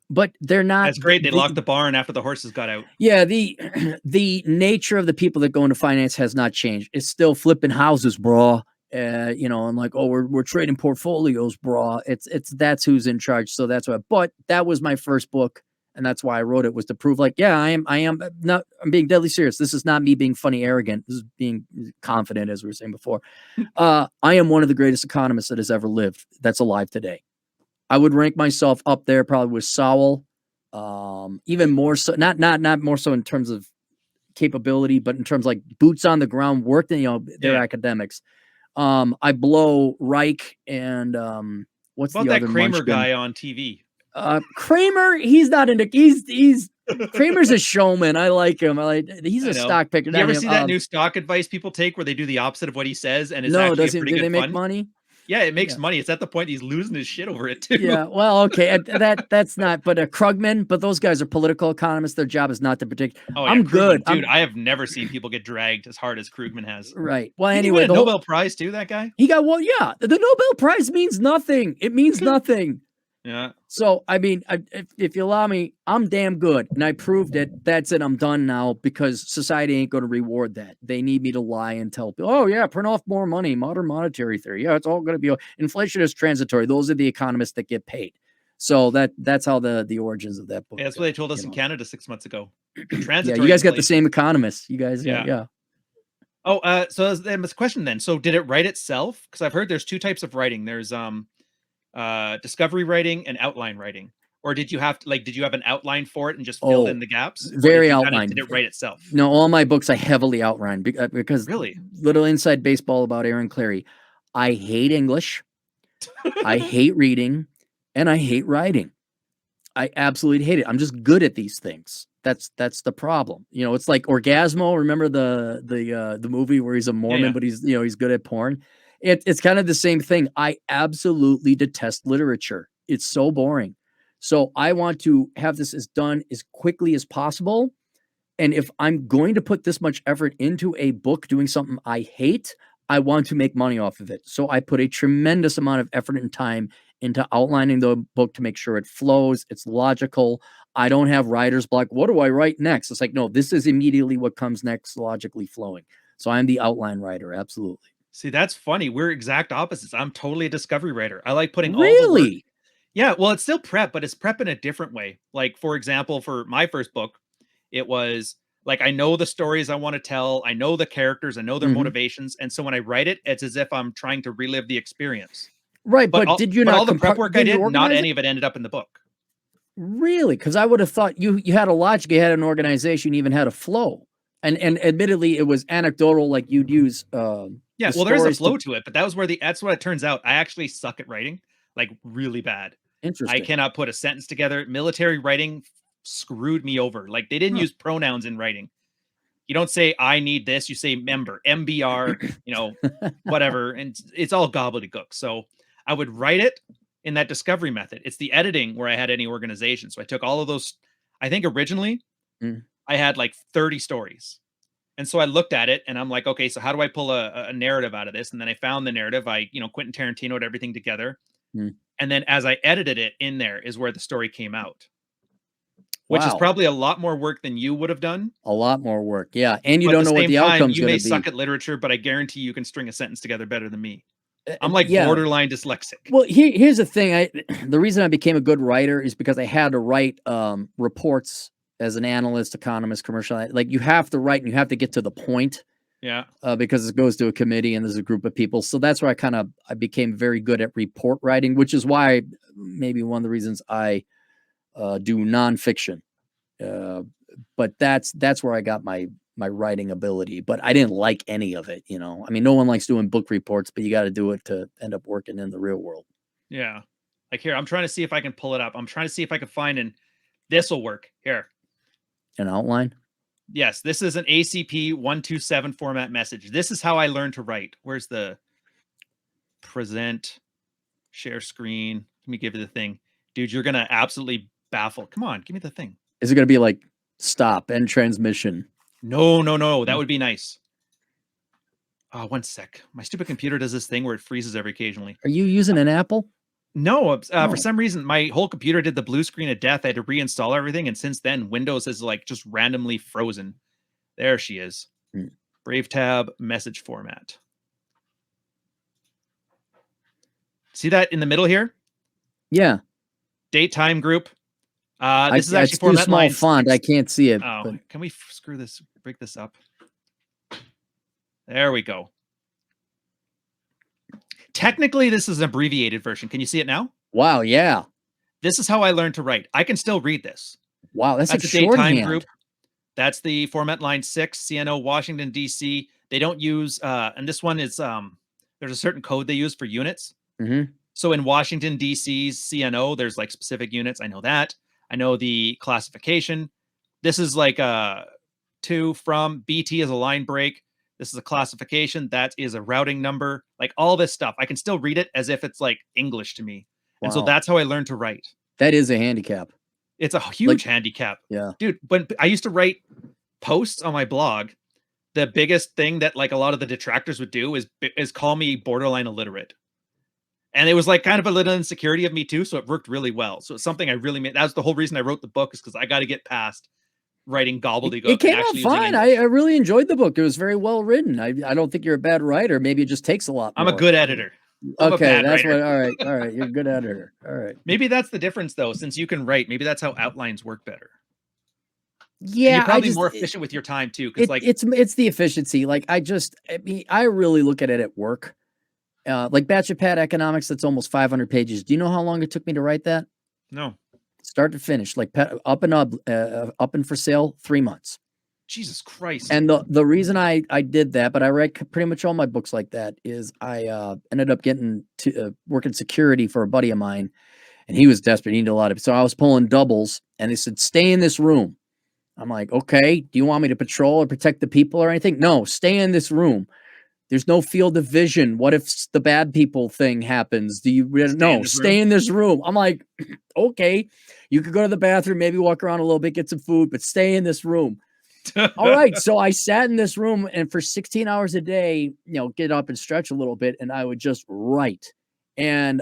But they're not. That's great. They locked the barn after the horses got out. Yeah, the nature of the people that go into finance has not changed. It's still flipping houses, bro. And like, oh, we're trading portfolios, bro. That's who's in charge. So that's why. But that was my first book, and that's why I wrote it, was to prove like, yeah, I'm being deadly serious. This is not me being funny, arrogant. This is being confident, as we were saying before. I am one of the greatest economists that has ever lived. That's alive today. I would rank myself up there probably with Sowell, even more so, not more so in terms of capability, but in terms of like boots on the ground work, they're academics. I blow Reich and what's about the other that Kramer munchkin guy on TV? Kramer, he's not into he's Kramer's a showman. I like him. He's a stock picker. Did you ever see that new stock advice people take where they do the opposite of what he says, and it's no, actually pretty good they make fun? Money? Yeah, it makes money. It's at the point he's losing his shit over it too. Yeah, well, okay, that's not. But Krugman, but those guys are political economists. Their job is not to predict. Oh, yeah, I'm Krugman, good, dude. I have never seen people get dragged as hard as Krugman has. Right. Well, Did anyway, he win a Nobel Prize too. That guy. He got yeah. The Nobel Prize means nothing. It means nothing. Yeah. So, I mean, if you allow me, I'm damn good. And I proved it. That's it. I'm done now, because society ain't going to reward that. They need me to lie and tell people, oh, yeah, print off more money, modern monetary theory. Yeah, it's all going to be, inflation is transitory. Those are the economists that get paid. So that's how the origins of that book. Yeah, that's what they told us in Canada 6 months ago. Transitory. Yeah, you guys got the same economists. You guys, yeah. Oh, so then this question then. So did it write itself? Because I've heard there's two types of writing. There's discovery writing and outline writing, or did you have an outline for it and just filled in the gaps? Very outlined. Did it write itself? No, all my books I heavily outline because really, little inside baseball about Aaron Clarey. I hate English, I hate reading, and I hate writing. I absolutely hate it. I'm just good at these things. That's the problem. It's like Orgasmo. Remember the movie where he's a Mormon, but he's good at porn. It's kind of the same thing. I absolutely detest literature. It's so boring. So I want to have this done as quickly as possible. And if I'm going to put this much effort into a book doing something I hate, I want to make money off of it. So I put a tremendous amount of effort and time into outlining the book to make sure it flows, it's logical. I don't have writer's block. What do I write next? It's like, no, this is immediately what comes next, logically flowing. So I'm the outline writer. Absolutely. See, that's funny. We're exact opposites. I'm totally a discovery writer. I like putting all the work. Really? Yeah, well, it's still prep, but it's prep in a different way. Like, for example, for my first book, it was like I know the stories I want to tell, I know the characters, I know their Mhm. motivations, and so when I write it, it's as if I'm trying to relive the experience. Right, But but did you not all the prep work I did you did, not organize any it? of it ended up in the book. Really? Because I would have thought you had a logic, you had an organization, you even had a flow. And admittedly, it was anecdotal, like you'd use Yeah, the well, there is a stories flow to it, but that was where that's what it turns out. I actually suck at writing, like really bad. I Interesting. cannot put a sentence together. Military writing screwed me over. Like they didn't Huh. use pronouns in writing. You don't say I need this. You say member, MBR, whatever, and it's all gobbledygook. So I would write it in that discovery method. It's the editing where I had any organization. So I took all of those. I think originally Mm. I had like 30 stories. And so I looked at it and I'm like, okay, so how do I pull a narrative out of this? And then I found the narrative. Quentin Tarantino'd everything together. Mm. And then as I edited it in there is where the story came out, which is Wow. probably a lot more work than you would have done. A lot more work. Yeah. And you But at don't the know what same the time, outcome's you going may to be. suck at literature, but I guarantee you can string a sentence together better than me. I'm like Yeah. borderline dyslexic. Well, here's the thing. The reason I became a good writer is because I had to write reports as an analyst, economist, commercial. Like you have to write and you have to get to the point. Yeah. Because it goes to a committee and there's a group of people. So that's where I became very good at report writing, which is why maybe one of the reasons I do nonfiction. But that's where I got my writing ability. But I didn't like any of it. I mean, no one likes doing book reports, but you got to do it to end up working in the real world. Yeah. Like here, I'm trying to see if I can pull it up. I'm trying to see if I can find this will work here. An outline. Yes, this is an ACP 127 format message. This is how I learned to write. Where's the present, share screen? Let me give you the thing. Dude, you're going to absolutely baffle. Come on, give me the thing. Is it going to be like stop, end transmission? No. That would be nice. Oh, 1 sec. My stupid computer does this thing where it freezes every occasionally. Are you using an Apple? No, for some reason, my whole computer did the blue screen of death. I had to reinstall everything. And since then, Windows has like just randomly frozen. There she is. Brave tab, message format. See that in the middle here? Yeah. Date, time, group. This is actually too format small line font. 6. I can't see it. Oh, but... Can we break this up? There we go. Technically, this is an abbreviated version. Can you see it now? Wow, yeah. This is how I learned to write. I can still read this. Wow, that's a like date shorthand. time group. That's the format line 6, CNO, Washington, D.C. They don't use, and this one is, there's a certain code they use for units. Mm-hmm. So in Washington, D.C.'s CNO, there's like specific units. I know that. I know the classification. This is like to, from, BT is a line break. This is a classification. That is a routing number. Like all this stuff. I can still read it as if it's like English to me. Wow. And so that's how I learned to write. That is a handicap. It's a huge handicap. Yeah. Dude, when I used to write posts on my blog, the biggest thing that like a lot of the detractors would do is call me borderline illiterate. And it was like kind of a little insecurity of me too. So it worked really well. So it's something I really made. That's the whole reason I wrote the book, is because I got to get past writing gobbledygook. It came out fine. I really enjoyed the book. It was very well written. I don't think you're a bad writer. Maybe it just takes a lot more. I'm a good editor. Okay, that's what. All right. You're a good editor. All right. Maybe that's the difference, though. Since you can write, maybe that's how outlines work better. Yeah, and you're probably more efficient with your time too. Because like it's the efficiency. Like I really look at it at work. Like Batch of Pad Economics, that's almost 500 pages. Do you know how long it took me to write that? No. Start to finish, like up and for sale, 3 months. Jesus Christ. And the reason I did that, but I read pretty much all my books like that, is I ended up getting to working security for a buddy of mine, and he was desperate. He needed a lot of, so I was pulling doubles, and they said, stay in this room. I'm like, okay, do you want me to patrol or protect the people or anything? No, stay in this room. There's no field of vision. What if the bad people thing happens? Do you stay in this room? I'm like, okay, you could go to the bathroom, maybe walk around a little bit, get some food, but stay in this room. All right. So I sat in this room and for 16 hours a day, get up and stretch a little bit and I would just write. And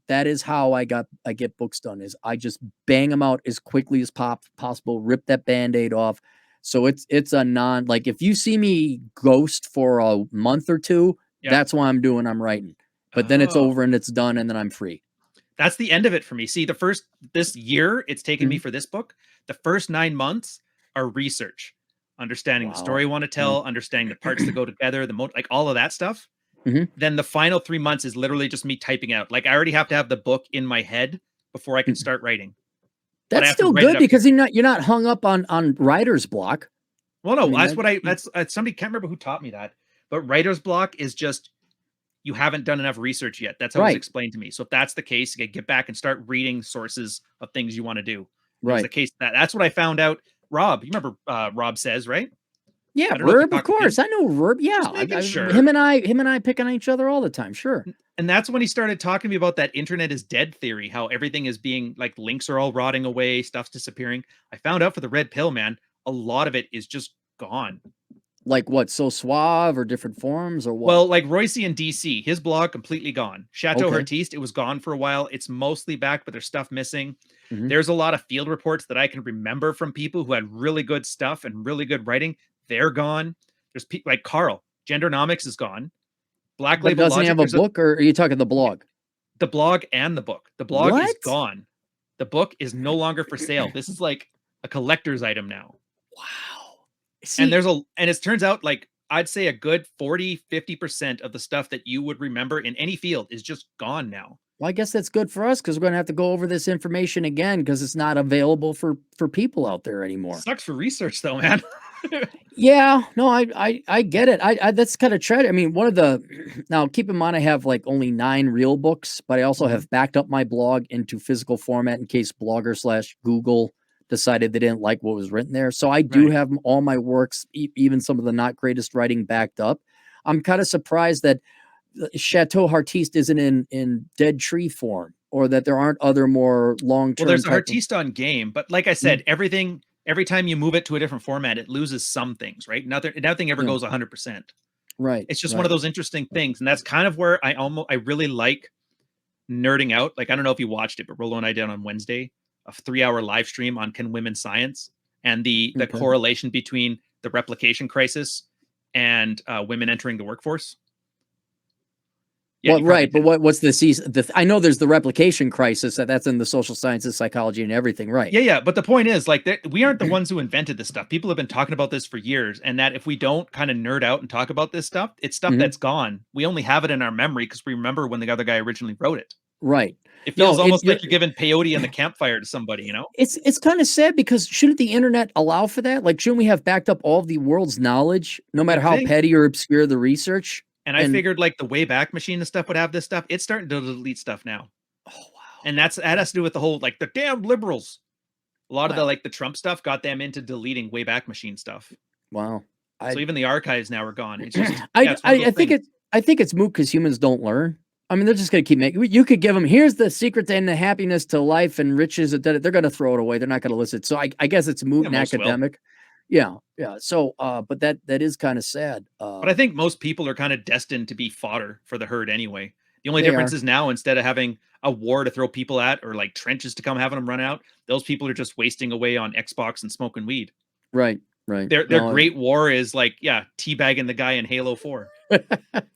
that is how I get books done is I just bang them out as quickly as possible, rip that Band-Aid off. So it's a like if you see me ghost for a month or two, that's why I'm writing. But then it's over and it's done and then I'm free. That's the end of it for me. See, this year it's taken me for this book, the first 9 months are research, understanding the story I want to tell, understanding the parts that go together, like all of that stuff. Then the final 3 months is literally just me typing out. Like I already have to have the book in my head before I can start writing. That's still good because you're not hung up on writer's block. Well, no, that's somebody can't remember who taught me that, but writer's block is just you haven't done enough research yet. That's how it's explained to me. So if that's the case, you get back and start reading sources of things you want to do. Right. The case that's what I found out. Rob, you remember Rob Says, right? Yeah, Verb, of course. I know Verb. Yeah. Sure. Him and I pick on each other all the time. Sure. And that's when he started talking to me about that internet is dead theory, how everything is being like links are all rotting away, stuff's disappearing. I found out for the red pill, man, a lot of it is just gone. Like what? So Suave or different forums or what? Well, like Royce in DC, his blog completely gone. Chateau Artiste, it was gone for a while. It's mostly back, but there's stuff missing. There's a lot of field reports that I can remember from people who had really good stuff and really good writing. They're gone. There's people like Carl. Gendernomics is gone. Black Label doesn't he have a book, or are you talking the blog? The blog and the book. The blog is gone. The book is no longer for sale. This is like a collector's item now. Wow. See, and it turns out like I'd say a good 40-50% of the stuff that you would remember in any field is just gone now. Well, I guess that's good for us because we're going to have to go over this information again because it's not available for people out there anymore. Sucks for research though, man. Yeah, no, I get it. I that's kind of tragic. I mean, now keep in mind I have like only 9 real books, but I also have backed up my blog into physical format in case Blogger/Google decided they didn't like what was written there. So I do have all my works, even some of the not greatest writing, backed up. I'm kind of surprised that Chateau Artiste isn't in Dead Tree form, or that there aren't other more long-term. Well, there's Artiste on Game, but like I said, every time you move it to a different format, it loses some things, right? Nothing ever goes 100%. Right. It's just one of those interesting things, and that's kind of where I really like nerding out. Like I don't know if you watched it, but Rollo and I did on Wednesday a 3-hour live stream on Can Women Science and the correlation between the replication crisis and women entering the workforce. Yeah, well, right, but what's the season? I know there's the replication crisis that's in the social sciences, psychology, and everything, right? Yeah. But the point is, like, we aren't the ones who invented this stuff. People have been talking about this for years, and that if we don't kind of nerd out and talk about this stuff, it's stuff that's gone. We only have it in our memory because we remember when the other guy originally wrote it. Right. It feels almost like you're giving peyote in the campfire to somebody, you know? It's kind of sad because shouldn't the internet allow for that? Like, shouldn't we have backed up all of the world's knowledge, no matter how petty or obscure the research? And I figured like the Wayback Machine and stuff would have this stuff. It's starting to delete stuff now. Oh, wow. And that has to do with the whole, like the damn liberals. A lot of the Trump stuff got them into deleting Wayback Machine stuff. Wow. So even the archives now are gone. It's just, I think it's moot because humans don't learn. I mean, they're just going to keep making. You could give them, here's the secret and the happiness to life and riches. They're going to throw it away. They're not going to listen. So I guess it's moot and academic. Yeah. So, but that is kind of sad. But I think most people are kind of destined to be fodder for the herd anyway. The only difference is now, instead of having a war to throw people at or like trenches to come having them run out, those people are just wasting away on Xbox and smoking weed. Right. Their great war is like, teabagging the guy in Halo 4.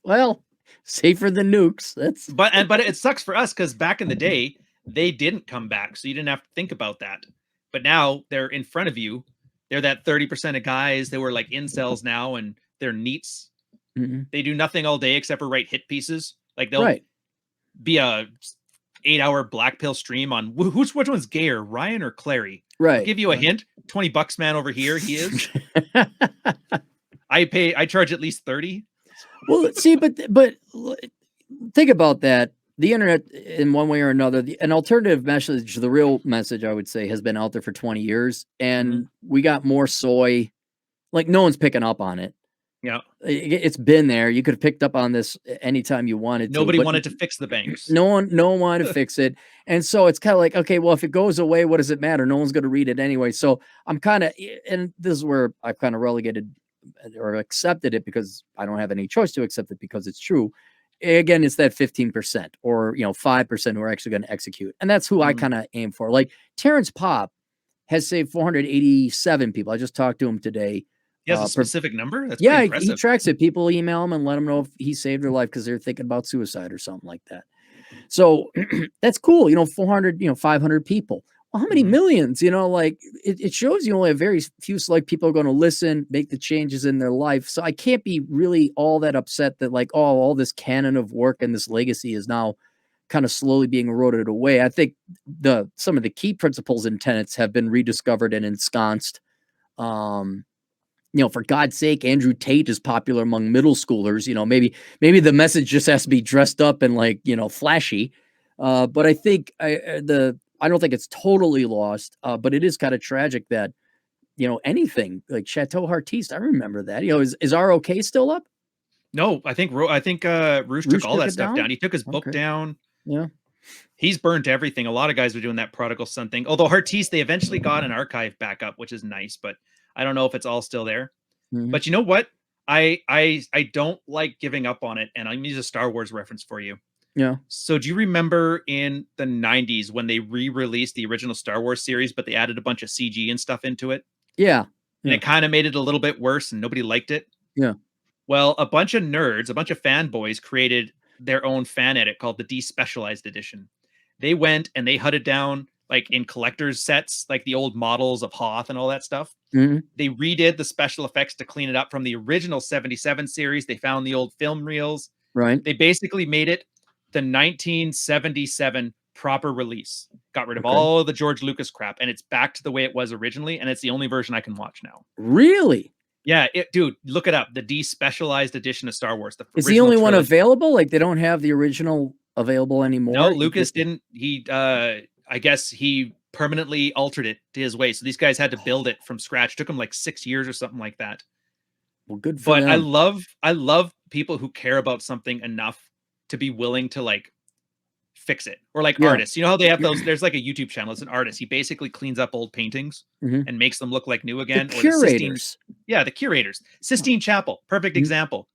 Well, safer than nukes. But it sucks for us because back in the day, they didn't come back. So you didn't have to think about that. But now they're in front of you. They're that 30% of guys that were like incels now, and they're neats. They do nothing all day except for write hit pieces. Like they'll be a 8-hour black pill stream on which one's gayer, Ryan or Clarey? Right. I'll give you a hint. $20 man over here. He is. I charge at least 30. Well, see, but think about that. The internet, in one way or another, an alternative message, the real message, I would say, has been out there for 20 years, and we got more soy. Like, no one's picking up on it. Yeah. It's been there. You could have picked up on this anytime you wanted to. Nobody But wanted to fix the banks. no one wanted to fix it. And so it's kind of like, okay, well, if it goes away, what does it matter? No one's going to read it anyway. So I'm kind of, and this is where I kind of relegated or accepted it because I don't have any choice to accept it because it's true. Again, it's that 15% or, 5% who are actually going to execute. And that's who I kind of aim for. Like Terrence Popp has saved 487 people. I just talked to him today. He has a specific number? That's Yeah, pretty impressive. he tracks it. People email him and let him know if he saved their life because they're thinking about suicide or something like that. So that's cool. 400, 500 people. Well, how many millions? Like it shows you only a very few select people are going to listen, make the changes in their life. So I can't be really all that upset that like, all this canon of work and this legacy is now kind of slowly being eroded away. I think some of the key principles and tenets have been rediscovered and ensconced. For God's sake, Andrew Tate is popular among middle schoolers. Maybe the message just has to be dressed up and like, flashy. But I think I don't think it's totally lost. But it is kind of tragic that, anything like Chateau Artiste, I remember that. Is ROK still up? No, I think Roosh took all that stuff down. He took his book down. Yeah. He's burnt everything. A lot of guys were doing that Prodigal Son thing. Although Artiste, they eventually got an archive back up, which is nice, but I don't know if it's all still there. But you know what? I don't like giving up on it. And I'm going to use a Star Wars reference for you. Yeah. So do you remember in the 90s when they re-released the original Star Wars series, but they added a bunch of CG and stuff into it? Yeah. And it kind of made it a little bit worse and nobody liked it. Yeah. Well, a bunch of nerds, a bunch of fanboys created their own fan edit called the Despecialized Edition. They went and they hunted down like in collector's sets, like the old models of Hoth and all that stuff. They redid the special effects to clean it up from the original 77 series. They found the old film reels. Right. They basically made it the 1977 proper release. Got rid of all of the George Lucas crap, and it's back to the way it was originally, and it's the only version I can watch now. Really? Yeah, dude, look it up. The Despecialized Edition of Star Wars. Is the only one available? Like they don't have the original available anymore? No, Lucas didn't. I guess he permanently altered it to his way. So these guys had to build it from scratch. It took them like 6 years or something like that. Well, good for them. I love people who care about something enough to be willing to like fix it. Or like artists. You know how they have those? There's like a YouTube channel. It's an artist. He basically cleans up old paintings and makes them look like new again. The curators. The curators. Sistine Chapel. Perfect example.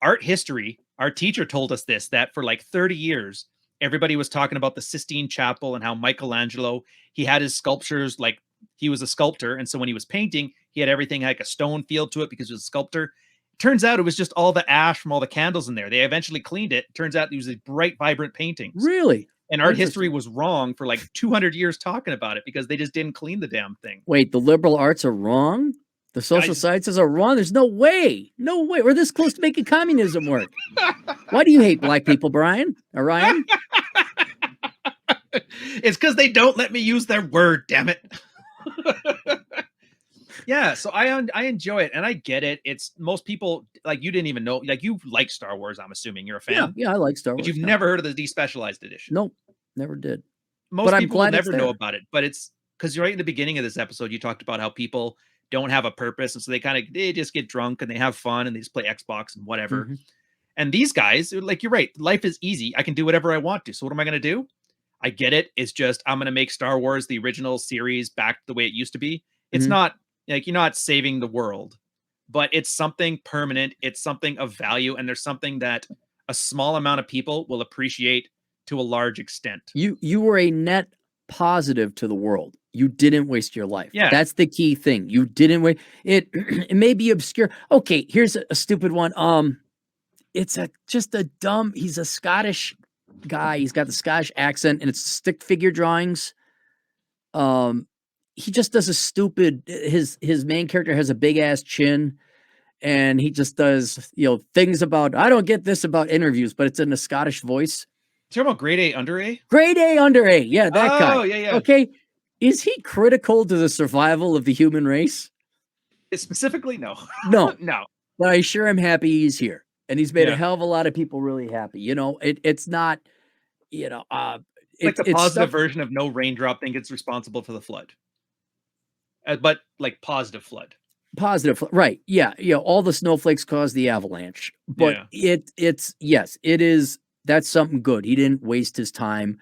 Art history. Our teacher told us this, that for like 30 years, everybody was talking about the Sistine Chapel and how Michelangelo, he had his sculptures, like he was a sculptor. And so when he was painting, he had everything like a stone feel to it because he was a sculptor. Turns out it was just all the ash from all the candles in there. They eventually cleaned it. Turns out it was these bright, vibrant paintings. Really? And art history was wrong for like 200 years talking about it because they just didn't clean the damn thing. Wait, the liberal arts are wrong? The social sciences are wrong? There's no way. No way. We're this close to making communism work. Why do you hate black people, Brian? Or Ryan? It's because they don't let me use their word, damn it. Yeah, so I enjoy it and I get it. It's most people like you didn't even know, like you like Star Wars, I'm assuming you're a fan. Yeah, I like Star Wars. But you've never heard of the Despecialized Edition. Nope, never did. Most people will never know about it, but it's because right in the beginning of this episode, you talked about how people don't have a purpose. And so they just get drunk and they have fun and they just play Xbox and whatever. And these guys, like, you're right. Life is easy. I can do whatever I want to. So what am I going to do? I get it. It's just, I'm going to make Star Wars, the original series, back the way it used to be. It's not like you're not saving the world, but it's something permanent. It's something of value. And there's something that a small amount of people will appreciate to a large extent. You were a net positive to the world. You didn't waste your life. Yeah. That's the key thing. You didn't waste it. It may be obscure. Okay, here's a stupid one. It's just a dumb, he's a Scottish guy. He's got the Scottish accent and it's stick figure drawings. He just does a stupid, his main character has a big ass chin and he just does, things about, I don't get this about interviews, but it's in a Scottish voice. You're talking about grade A, under A? Grade A, under A. Yeah, that guy. Oh, yeah. Okay. Is he critical to the survival of the human race? Specifically, no. No. No. But I sure am happy he's here. And he's made a hell of a lot of people really happy. It's not, like the positive version of no raindrop thing gets responsible for the flood. But like positive flood. Positive, right? Yeah, all the snowflakes cause the avalanche, but Yeah. it's yes, it is. That's something good. He didn't waste his time,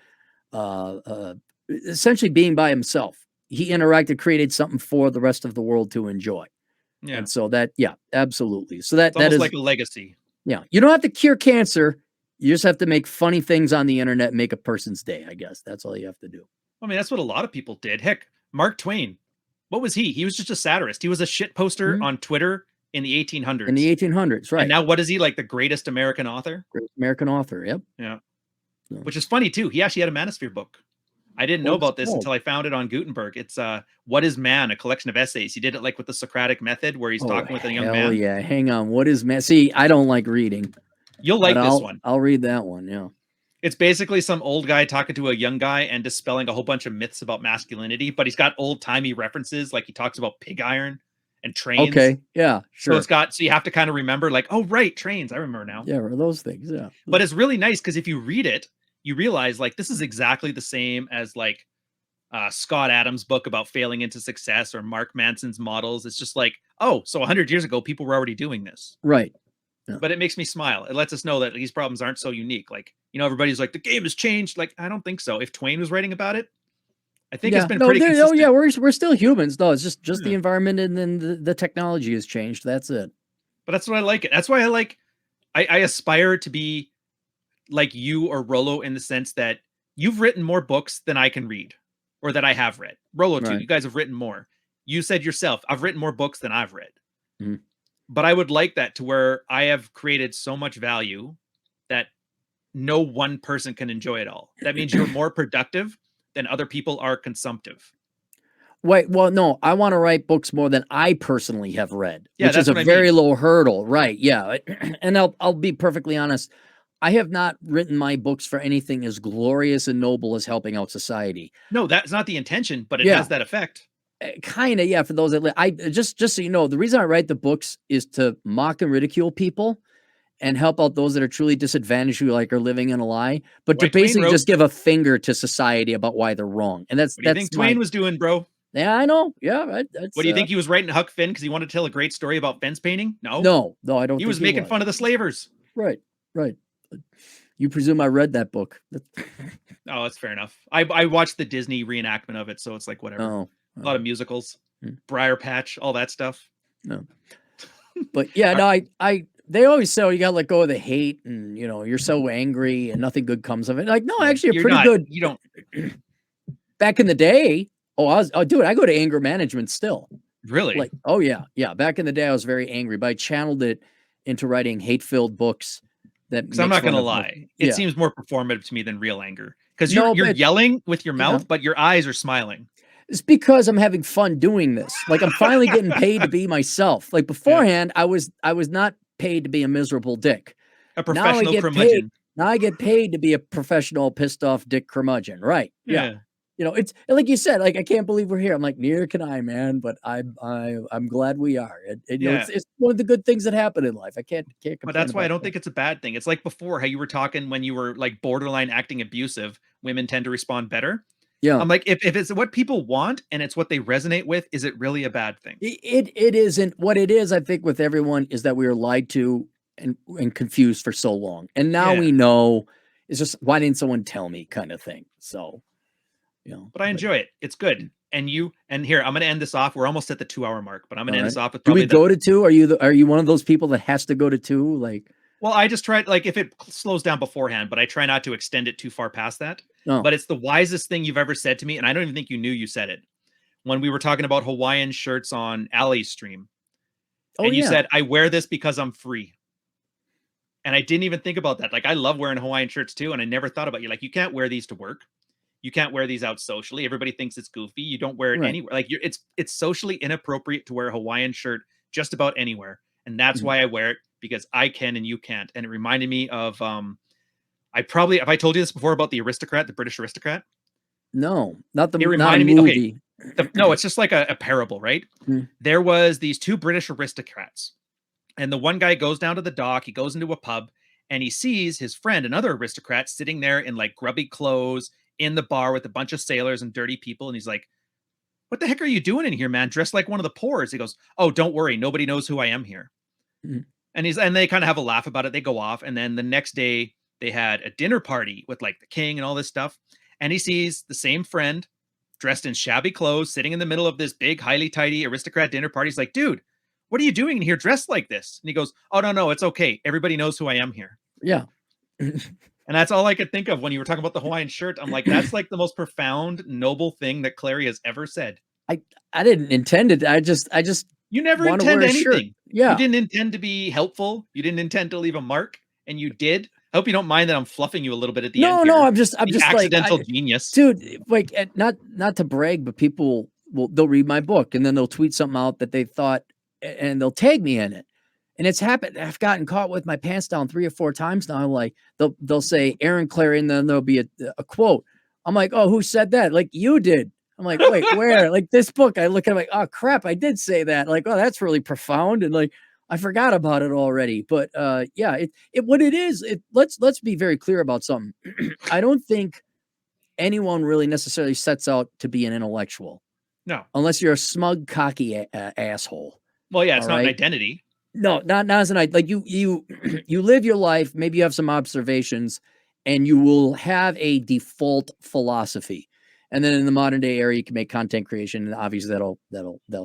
essentially being by himself. He interacted, created something for the rest of the world to enjoy, Yeah. and so that, yeah, absolutely. So It's that almost is, like a legacy. yeah. You don't have to cure cancer. You just have to make funny things on the internet and make a person's day. I guess that's all you have to do. I mean, that's what a lot of people did. Heck, Mark Twain. What was he? He was just a satirist. He was a shit poster Mhm. on Twitter in the In the 1800s. 1800s, And right? now what is he, like the greatest American author? Great American author. Yep. Yeah. So, Which is funny too. He actually had a manosphere book. I didn't know what's about this called? until I found it on Gutenberg. It's What is Man? A collection of essays. He did it like with the Socratic method where he's Oh talking with a young hell man. yeah! Hang on. What is man? See, I don't like reading, You'll but like this one. I'll read that one. Yeah. It's basically some old guy talking to a young guy and dispelling a whole bunch of myths about masculinity, but he's got old-timey references, like he talks about pig iron and trains. Okay. Yeah. So it's Sure. got, so you have to kind of remember, like, oh right, trains. I remember now. Yeah. Or those things. Yeah. But it's really nice because if you read it, you realize like this is exactly the same as like Scott Adams' book about failing into success or Mark Manson's models. It's just like, oh, so 100 years ago, people were already doing this. Right. Yeah. But it makes me smile. It lets us know that these problems aren't so unique. Like, everybody's like, the game has changed. Like, I don't think so. If Twain was writing about it, I think it's Yeah. been No. pretty Oh yeah. consistent. We're still humans. No. It's just the Yeah. environment, and then the technology has changed. That's it. But that's what I like it. That's why I aspire to be like you or Rolo in the sense that you've written more books than I can read or that I have read. Rolo too. Right. You guys have written more. You said yourself, I've written more books than I've read. Mhm. But I would like that to where I have created so much value that no one person can enjoy it all. That means you're more productive than other people are consumptive. Wait, well, no, I want to write books more than I personally have read, Yeah, which is that's a what I very mean. low hurdle. Right. Yeah. And I'll be perfectly honest. I have not written my books for anything as glorious and noble as helping out society. No, that's not the intention, but it Yeah. has that effect. Kind of, yeah. For those that I just so you know, the reason I write the books is to mock and ridicule people and help out those that are truly disadvantaged who like are living in a lie, but to What Twain basically wrote. just give a finger to society about why they're wrong. And What do you think Twain was doing, bro? yeah, I know. Yeah, What that's do you think he was writing Huck Finn because he wanted to tell a great story about fence painting? No, no, I don't he think was he making was. fun of the slavers. Right, right. You presume I read that book? Oh, that's fair enough. I watched the Disney reenactment of it, so it's like whatever. Oh, A lot of musicals, Briar Patch, all that stuff. no. But yeah, no, I they always say, oh, you gotta let go of the hate, and you're so angry and nothing good comes of it. Like, no, actually, a You're pretty not. good. You don't Back in the day, dude, I go to anger management still. really. Like, oh yeah. Back in the day, I was very angry, but I channeled it into writing hate-filled books that Because I'm makes not fun gonna of lie, it yeah. seems more performative to me than real anger. Because No, you're but yelling with your you know, mouth, but your eyes are smiling. it's because I'm having fun doing this. Like, I'm finally getting paid to be myself. Like, Yeah. beforehand, I was not paid to be a miserable dick. A Now I professional get paid. curmudgeon. Now I get paid to be a professional pissed off dick curmudgeon. Right? Yeah. Yeah. It's like you said. Like, I can't believe we're here. I'm like, neither can I, man. But I'm glad we are. Yeah. It's one of the good things that happen in life. I can't But complain that's why I about don't that. think it's a bad thing. It's like before how you were talking when you were like borderline acting abusive, women tend to respond better. Yeah. I'm like, if it's what people want and it's what they resonate with, is it really a bad thing? It isn't. What it is, I think, with everyone is that we were lied to and confused for so long, and now Yeah. we know. It's just, why didn't someone tell me, kind of thing. So, But I enjoy it. It's good. And here, I'm gonna end this off. We're almost at the 2-hour mark, but I'm gonna all end this right. off with Do we probably go to 2? Are you one of those people that has to go to 2? Like, well, I just tried, like, if it slows down beforehand, but I try not to extend it too far past that. no. But it's the wisest thing you've ever said to me, and I don't even think you knew you said it. When we were talking about Hawaiian shirts on Ali's stream, Oh and you yeah. said, I wear this because I'm free. And I didn't even think about that. Like, I love wearing Hawaiian shirts too, and I never thought about you. Like, you can't wear these to work. You can't wear these out socially. Everybody thinks it's goofy. You don't wear it Right. anywhere. Like, it's socially inappropriate to wear a Hawaiian shirt just about anywhere. And that's why I wear it, because I can and you can't. And it reminded me of have I told you this before about the aristocrat, the British aristocrat? No, not It not a reminded me, okay, movie. no, it's just like a parable, right? Mm. There was these two British aristocrats. And the one guy goes down to the dock, he goes into a pub, and he sees his friend, another aristocrat, sitting there in like grubby clothes in the bar with a bunch of sailors and dirty people. And he's like, what the heck are you doing in here, man? Dressed like one of the poors. He goes, oh, don't worry. Nobody knows who I am here. Mhm. And they kind of have a laugh about it. They go off. And then the next day they had a dinner party with like the king and all this stuff. And he sees the same friend dressed in shabby clothes, sitting in the middle of this big, highly tidy aristocrat dinner party. He's like, dude, what are you doing in here dressed like this? And he goes, oh, no, it's okay. Everybody knows who I am here. Yeah. And that's all I could think of when you were talking about the Hawaiian shirt. I'm like, that's like the most profound, noble thing that Clarey has ever said. I didn't intend it. I just You never want to intend wear a shirt. anything. Yeah. You didn't intend to be helpful. You didn't intend to leave a mark, and you did. I hope you don't mind that I'm fluffing you a little bit at the end. No, here. I'm just accidental like, genius, dude. Like, not to brag, but people they'll read my book and then they'll tweet something out that they thought, and they'll tag me in it. And it's happened. I've gotten caught with my pants down 3 or 4 times now. Like they'll say Aaron Clarey, and then there'll be a quote. I'm like, oh, who said that? Like, you did. I'm like, wait, where? Like, this book. I look at it like, oh crap, I did say that. Like, oh, that's really profound. And like, I forgot about it already. But yeah, what it is. Let's be very clear about something. I don't think anyone really necessarily sets out to be an intellectual. No, unless you're a smug, cocky asshole. Well, yeah, it's not right? an identity. No, not as an like you live your life. Maybe you have some observations, and you will have a default philosophy. And then in the modern day era, you can make content creation, and obviously that'll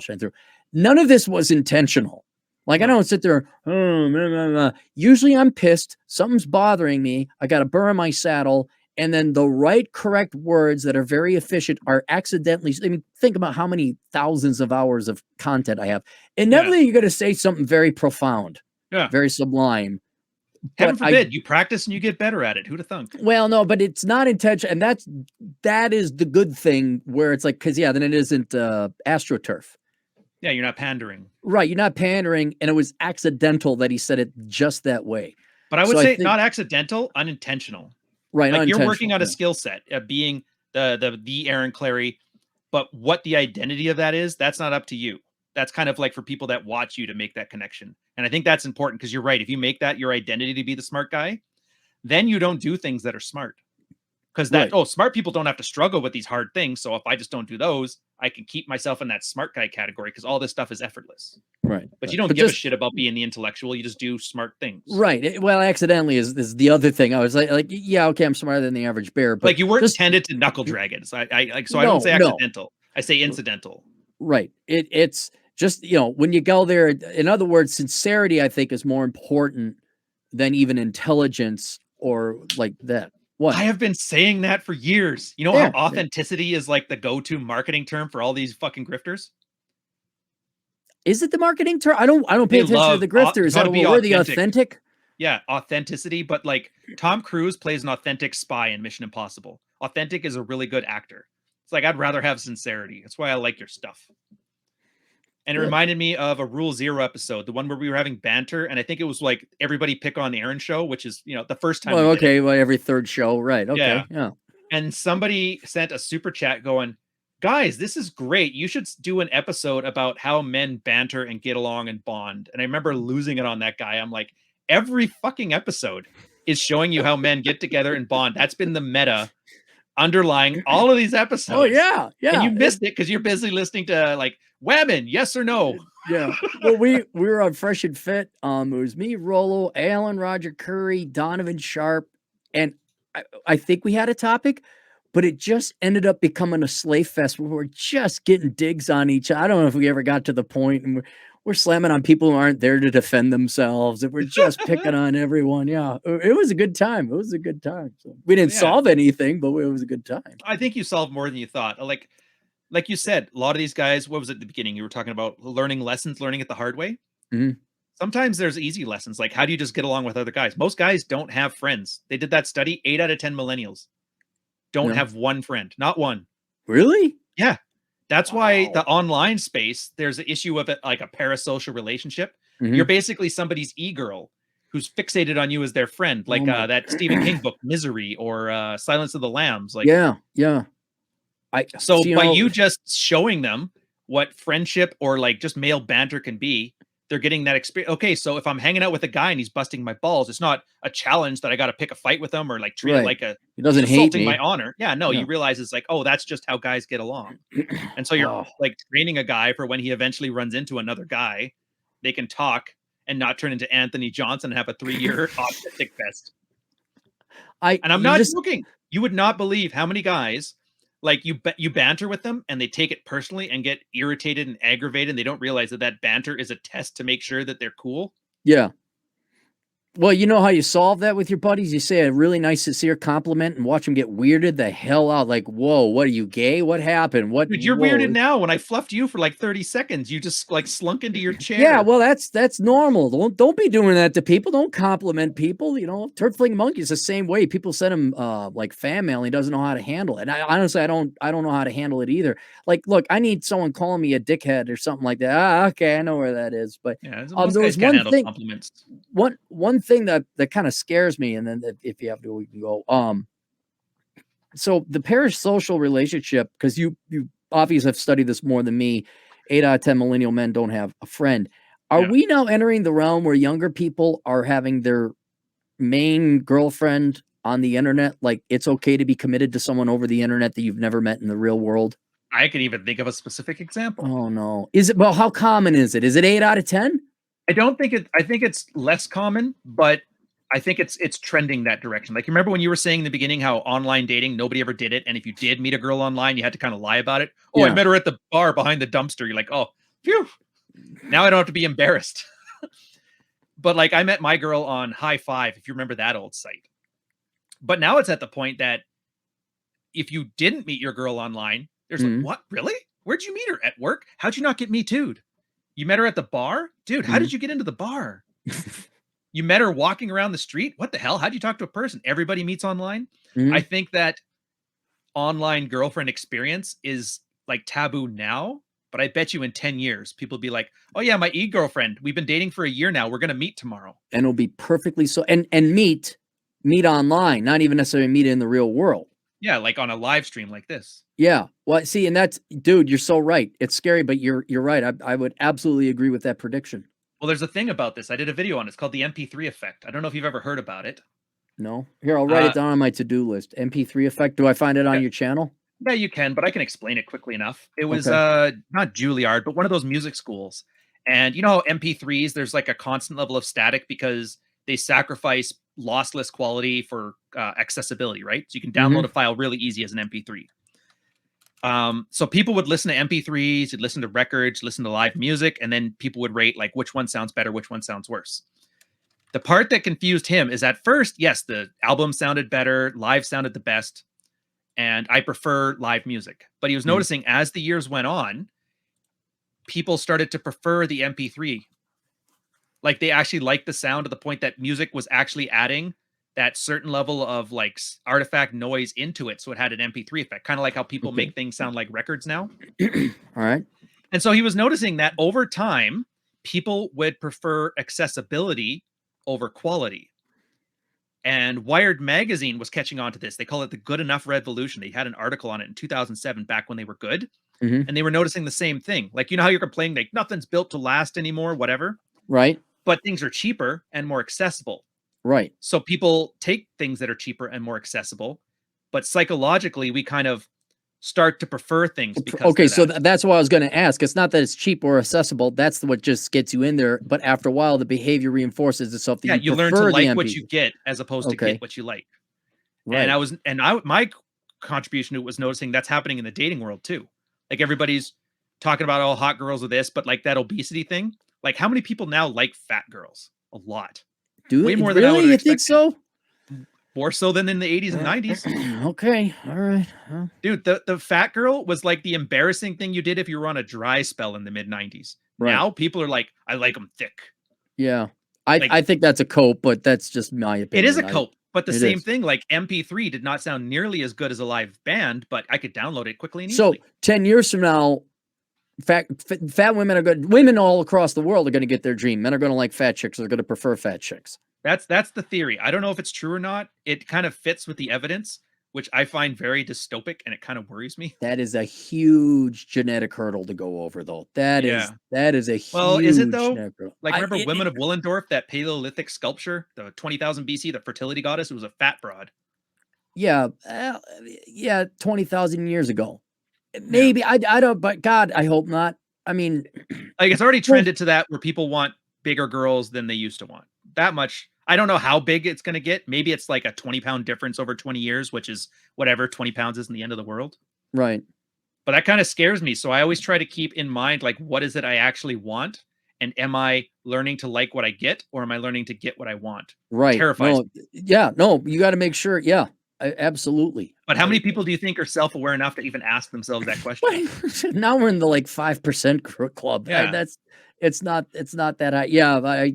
shine through. None of this was intentional. Like, I don't sit there. Oh, blah, blah, blah. Usually I'm pissed. Something's bothering me. I got a burr in my saddle. And then the right, correct words that are very efficient are accidentally. I mean, think about how many thousands of hours of content I have. Inevitably, you're going to say something very profound, very sublime. Heaven forbid you practice and you get better at it. Who'd have thunk? Well, no, but it's not intentional, and that is the good thing. Where it's like, because then it isn't AstroTurf. Yeah, you're not pandering. Right, you're not pandering, and it was accidental that he said it just that way. But I would say not accidental, unintentional. Right, like you're working on a skill set, being the Aaron Clarey, but what the identity of that is, that's not up to you. That's kind of like for people that watch you to make that connection. And I think that's important because you're right. If you make that your identity to be the smart guy, then you don't do things that are smart. Because smart people don't have to struggle with these hard things. So if I just don't do those, I can keep myself in that smart guy category because all this stuff is effortless. Right. But you don't give a shit about being the intellectual. You just do smart things. Right. Well, accidentally is the other thing. I was like, yeah, okay, I'm smarter than the average bear. But like you weren't intended to knuckle drag it. So I don't say accidental. I say incidental. Right. It's just, when you go there, in other words, sincerity, I think, is more important than even intelligence or like that. What? I have been saying that for years. You know how authenticity is like the go-to marketing term for all these fucking grifters? Is it the marketing term? I don't pay attention to the grifters. We're the authentic. Yeah, authenticity. But like Tom Cruise plays an authentic spy in Mission Impossible. Authentic is a really good actor. It's like, I'd rather have sincerity. That's why I like your stuff. And it reminded me of a Rule Zero episode, the one where we were having banter. And I think it was like everybody pick on Aaron show, which is, the first time. Well, every third show. Right. Okay. Yeah. And somebody sent a super chat going, guys, this is great. You should do an episode about how men banter and get along and bond. And I remember losing it on that guy. I'm like, every fucking episode is showing you how men get together and bond. That's been the meta underlying all of these episodes. Oh, yeah. Yeah. And you missed it because you're busy listening to like women, yes or no. Yeah. Well, we were on Fresh and Fit. It was me, Rollo, Alan, Roger Curry, Donovan Sharp. And I think we had a topic, but it just ended up becoming a slave fest where we're just getting digs on each other. I don't know if we ever got to the point, and we're slamming on people who aren't there to defend themselves. And we're just picking on everyone. Yeah. It was a good time. It was a good time. So we didn't solve anything, but it was a good time. I think you solved more than you thought. Like you said, a lot of these guys, what was it at the beginning? You were talking about learning it the hard way. Mm-hmm. Sometimes there's easy lessons. Like, how do you just get along with other guys? Most guys don't have friends. They did that study. 8 out of 10 millennials don't have one friend. Not one. Really? Yeah. That's why the online space, there's an issue of it, like a parasocial relationship. Mm-hmm. You're basically somebody's e-girl who's fixated on you as their friend. Like that Stephen King book, Misery, or Silence of the Lambs. Like, yeah. By you just showing them what friendship or like just male banter can be, they're getting that experience. Okay, so if I'm hanging out with a guy and he's busting my balls, it's not a challenge that I got to pick a fight with him or like treat it Right. like He he's doesn't hate assaulting my me. honor. Yeah, no, Yeah. you realize it's like, oh, that's just how guys get along. And so you're Oh, like training a guy for when he eventually runs into another guy, they can talk and not turn into Anthony Johnson and have a 3-year autistic fest. And I'm you not just joking. You would not believe how many guys like you banter with them and they take it personally and get irritated and aggravated. And they don't realize that that banter is a test to make sure that they're cool. yeah. Well, you know how you solve that with your buddies? You say a really nice, sincere compliment and watch them get weirded the hell out. Like, whoa, what are you, gay? What happened? What? Dude, you're Whoa. weirded now. When I fluffed you for like 30 seconds, you just like slunk into your chair. Yeah, well, that's normal. Don't be doing that to people. Don't compliment people. You know, Turtling Monkey's the same way. People send him like fan mail. He doesn't know how to handle it. And I honestly, I don't know how to handle it either. Like, look, I need someone calling me a dickhead or something like that. Ah, okay, I know where that is. But yeah, most there guys was can't one handle thing. compliments. One thing that kind of scares me, and then if you have to, we can go. So the parasocial relationship, because you obviously have studied this more than me. 8 out of 10 millennial men don't have a friend. Are we now entering the realm where younger people are having their main girlfriend on the internet? Like, it's okay to be committed to someone over the internet that you've never met in the real world? I can even think of a specific example. Oh no. Is it, well, how common is it? Is it 8 out of 10? I don't think it, I think it's less common, but I think it's trending that direction. Like, remember when you were saying in the beginning how online dating, nobody ever did it. And if you did meet a girl online, you had to kind of lie about it. Oh, I Yeah. met her at the bar behind the dumpster. You're like, oh, phew. Now I don't have to be embarrassed. But like, I met my girl on High Five, if you remember that old site. But now it's at the point that if you didn't meet your girl online, there's like, what? Really? Where'd you meet her? At work? How'd you not get me too'd? You met her at the bar? Dude, how did you get into the bar? You met her walking around the street? What the hell? How'd you talk to a person? Everybody meets online. I think that online girlfriend experience is like taboo now, but I bet you in 10 years, people will be like, oh yeah, my e-girlfriend, we've been dating for a year now. We're going to meet tomorrow. And it'll be perfectly so. And meet online, not even necessarily meet in the real world. Yeah, like on a live stream like this. Yeah. Well, see, and that's, dude, you're so right. It's scary, but you're right. I would absolutely agree with that prediction. Well, there's a thing about this. I did a video on it. It's called the MP3 effect. I don't know if you've ever heard about it. No. Here, I'll write it down on my to-do list. MP3 effect. Do I find it on your channel? Yeah, you can, but I can explain it quickly enough. It was not Juilliard, but one of those music schools. And you know how MP3s, there's like a constant level of static because they sacrifice lossless quality for accessibility, right? So you can download a file really easy as an MP3. So people would listen to MP3s, you'd listen to records, listen to live music, and then people would rate like which one sounds better, which one sounds worse. The part that confused him is at first, yes, the album sounded better, live sounded the best, and I prefer live music. But he was noticing as the years went on, people started to prefer the MP3. Like they actually liked the sound to the point that music was actually adding that certain level of like artifact noise into it. So it had an MP3 effect, kind of like how people make things sound like records now. All right. And so he was noticing that over time, people would prefer accessibility over quality. And Wired Magazine was catching on to this. They call it the good enough revolution. They had an article on it in 2007, back when they were good. And they were noticing the same thing. Like, you know how you're complaining, like nothing's built to last anymore, whatever. Right. But things are cheaper and more accessible. Right. So people take things that are cheaper and more accessible, but psychologically we kind of start to prefer things because okay, so that's what I was going to ask. It's not that it's cheap or accessible. That's what just gets you in there. But after a while, the behavior reinforces itself. That you learn to like what you get as opposed to get what you like. Right. And my contribution to it was noticing that's happening in the dating world too. Like everybody's talking about all hot girls with this, but like that obesity thing, like how many people now like fat girls? A lot. Way more than I would have expected. You think so? More so than in the 80s and 90s. Okay. All right. Huh. Dude, the fat girl was like the embarrassing thing you did if you were on a dry spell in the mid 90s. Right. Now people are like, I like them thick. Yeah. I think that's a cope, but that's just my opinion. It is a cope, but the same thing, like MP3 did not sound nearly as good as a live band, but I could download it quickly and easily. So 10 years from now, fat women are good. Women all across the world are going to get their dream. Men are going to like fat chicks. They're going to prefer fat chicks. That's the theory. I don't know if it's true or not. It kind of fits with the evidence, which I find very dystopic and it kind of worries me. That is a huge genetic hurdle to go over, though. That is a Well, is it huge though? genetic hurdle. Like, remember Women of Willendorf, that Paleolithic sculpture, the 20,000 BC, the fertility goddess? It was a fat broad. Yeah, 20,000 years ago. Maybe I don't, but God, I hope not. I mean, like it's already trended to that where people want bigger girls than they used to want. That much. I don't know how big it's going to get. Maybe it's like a 20-pound difference over 20 years, which is whatever. 20 pounds isn't the end of the world. Right. But that kind of scares me. So I always try to keep in mind, like, what is it I actually want? And am I learning to like what I get, or am I learning to get what I want? Right. Terrifies me. Yeah, no, you got to make sure. Yeah, absolutely. But how many people do you think are self-aware enough to even ask themselves that question? Now we're in the like 5% club. Yeah. It's not that high. Yeah,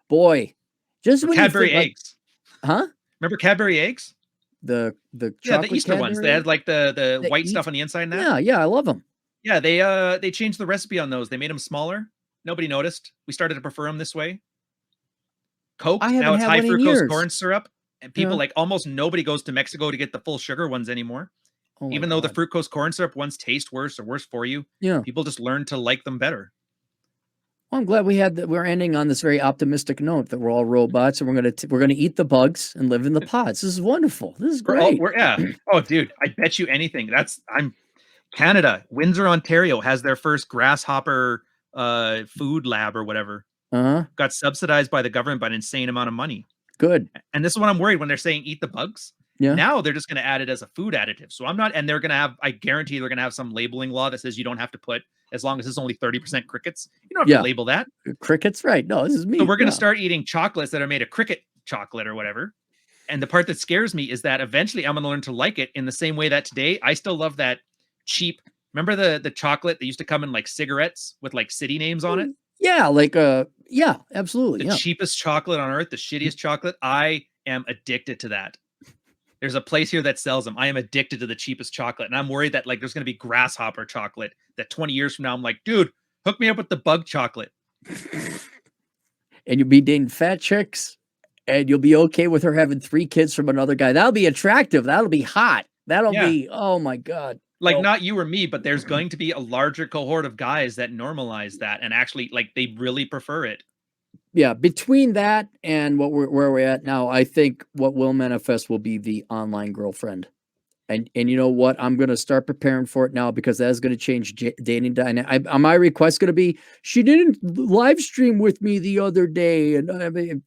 boy, just when Cadbury you think, eggs. Huh? Remember Cadbury eggs? The the Easter ones. They had like the white stuff on the inside and that. Yeah, I love them. Yeah, they changed the recipe on those. They made them smaller. Nobody noticed. We started to prefer them this way. Coke, now it's high fructose corn syrup. And people like almost nobody goes to Mexico to get the full sugar ones anymore. Even though the fructose corn syrup ones taste worse or worse for you. Yeah. People just learn to like them better. Well, I'm glad we're ending on this very optimistic note that we're all robots and we're gonna eat the bugs and live in the pods. This is wonderful. This is great. Oh, dude, I bet you anything. Canada, Windsor, Ontario has their first grasshopper food lab or whatever. Got subsidized by the government by an insane amount of money. Good. And this is what I'm worried when they're saying eat the bugs. Yeah. Now they're just going to add it as a food additive. So I'm not, and they're going to have, I guarantee they're going to have some labeling law that says you don't have to put, as long as it's only 30% crickets, you don't have to label that. Crickets, right? No, this is me. So we're going to start eating chocolates that are made of cricket chocolate or whatever. And the part that scares me is that eventually I'm going to learn to like it in the same way that today I still love that cheap. Remember the chocolate that used to come in like cigarettes with like city names on it? Yeah, yeah, absolutely. The cheapest chocolate on earth, the shittiest chocolate. I am addicted to that. There's a place here that sells them. I am addicted to the cheapest chocolate. And I'm worried that like there's going to be grasshopper chocolate that 20 years from now, I'm like, dude, hook me up with the bug chocolate. And you'll be dating fat chicks and you'll be okay with her having 3 kids from another guy. That'll be attractive. That'll be hot. That'll be, oh my God. Like not you or me, but there's going to be a larger cohort of guys that normalize that and actually like they really prefer it. Yeah, between that and where we're at now, I think what will manifest will be the online girlfriend. And you know what? I'm going to start preparing for it now because that's going to change dating dynamic. My request going to be, she didn't live stream with me the other day. And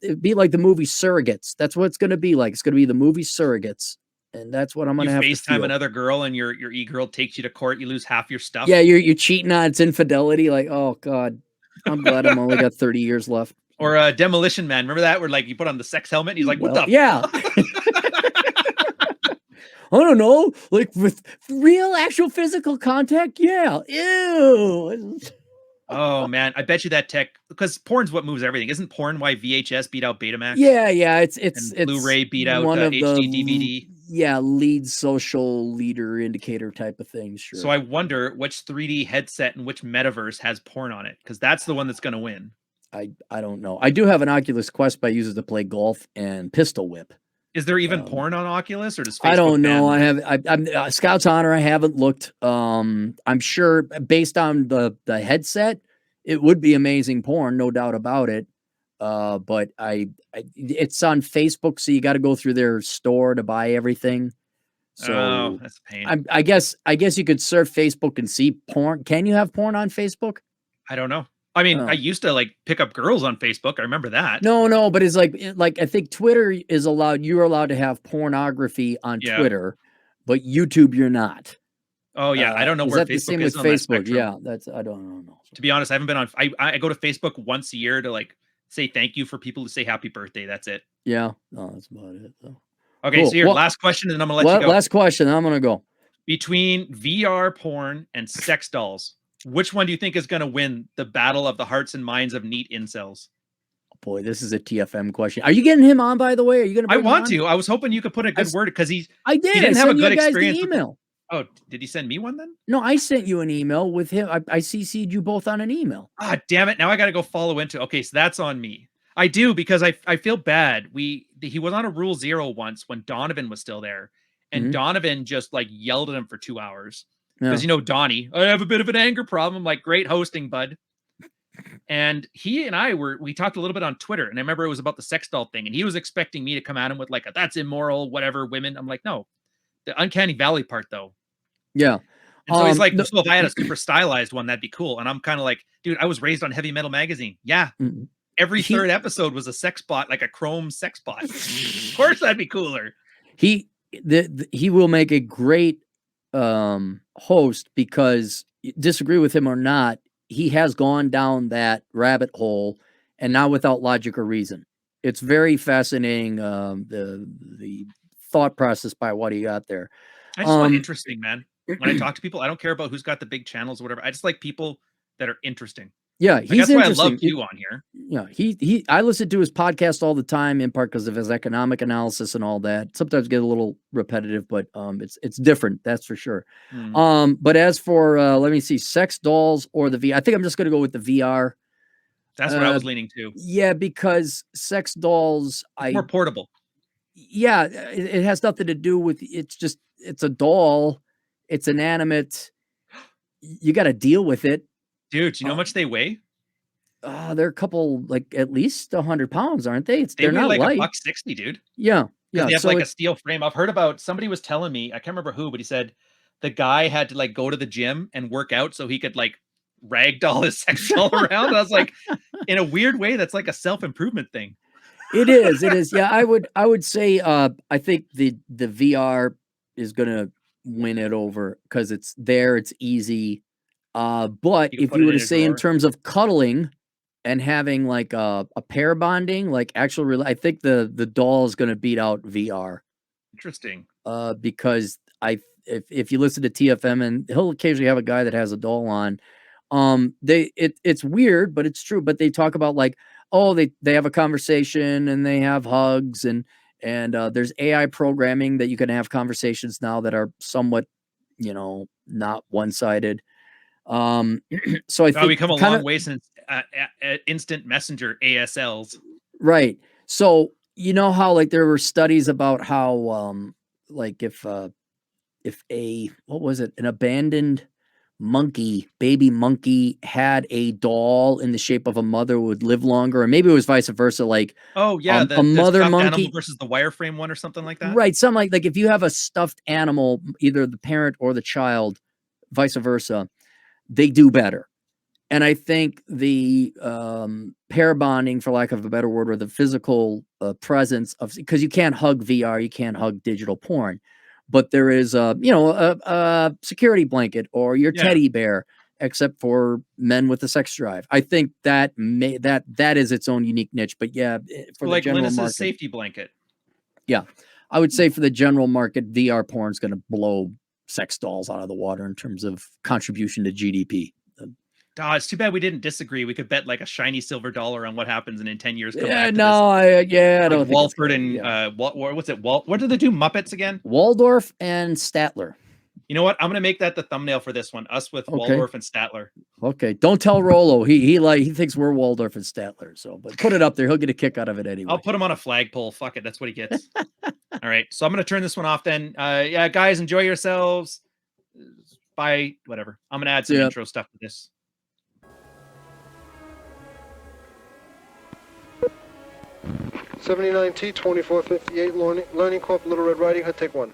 it'd be like the movie Surrogates. That's what it's going to be like. It's going to be the movie Surrogates. And that's what I'm going to have to FaceTime another girl and your e-girl takes you to court. You lose half your stuff. Yeah, you're cheating on its infidelity. Like, oh God, I'm glad I'm only got 30 years left. Or Demolition Man. Remember that? Where like you put on the sex helmet and he's like, what the? Yeah. I don't know. Like with real actual physical contact. Yeah. Ew. Oh man. I bet you that tech, because porn's what moves everything. Isn't porn why VHS beat out Betamax? Yeah. It's Blu-ray beat out HD DVD. Yeah. Lead social leader indicator type of things. Sure. So I wonder which 3D headset and which metaverse has porn on it. Because that's the one that's going to win. I don't know. I do have an Oculus Quest, but I use it to play golf and pistol whip. Is there even porn on Oculus, or does Facebook I don't know. I'm Scout's Honor. I haven't looked. I'm sure based on the headset, it would be amazing porn, no doubt about it. But it's on Facebook, so you got to go through their store to buy everything. So that's a pain. I guess you could surf Facebook and see porn. Can you have porn on Facebook? I don't know. I mean, I used to like pick up girls on Facebook. I remember that. No, but it's like I think Twitter is allowed. You're allowed to have pornography on Twitter, but YouTube you're not. Oh yeah, I don't know where Facebook the same is with on Facebook. That spectrum. I don't know. To be honest, I haven't been on. I go to Facebook once a year to like say thank you for people to say happy birthday. That's it. Yeah, no, that's about it. Though. Okay, cool. So your last question, and then I'm gonna let you go. Last question, I'm gonna go. Between VR porn and sex dolls, which one do you think is going to win the battle of the hearts and minds of neat incels? Boy, this is a TFM question. Are you getting him on, by the way? Are you going to? I want to. I was hoping you could put a good word because I did. He didn't have a good experience. Email. Oh, did he send me one then? No, I sent you an email with him. I CC'd you both on an email. Ah, damn it! Now I got to go follow into. Okay, so that's on me. I do because I feel bad. He was on a Rule 0 once when Donovan was still there, and Mhm. Donovan just like yelled at him for 2 hours Yeah. because Donnie, I have a bit of an anger problem. I'm like, great hosting, bud. And he and we talked a little bit on Twitter, and I remember it was about the sex doll thing, and he was expecting me to come at him with like, that's immoral, whatever, women. I'm like, no, the uncanny valley part though. Yeah. And so he's like, No, so if I had a super stylized one, that'd be cool. And I'm kind of like, dude, I was raised on Heavy Metal Magazine. Yeah. mm, Every he third episode was a sex bot, like a chrome sex bot. Of course that'd be cooler. he he will make a great host because disagree with him or not, he has gone down that rabbit hole and now without logic or reason. It's very fascinating the thought process by what he got there. I just want interesting, man. When I talk to people, I don't care about who's got the big channels or whatever. I just like people that are interesting. Yeah, Like, he's that's why I interesting. love you on here. Yeah, I listen to his podcast all the time in part because of his economic analysis and all that. Sometimes get a little repetitive, but it's different, that's for sure. But as for let me see, sex dolls or the VR, I think I'm just gonna go with the VR. That's what I was leaning to. Yeah, because sex dolls, It's more portable. Yeah, it has nothing to do with it's a doll, it's inanimate. You got to deal with it. Dude, you know how much they weigh? They're a couple, like at least 100 pounds, aren't they? They They're weigh not like light. $1.60, dude. Yeah, yeah. They have So like a steel frame. I've heard about, somebody was telling me, I can't remember who, but he said the guy had to like go to the gym and work out so he could like ragdoll his sex doll around. And I was like, in a weird way, that's like a self-improvement thing. It is. It is. Yeah, I would say I think the VR is gonna win it over because it's there, it's easy. But You can if put you it were in to a say in drawer. terms of cuddling and having like a pair bonding, like actual real, I think the doll is gonna beat out VR. Interesting. Because if you listen to TFM and he'll occasionally have a guy that has a doll on, it's weird, but it's true. But they talk about like, oh, they have a conversation and they have hugs and there's AI programming that you can have conversations now that are somewhat, not one-sided. So I think we come a long way since instant messenger ASLs. right. So you know how like there were studies about how like if a what was it, an abandoned baby monkey had a doll in the shape of a mother would live longer, or maybe it was vice versa, like Oh yeah, a mother stuffed animal monkey versus the wireframe one or something like that. right, something like if you have a stuffed animal, either the parent or the child, vice versa, they do better. And I think the pair bonding, for lack of a better word, or the physical presence of, because you can't hug VR, you can't hug digital porn, but there is a security blanket or your teddy bear, except for men with a sex drive. I think that is its own unique niche. But yeah, for like the general Linus's market, safety blanket. yeah, I would say for the general market, VR porn is going to blow sex dolls out of the water in terms of contribution to GDP. Oh, it's too bad we didn't disagree. We could bet like a shiny silver dollar on what happens, and in 10 years come Yeah, back to no, this. I Like don't think Walford and what's it? What did they do? Muppets again? Waldorf and Statler. You know what? I'm gonna make that the thumbnail for this one. Us with Waldorf and Statler. Okay, don't tell Rolo. He thinks we're Waldorf and Statler. So, but put it up there. He'll get a kick out of it anyway. I'll put him on a flagpole. Fuck it. That's what he gets. All right. So I'm gonna turn this one off then. Yeah, guys, enjoy yourselves. Bye. Whatever. I'm gonna add some intro stuff to this. 79T 2458 Learning Corp. Little Red Riding Hood. Take one.